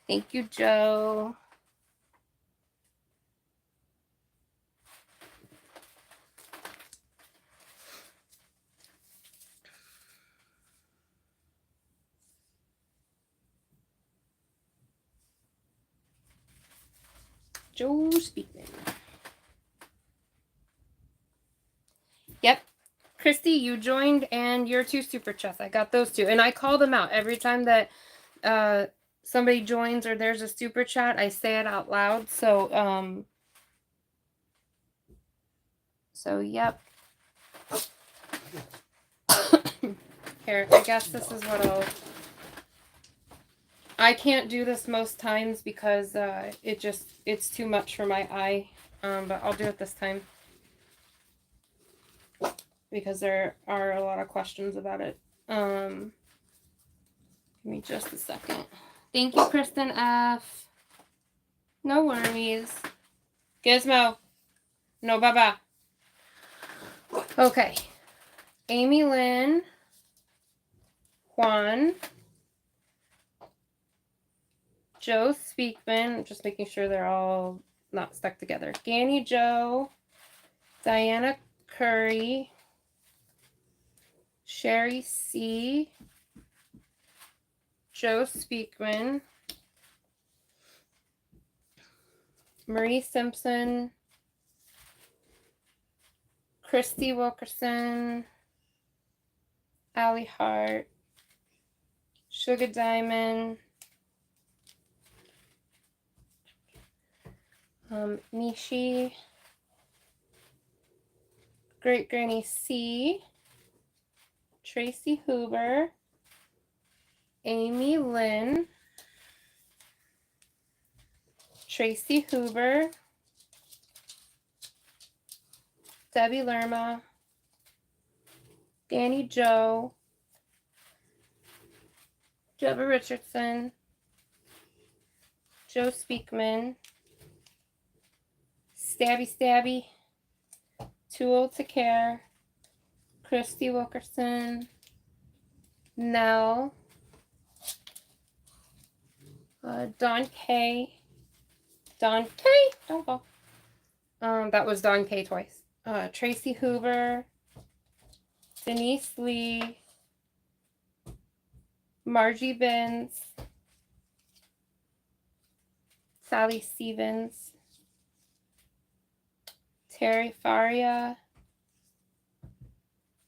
Thank you, Joe. Joe Speakman. Yep. Christy, you joined and your 2 super chats. I got those 2. And I call them out every time that somebody joins or there's a super chat. I say it out loud. So yep. Here, I guess this is what I can't do this most times because it's too much for my eye. But I'll do it this time because there are a lot of questions about it. Give me just a second. Thank you, Kristen F. No worries. Gizmo. No, baba. Okay. Amy Lynn. Juan. Joe Speakman. Just making sure they're all not stuck together. Ganny Joe. Diana Curry. Sherry C. Joe Speakman. Marie Simpson. Christy Wilkerson. Allie Hart. Sugar Diamond. Nishi. Great Granny C. Tracy Huber. Amy Lynn. Tracy Huber. Debbie Lerma. Danny Joe. Deborah Richardson. Joe Speakman. Stabby Stabby, Too Old to Care, Christy Wilkerson, Nell, Don K. Don K. Don't go. That was Don K twice. Tracy Hoover, Denise Lee, Margie Benz, Sally Stevens, Terry Faria,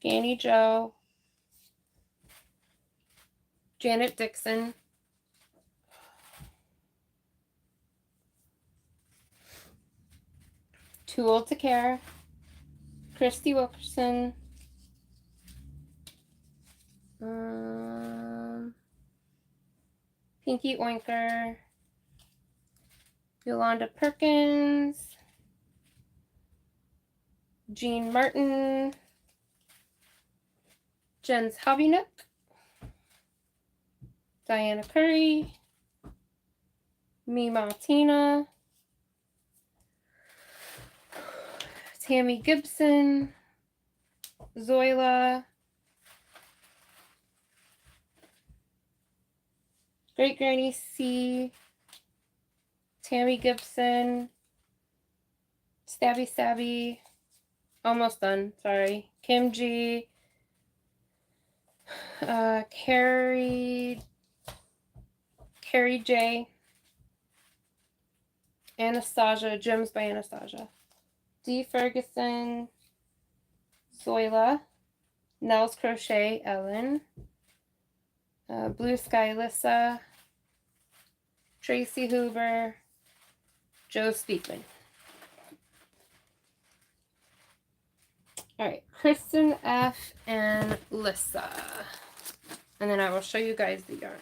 Danny Joe, Janet Dixon, Too Old to Care, Christy Wilkerson, Pinky Oinker, Yolanda Perkins, Jean Martin, Jen's Hobby Nook, Diana Curry, Me Martina, Tammy Gibson, Zoila, Great Granny C, Tammy Gibson, Stabby Stabby, almost done, sorry, Kim G, Carrie J, Anastasia, Gems by Anastasia, D. Ferguson, Zoila, Nels Crochet, Ellen, Blue Sky Lissa, Tracy Hoover, Joe Speakman. All right, Kristen F. and Lissa. And then I will show you guys the yarn.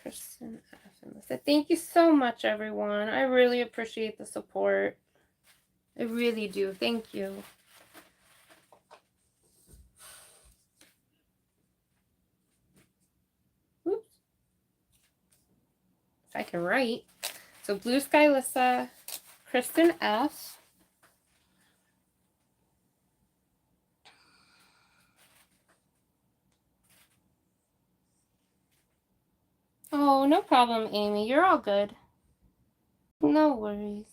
Kristen F. and Lissa. Thank you so much, everyone. I really appreciate the support. I really do. Thank you. Oops. If I can write. So Blue Sky Lissa, Kristen F. Oh, no problem, Amy. You're all good. No worries.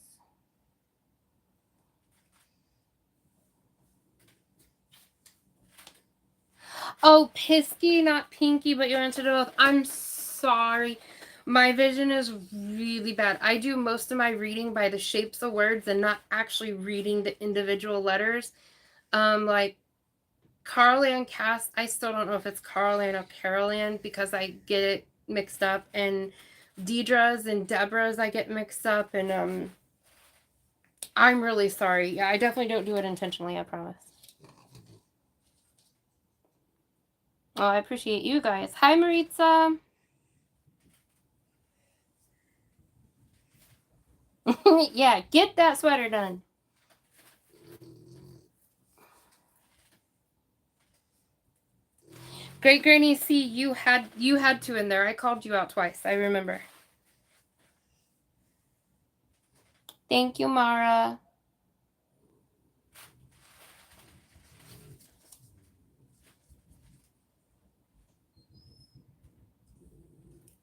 Oh, Pisky, not Pinky, but you answered both. I'm sorry. My vision is really bad. I do most of my reading by the shapes of words and not actually reading the individual letters. Like Carl Ann Cass, I still don't know if it's Carl Ann or Carol Ann because I get it mixed up. And Deidre's and Deborah's I get mixed up. And I'm really sorry. Yeah, I definitely don't do it intentionally, I promise. Oh, I appreciate you guys. Hi, Maritza. Yeah, get that sweater done. Great Granny C, you had to in there. I called you out twice. I remember. Thank you, Mara.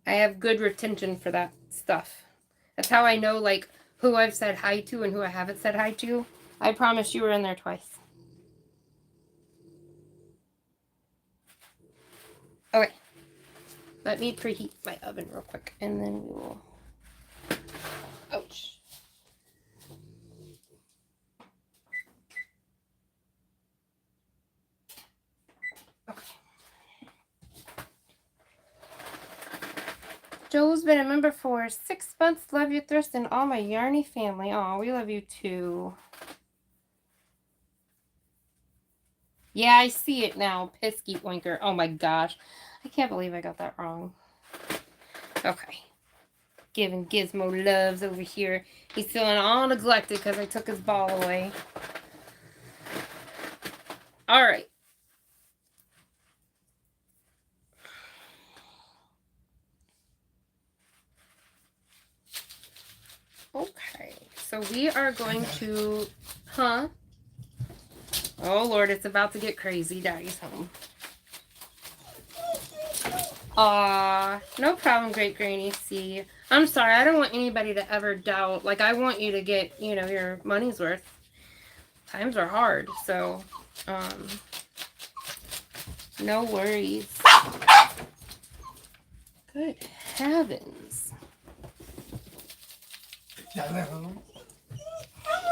I have good retention for that stuff. That's how I know, like, who I've said hi to and who I haven't said hi to. I promise you were in there twice. Okay. Let me preheat my oven real quick, and then we will... Ouch. Okay. Joe's been a member for 6 months. Love you, Thryss, and all my Yarny family. Oh, we love you too. Yeah, I see it now. Pisky Oinker. Oh my gosh. I can't believe I got that wrong. Okay. Giving Gizmo loves over here. He's feeling all neglected because I took his ball away. Alright. Okay. so we are going to, huh? Oh Lord, it's about to get crazy. Daddy's home. Aw, no problem, Great Granny C. I'm sorry, I don't want anybody to ever doubt. Like, I want you to get, you know, your money's worth. Times are hard, so, no worries. Good heavens.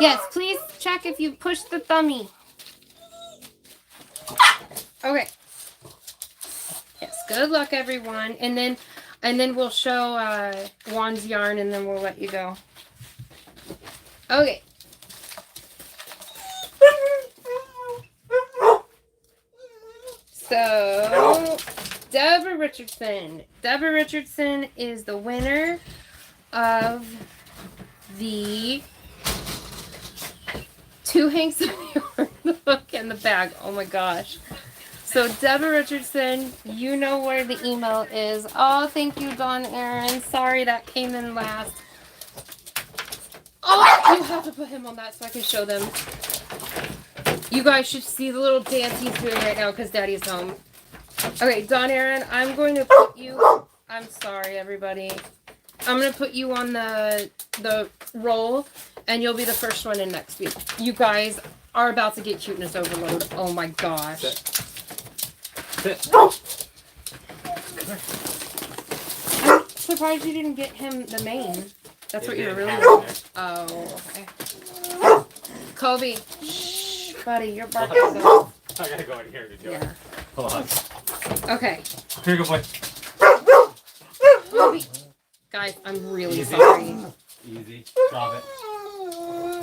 Yes, please check if you push the thummy. Okay. Yes, good luck, everyone. And then we'll show Juan's yarn, and then we'll let you go. Okay. So, Deborah Richardson. Deborah Richardson is the winner of the 2 hanks of yarn, the book, and the bag. Oh my gosh. So, Deborah Richardson, you know where the email is. Oh, thank you, Dawn Aaron. Sorry that came in last. Oh, you have to put him on that so I can show them. You guys should see the little dance he's doing right now because Daddy's home. Okay, Dawn Aaron, I'm going to put you... I'm sorry, everybody. I'm going to put you on the roll, and you'll be the first one in next week. You guys are about to get cuteness overload. Oh my gosh. Sit. I'm surprised you didn't get him the mane. That's what you were really looking at. Oh, okay. Kobe. Shh, buddy, you're barking. I gotta go in here to do it. Yeah. Hold on. Okay. Here you go, boy. Kobe. Guys, I'm really Easy. sorry. Easy. Drop it.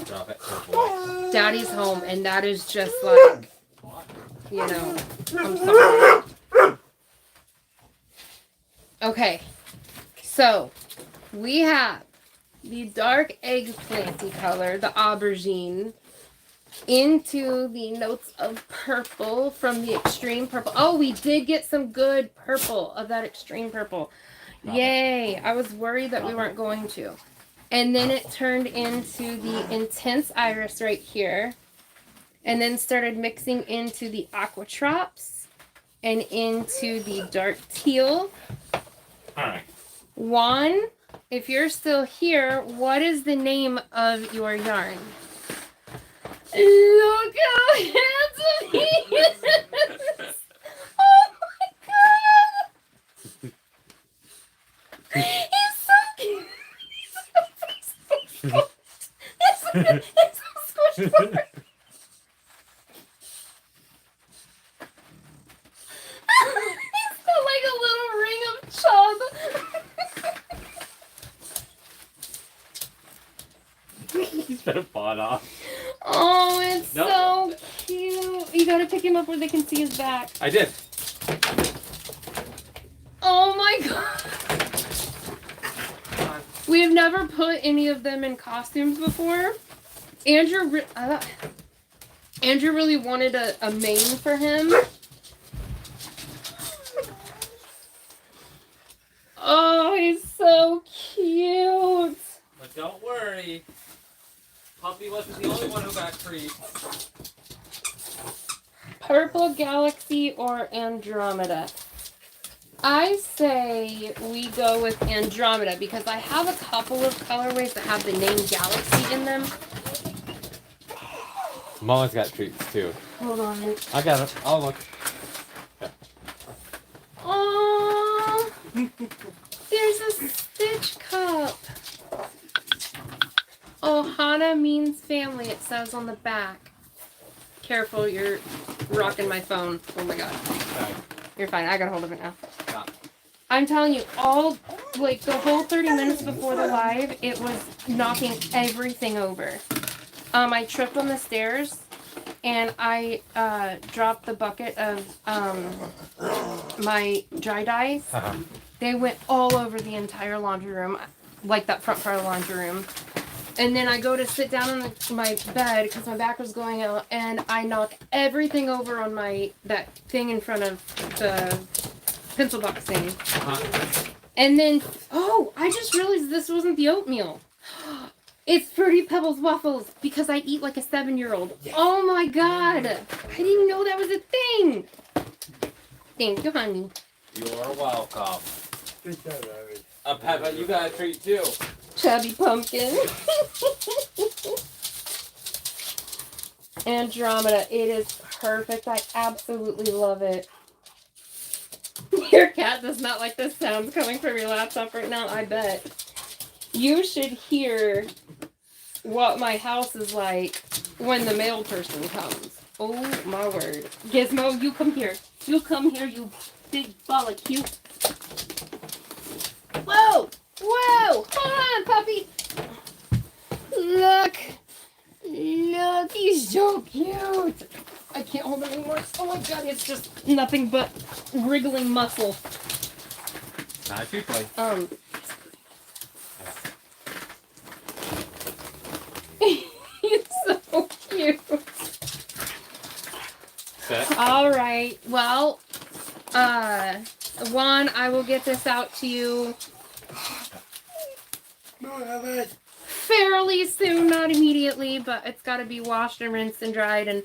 Drop it. Good boy. Daddy's home, and that is just like, you know, I'm sorry. Okay. So, we have the dark eggplanty color, the aubergine, into the notes of purple from the extreme purple. Oh, we did get some good purple of that extreme purple. Yay. I was worried that we weren't going to. And then it turned into the intense iris right here. And then started mixing into the aquatrops and into the dark teal. Alright. Juan, if you're still here, what is the name of your yarn? Look how handsome he is! Oh my god! He's so cute! He's so squished. He's got like a little ring of chub. He's been bought off. Oh, it's Nope. so cute. You gotta pick him up where they can see his back. I did. Oh my god. We have never put any of them in costumes before. Andrew really wanted a mane for him. Oh, he's so cute. But don't worry. Puppy wasn't the only one who got treats. Purple Galaxy or Andromeda? I say we go with Andromeda because I have a couple of colorways that have the name Galaxy in them. Mama's got treats too. Hold on. I got it. I'll look. Oh, there's a Stitch cup. Ohana means family, it says on the back. Careful, you're rocking my phone. Oh my god. Sorry. You're fine, I got a hold of it now. Stop. I'm telling you, the whole 30 minutes before the live, it was knocking everything over. I tripped on the stairs, and I dropped the bucket of my dry dyes. Uh-huh. They went all over the entire laundry room, like that front part of the laundry room. And then I go to sit down on my bed because my back was going out, and I knock everything over on that thing in front of the pencil box thing. Uh-huh. And then, I just realized this wasn't the oatmeal. It's Fruity Pebbles waffles because I eat like a 7-year-old. Yes. Oh my god. I didn't know that was a thing. Thank you, honey. You're welcome. Good job, Larry. Peppa, you got a treat too. Chubby pumpkin. Andromeda. It is perfect. I absolutely love it. Your cat does not like the sounds coming from your laptop right now, I bet. You should hear what my house is like when the mail person comes. Oh my word. Gizmo, you come here. You come here, you big ball of cute. Whoa! Whoa! Hold on, puppy! Look! Look, he's so cute! I can't hold him anymore. Oh my god, it's just nothing but wriggling muscle. Not too play. He's so cute. Set. All right. Well, Juan, I will get this out to you fairly soon, not immediately, but it's got to be washed and rinsed and dried, and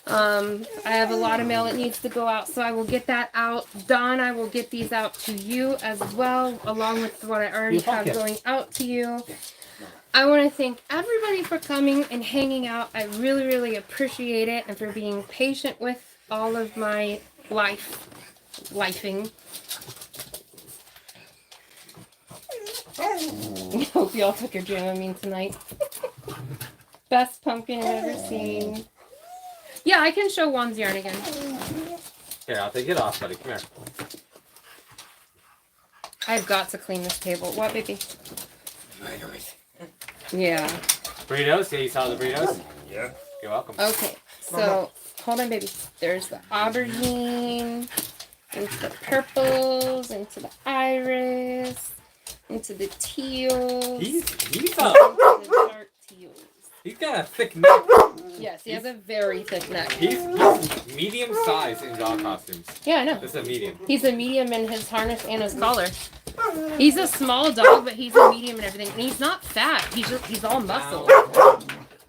I have a lot of mail that needs to go out, so I will get that out. Don, I will get these out to you as well, along with what I already have going out to you. I want to thank everybody for coming and hanging out. I really, really appreciate it, and for being patient with all of my lifing. I hope you all took your Dramamine tonight. Best pumpkin I've ever seen. Yeah, I can show Juan's yarn again. Here, I'll take it off, buddy. Come here. I've got to clean this table. What, baby? Yeah. Burritos? Yeah, you saw the burritos? Yeah. You're welcome. Okay, so hold on, baby. There's the aubergine, into the purples, into the iris, into the teals, He's into the dark teals. he's got a thick neck. Yes, he has a very thick neck. He's medium size in dog costumes. Yeah, I know. This is a medium. He's a medium in his harness and his collar. He's a small dog, but he's a medium and everything. And he's not fat. He's all muscle.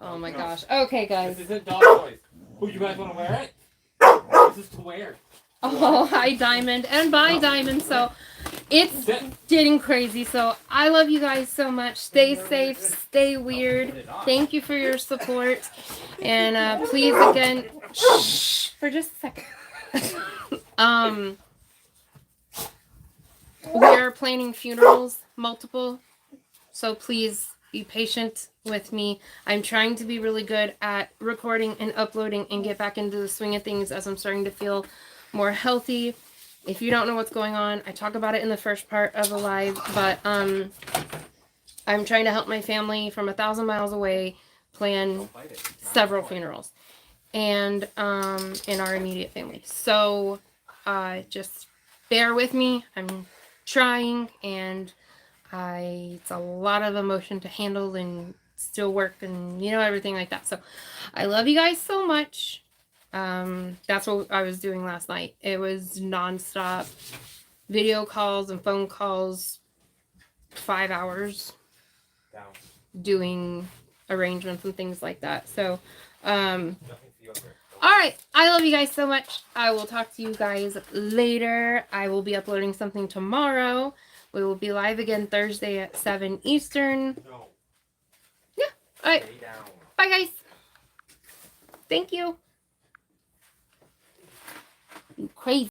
Oh my gosh. Okay, guys. This isn't dog toys. Oh, you guys want to wear it? This is to wear. Oh, hi, Diamond. And bye, Diamond. So, it's getting crazy. So, I love you guys so much. Stay safe. Stay weird. Thank you for your support. And please, again, shh, for just a second. We are planning funerals, multiple. So, please be patient with me. I'm trying to be really good at recording and uploading and get back into the swing of things as I'm starting to feel more healthy. If you don't know what's going on, I talk about it in the first part of the live, but I'm trying to help my family from 1,000 miles away plan several funerals and in our immediate family. So just bear with me. I'm trying, and it's a lot of emotion to handle and still work and everything like that. So I love you guys so much. That's what I was doing last night. It was nonstop video calls and phone calls, 5 hours doing arrangements and things like that. So all right, I love you guys so much. I will talk to you guys later. I will be uploading something tomorrow. We will be live again Thursday at 7 Eastern. Yeah. All right. Bye, guys. Thank you. You crazy.